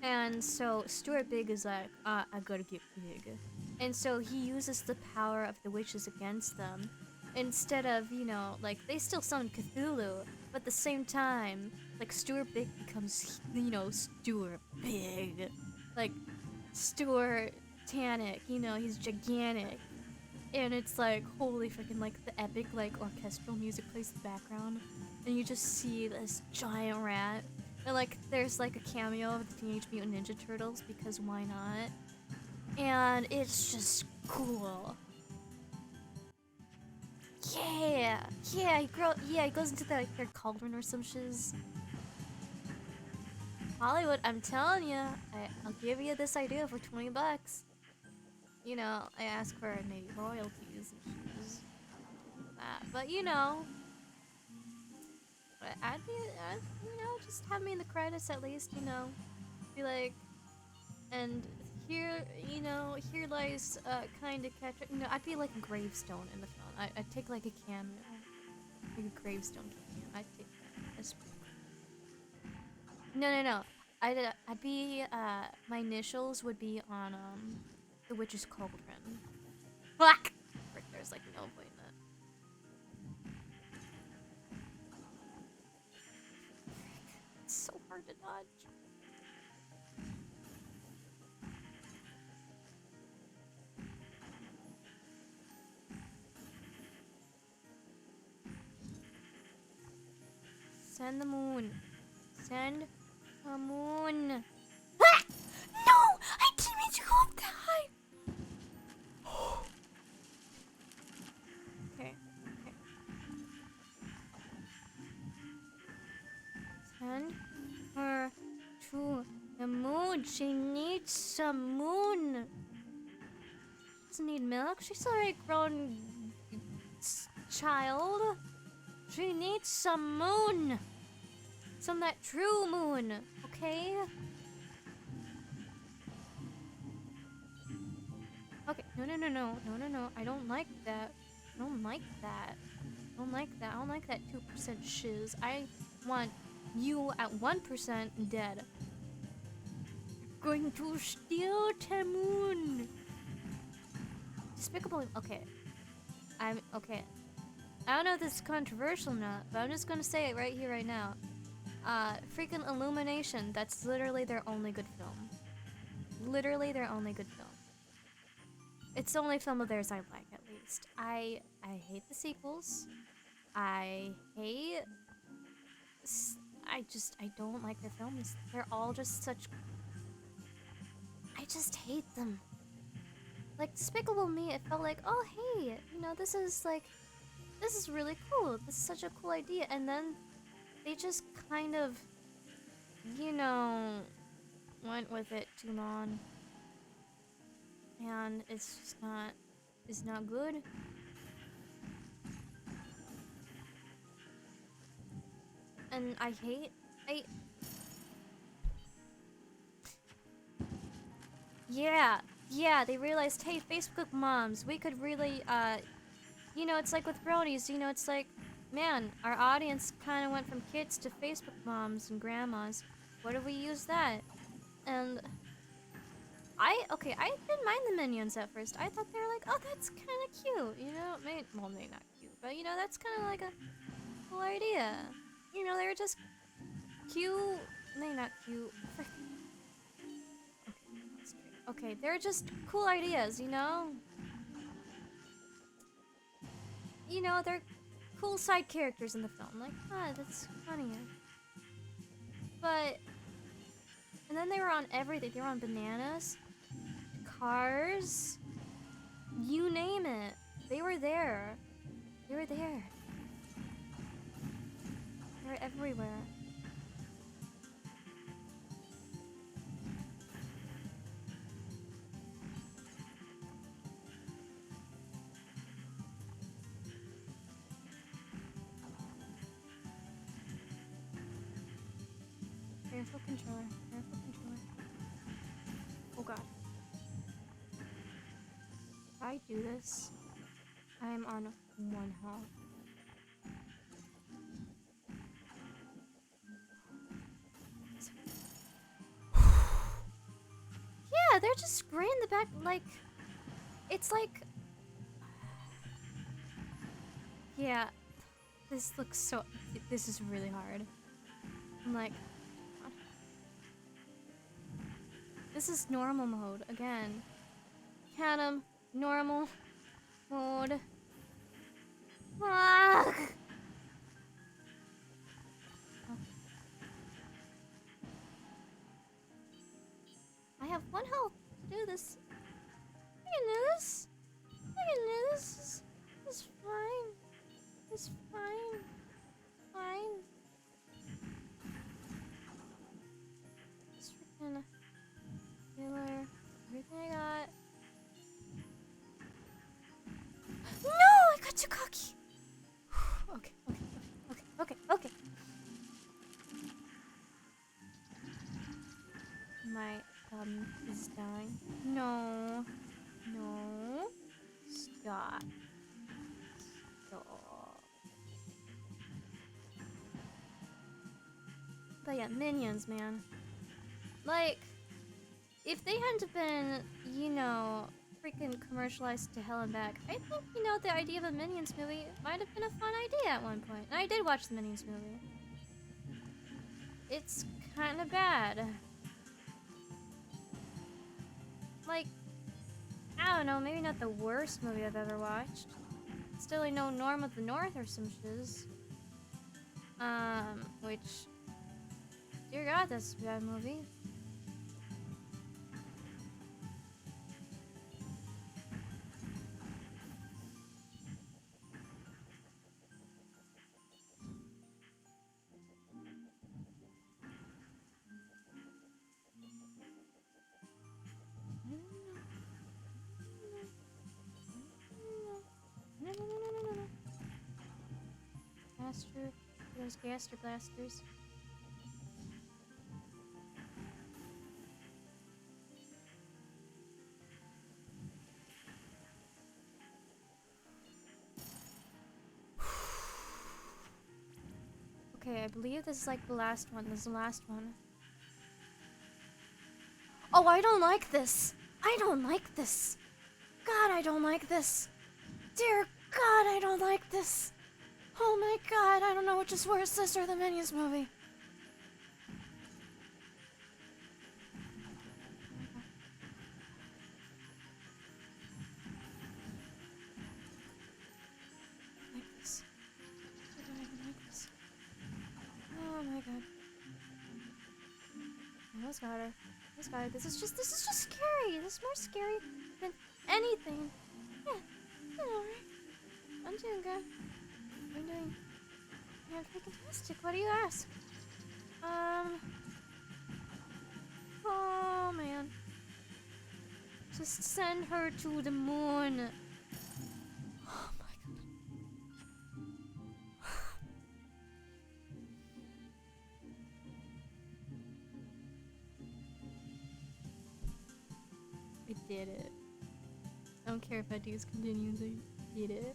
And so Stuart Big is like, I gotta get big. And so he uses the power of the witches against them. Instead of, you know, like, they still summon Cthulhu, but at the same time, like, Stuart Big becomes, you know, Stuart Big. Like, Stuart Tannic, you know, he's gigantic. And it's like, holy freaking, like, the epic, like, orchestral music plays in the background. And you just see this giant rat. And, like, there's, like, a cameo of the Teenage Mutant Ninja Turtles, because why not? And it's just cool. Yeah, he goes into their cauldron or some shiz. Hollywood, I'm telling you, I'll give you this idea for $20. You know, I ask for maybe royalties and shiz. But you know, I'd be, you know, just have me in the credits at least. You know, be like, and here, you know, here lies KindaKetrah. You know, I'd be like a gravestone in the film. I'd take like a cameo, like a gravestone cameo. I'd take that. That's no. I'd be my initials would be on the witch's cauldron. Fuck! Frick, there's like no point in that. It's so hard to dodge. Send the moon. Send the moon. Ah! No! I didn't mean to go up that high! Okay. Send her to the moon. She needs some moon. She doesn't need milk. She's already grown child. She needs some moon. Some of that true moon, okay? Okay, no. I don't like that. I don't like that. I don't like that 2% shiz. I want you at 1% dead. Going to steal the moon. Despicable. Okay. Okay. I don't know if this is controversial or not, but I'm just gonna say it right here, right now. Freaking Illumination, that's literally their only good film. Literally their only good film. It's the only film of theirs I like, at least. I hate the sequels. I don't like their films. They're all just such... I just hate them. Like, Despicable Me, it felt like, oh, hey, you know, this is really cool. This is such a cool idea. And then they just kind of, you know, went with it too long. And it's not good. and I hate. Yeah, they realized, hey, Facebook moms, we could really, you know, it's like with bronies, you know, it's like, man, our audience kind of went from kids to Facebook moms and grandmas. What if we use that? And I didn't mind the minions at first. I thought they were like, oh, that's kind of cute, you know? Maybe not cute, but you know, that's kind of like a cool idea. You know, they were just cute. Maybe not cute. Okay, they're just cool ideas, you know? You know, they're cool side characters in the film. Like, that's funny. But, and then they were on everything. They were on bananas, cars, you name it. They were there. They were there. They were everywhere. Careful controller. Careful controller. Oh god. If I do this, I'm on 1 health. Yeah, they're just spraying the back, like, it's like, yeah, this looks so, this is really hard. I'm like, this is normal mode, again. Canem, normal mode. Ah! I have 1 health to do this. I can do this. I can do this. It's fine. It's fine. Fine. Just freaking healer. Everything I got. No! I got too cocky! Okay. My is dying. No. Stop. But yeah, minions, man. Like, if they hadn't been, you know, freaking commercialized to hell and back, I think, you know, the idea of a Minions movie might have been a fun idea at one point. And I did watch the Minions movie. It's kind of bad. Like, I don't know, maybe not the worst movie I've ever watched. Still, I know Norm of the North or some shiz. Which, dear God, that's a bad movie. No. Blaster, those gaster blasters. Okay, I believe this is like the last one. This is the last one. Oh, I don't like this. I don't like this. God, I don't like this. Dear God, I don't like this. Oh my God, I don't know which is worse, this or the Minions movie. I don't even like this. Oh my God. Almost got her. This is just scary. This is more scary than anything. Yeah, alright. I'm doing good. I'm doing fantastic. What do you ask? Oh man. Just send her to the moon. Oh my God. did it. I don't care if I do continues, I did it.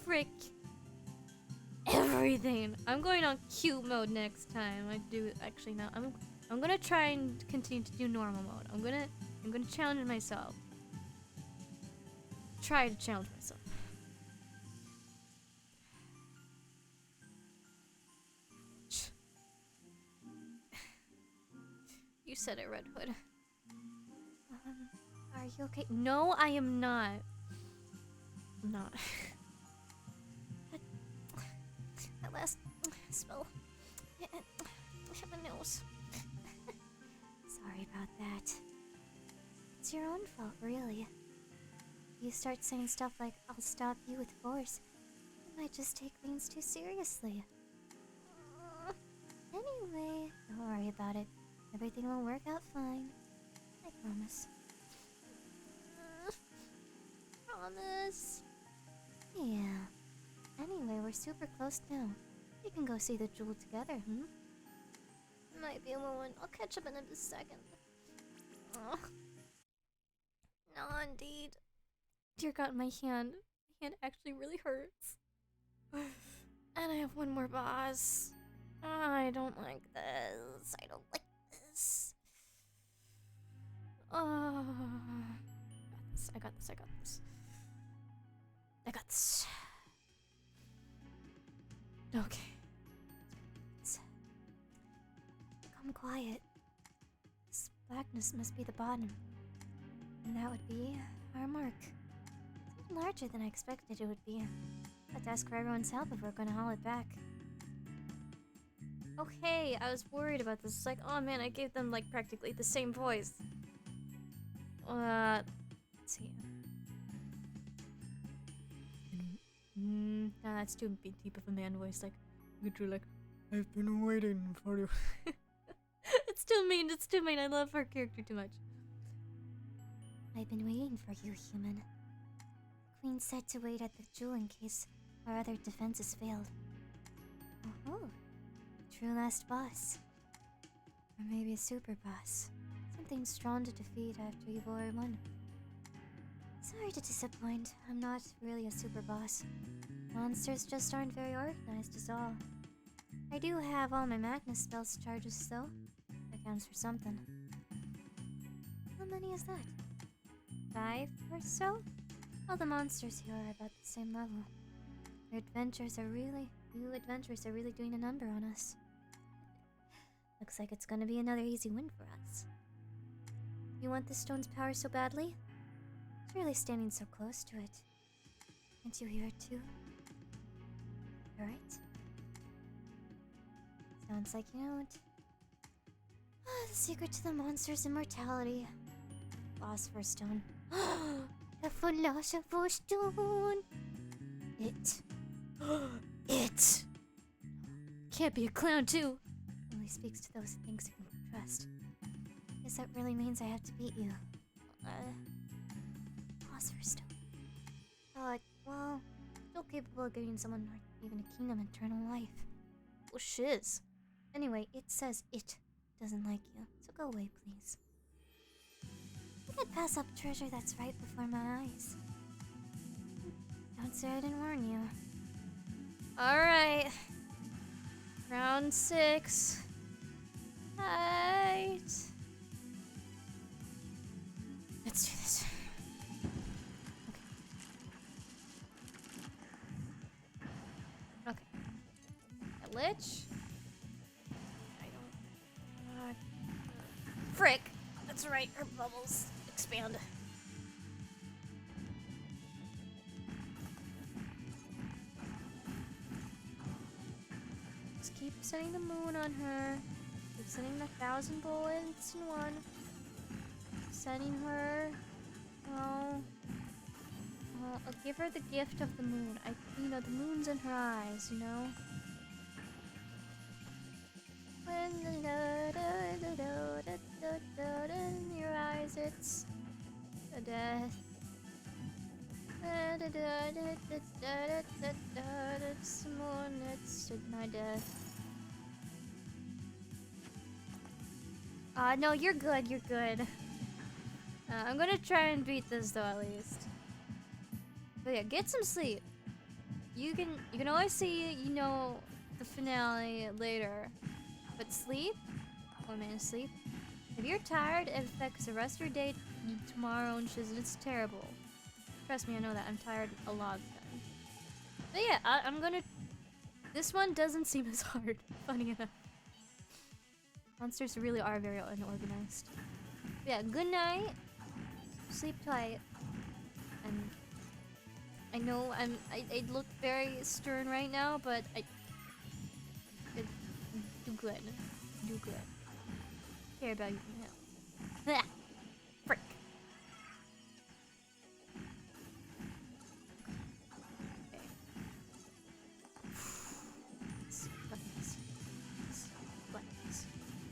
Frick. Everything. I'm going on cute mode next time. I do actually no. I'm gonna try and continue to do normal mode. I'm gonna challenge myself. Try to challenge myself. You said it, Red Hood. Are you okay? No, I am not. I'm not. That last spell. I have a nose. Sorry about that. It's your own fault, really. You start saying stuff like, I'll stop you with force. You might just take things too seriously. Anyway, don't worry about it. Everything will work out fine. I promise. Promise. Yeah. Anyway, we're super close now. We can go see the jewel together, Might be a moment. I'll catch up in a second. Oh. No, indeed. Dear God, my hand actually really hurts. And I have one more boss. I don't like this. I don't like this. Oh, I got this. I got this. I got this. Okay. Become quiet. This blackness must be the bottom. And that would be our mark. It's larger than I expected it would be. Let's ask for everyone's help if we're gonna haul it back. Okay, I was worried about this. It's like, oh man, I gave them like practically the same voice. Let's see. No, that's too deep of a man voice. Like, literally, like, I've been waiting for you. It's too mean. It's too mean. I love her character too much. I've been waiting for you, human. The Queen said to wait at the jewel in case our other defenses failed. Oh, true last boss. Or maybe a super boss. Something strong to defeat after you've already won. Sorry to disappoint. I'm not really a super boss. Monsters just aren't very organized is all. I do have all my Magnus spells charges though. That counts for something. How many is that? 5 or so? All the monsters here are about the same level. You adventurers are really doing a number on us. Looks like it's gonna be another easy win for us. You want the stone's power so badly? It's really standing so close to it. Can't you hear it too? Alright. Sounds like you know it. The secret to the monster's immortality. Phosphorus stone. The philosopher's stone! It. It! Can't be a clown too! Only speaks to those things who can trust. Guess that really means I have to beat you. Phosphorus stone. Well, still capable of giving someone or even a kingdom eternal life. Well, shiz. Anyway, it says it doesn't like you, so go away, please. I can't pass up treasure that's right before my eyes. Don't say I didn't warn you. Alright. Round 6. Right. Let's do this. Okay. A lich? I don't... frick! That's right, her bubbles expand. Just keep setting the moon on her. Keep setting 1,000 bullets in one. Setting her... Oh... I'll give her the gift of the moon. You know, the moon's in her eyes, you know? When in your eyes, it's a death. It's the moon, it's my death. No, you're good, you're good. I'm gonna try and beat this though at least. But yeah, get some sleep. You can always see, you know, the finale later. But sleep, 4 minutes sleep. If you're tired, it affects the rest of your day tomorrow and shit. It's terrible. Trust me, I know that. I'm tired a lot of the time. But yeah, I'm gonna... This one doesn't seem as hard, funny enough. Monsters really are very unorganized. But yeah, good night. Sleep tight. And I know I look very stern right now, but I do good. Do good. Care about you now. Frick. Okay. Buttons.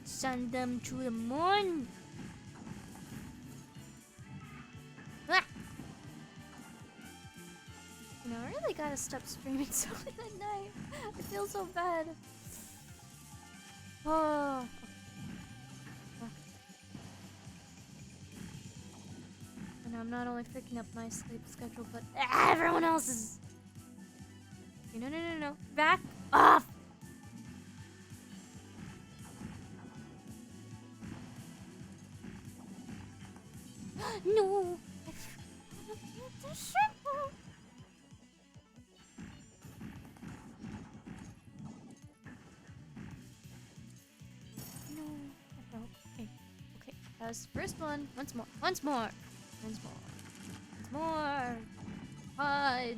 Send them to the moon. You know, I really gotta stop streaming so late at night. I feel so bad. Oh. And I'm not only freaking up my sleep schedule, but everyone else's. Okay, no. Back off! No! Okay. That was the first one. Once more. Fudge.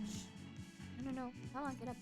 No. Come on, get up.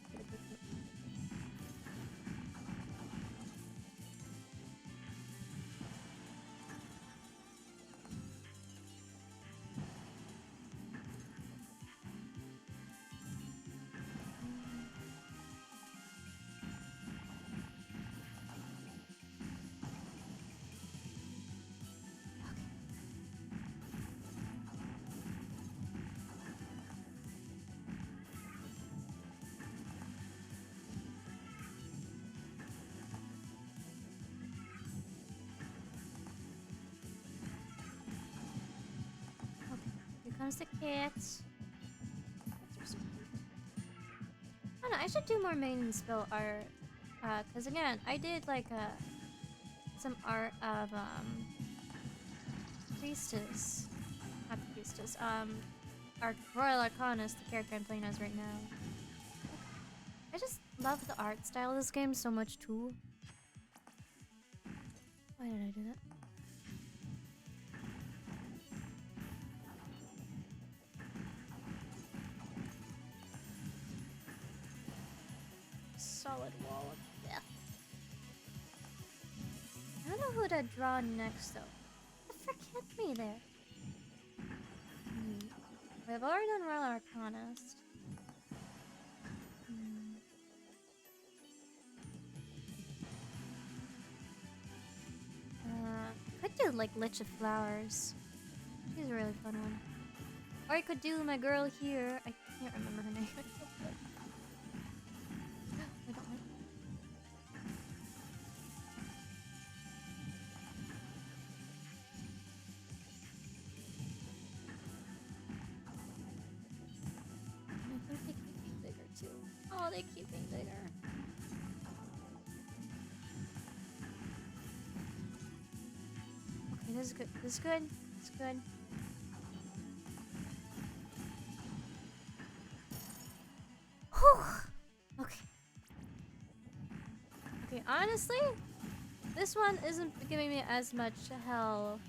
Comes the cats. Oh no, I should do more Maiden spell art. Cause again, I did like some art of Priestess. Not Priestess. Royal Arcanist, the character I'm playing as right now. I just love the art style of this game so much too. Why did I do that? Solid wall of death. I don't know who to draw next though. The frick hit me there? I've already done Royal Arcanist. Could do like Lich of Flowers. She's a really fun one. Or I could do my girl here. I can't remember her name. Oh, they keep being bigger. Okay, this is good. This is good. This is good. Whew. Okay. Okay, honestly, this one isn't giving me as much hell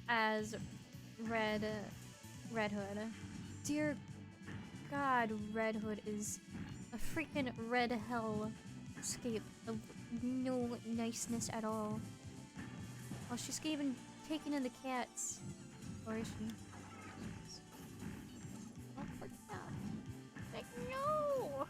as Red Hood. Dear God, Red Hood is a freaking red hell scape of no niceness at all. Well, she's even taking in the cats. Or is she? Oh, for God. Like, no!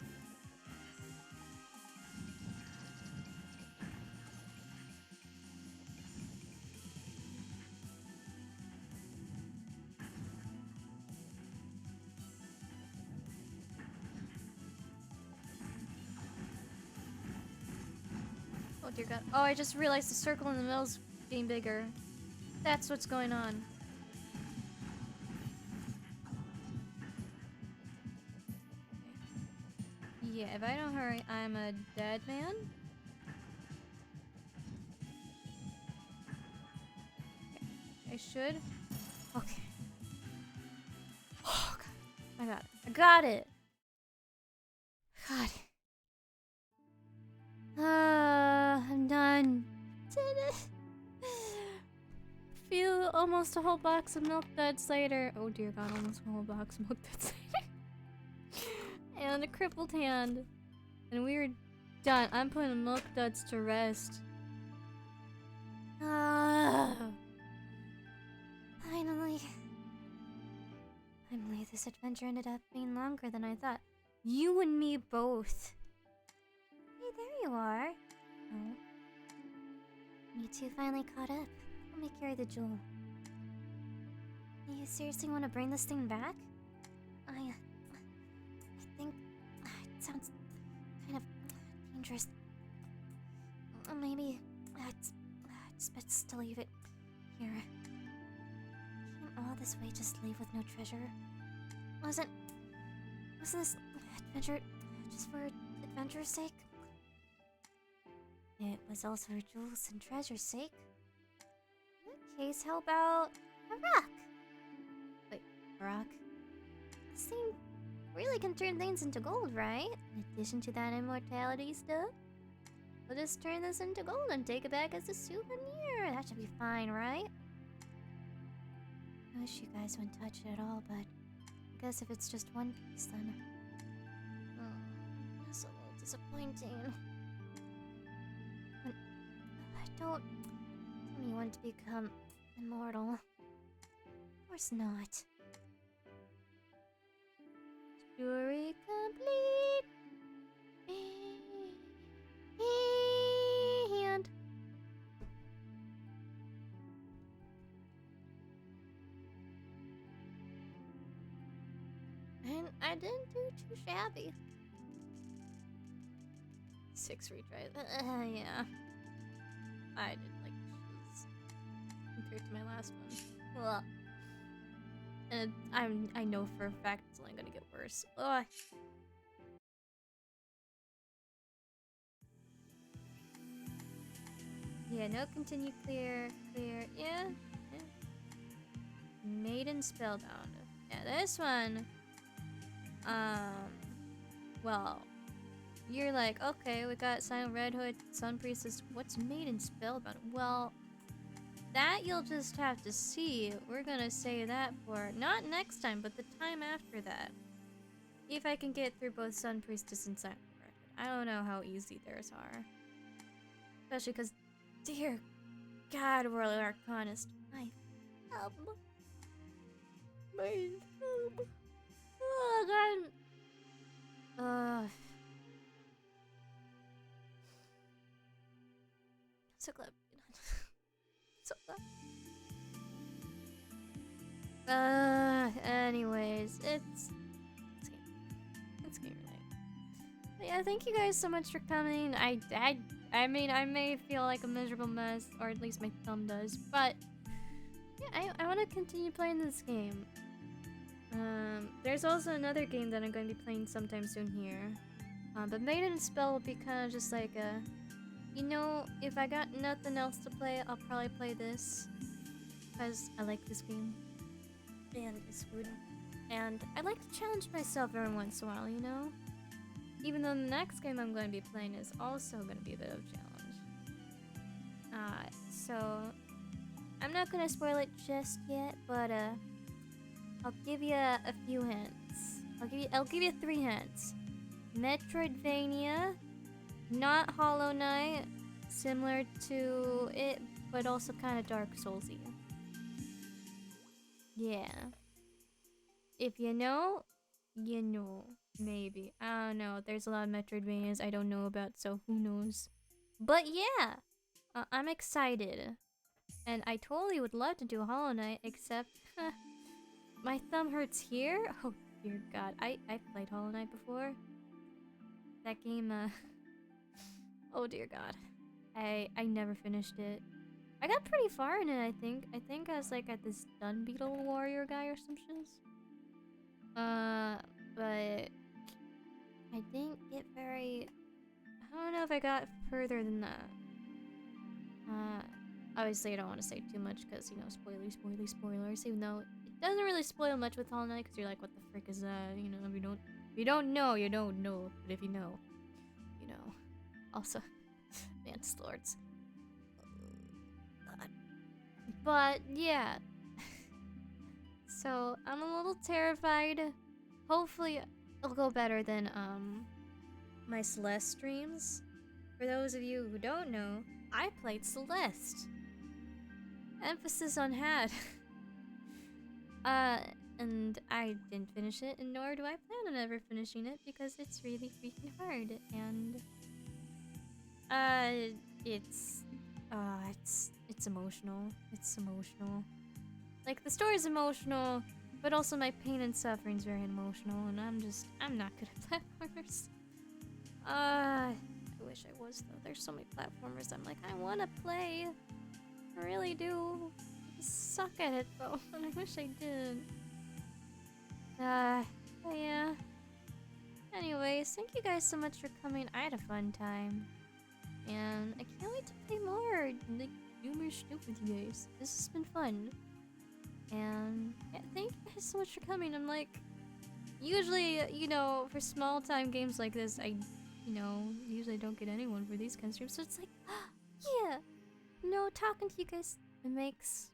Oh dear God. Oh, I just realized the circle in the middle's getting bigger. That's what's going on. Yeah, if I don't hurry, I'm a dead man. Okay. I should. Okay. Oh, God. I got it. I got it. Got it. I'm done. Did it. Feel almost a whole box of milk duds later. Oh dear God, almost a whole box of milk duds later. And a crippled hand. And we're done. I'm putting milk duds to rest. Finally. Finally, this adventure ended up being longer than I thought. You and me both. Hey, there you are. Oh. Me too finally caught up. Let me carry the jewel. You seriously want to bring this thing back? I think it sounds kind of dangerous. Maybe it's best to leave it here. Came all this way just to leave with no treasure. Wasn't this adventure just for adventure's sake? It was also for jewels and treasure's sake. In that case, how about a rock? Wait, a rock? This thing really can turn things into gold, right? In addition to that immortality stuff. We'll just turn this into gold and take it back as a souvenir. That should be fine, right? I wish you guys wouldn't touch it at all, but I guess if it's just one piece, then... Oh, that's a little disappointing. But don't tell me you want to become immortal. Of course not. Story complete. And I didn't do too shabby. 6 retries. Yeah. I didn't like shiz compared to my last one. Well, And I know for a fact it's only gonna get worse. Ugh. Yeah, no continue, clear. Yeah. Maiden spellbound. Yeah, this one. Well, you're like, okay, we got Silent Red Hood, Sun Priestess. What's Maiden spellbound? Well, that you'll just have to see. We're gonna save that for not next time, but the time after that. If I can get through both Sun Priestess and Silent Red Hood. I don't know how easy theirs are. Especially because, dear God, World Arcanist. My help. My help. Oh, God. So glad. So glad. Anyways, it's game night. But yeah, thank you guys so much for coming. I mean, I may feel like a miserable mess, or at least my thumb does, but yeah, I want to continue playing this game. There's also another game that I'm going to be playing sometime soon here. But Maiden Spell will be kind of just like a, you know, if I got nothing else to play, I'll probably play this. Because I like this game. And it's good. And I like to challenge myself every once in a while, you know? Even though the next game I'm going to be playing is also going to be a bit of a challenge. So I'm not going to spoil it just yet, but I'll give you a few hints. I'll give you 3 hints. Metroidvania, not Hollow Knight, similar to it, but also kind of Dark Soulsy. Yeah. If you know, you know. Maybe. I don't know. There's a lot of Metroidvanias I don't know about, so who knows. But yeah, I'm excited. And I totally would love to do Hollow Knight, except my thumb hurts here. Oh dear God, I played Hollow Knight before. That game, oh dear God, I never finished it. I got pretty far in it, I think. I think I was like at this Dun Beetle warrior guy or some shit. But I didn't get very... I don't know if I got further than that. Obviously I don't want to say too much because, you know, spoilers, even though it doesn't really spoil much with Hollow Knight because you're like, what the frick is that? You know, if you don't know, you don't know. But if you know, you know. Also, Mantis Lords. God. But, yeah. So, I'm a little terrified. Hopefully, it'll go better than, my Celeste streams. For those of you who don't know, I played Celeste. Emphasis on had. And I didn't finish it, and nor do I plan on ever finishing it because it's really freaking hard. And it's emotional. It's emotional. Like the story's emotional, but also my pain and suffering's very emotional, and I'm not good at platformers. I wish I was though. There's so many platformers I'm like, I wanna play. I really do. I suck at it though, and I wish I did. But yeah. Anyways, thank you guys so much for coming. I had a fun time. And I can't wait to play more. Like, do more stuff with you guys. This has been fun. And yeah, thank you guys so much for coming. I'm like, usually, you know, for small time games like this, usually don't get anyone for these kind of streams. So it's like, yeah, talking to you guys, it makes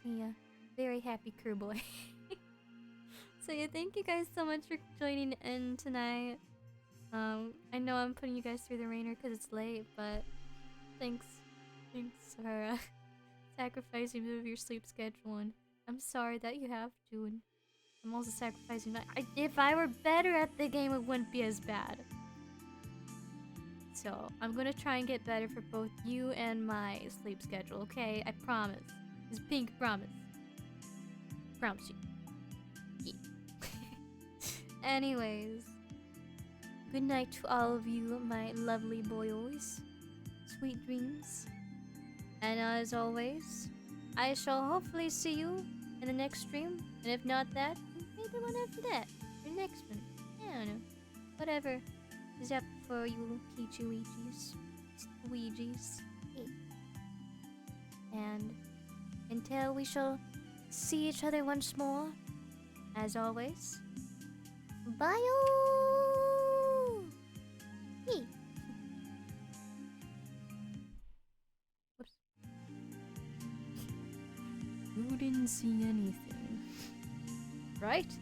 me a very happy crew boy. So yeah, thank you guys so much for joining in tonight. I know I'm putting you guys through the rainer because it's late, but thanks for sacrificing a bit of your sleep schedule, and I'm sorry that you have to, and I'm also sacrificing my... if I were better at the game, it wouldn't be as bad. So, I'm gonna try and get better for both you and my sleep schedule, okay? I promise. It's a pink promise. Promise you. Yeah. Anyways, good night to all of you, my lovely boyos. Sweet dreams. And as always, I shall hopefully see you in the next stream. And if not that, maybe one after that. Or next one. I don't know. Whatever is up for you Kichi-Ouijis. Ouijis. And until we shall see each other once more, as always, bye-o! Whoops. You didn't see anything, right?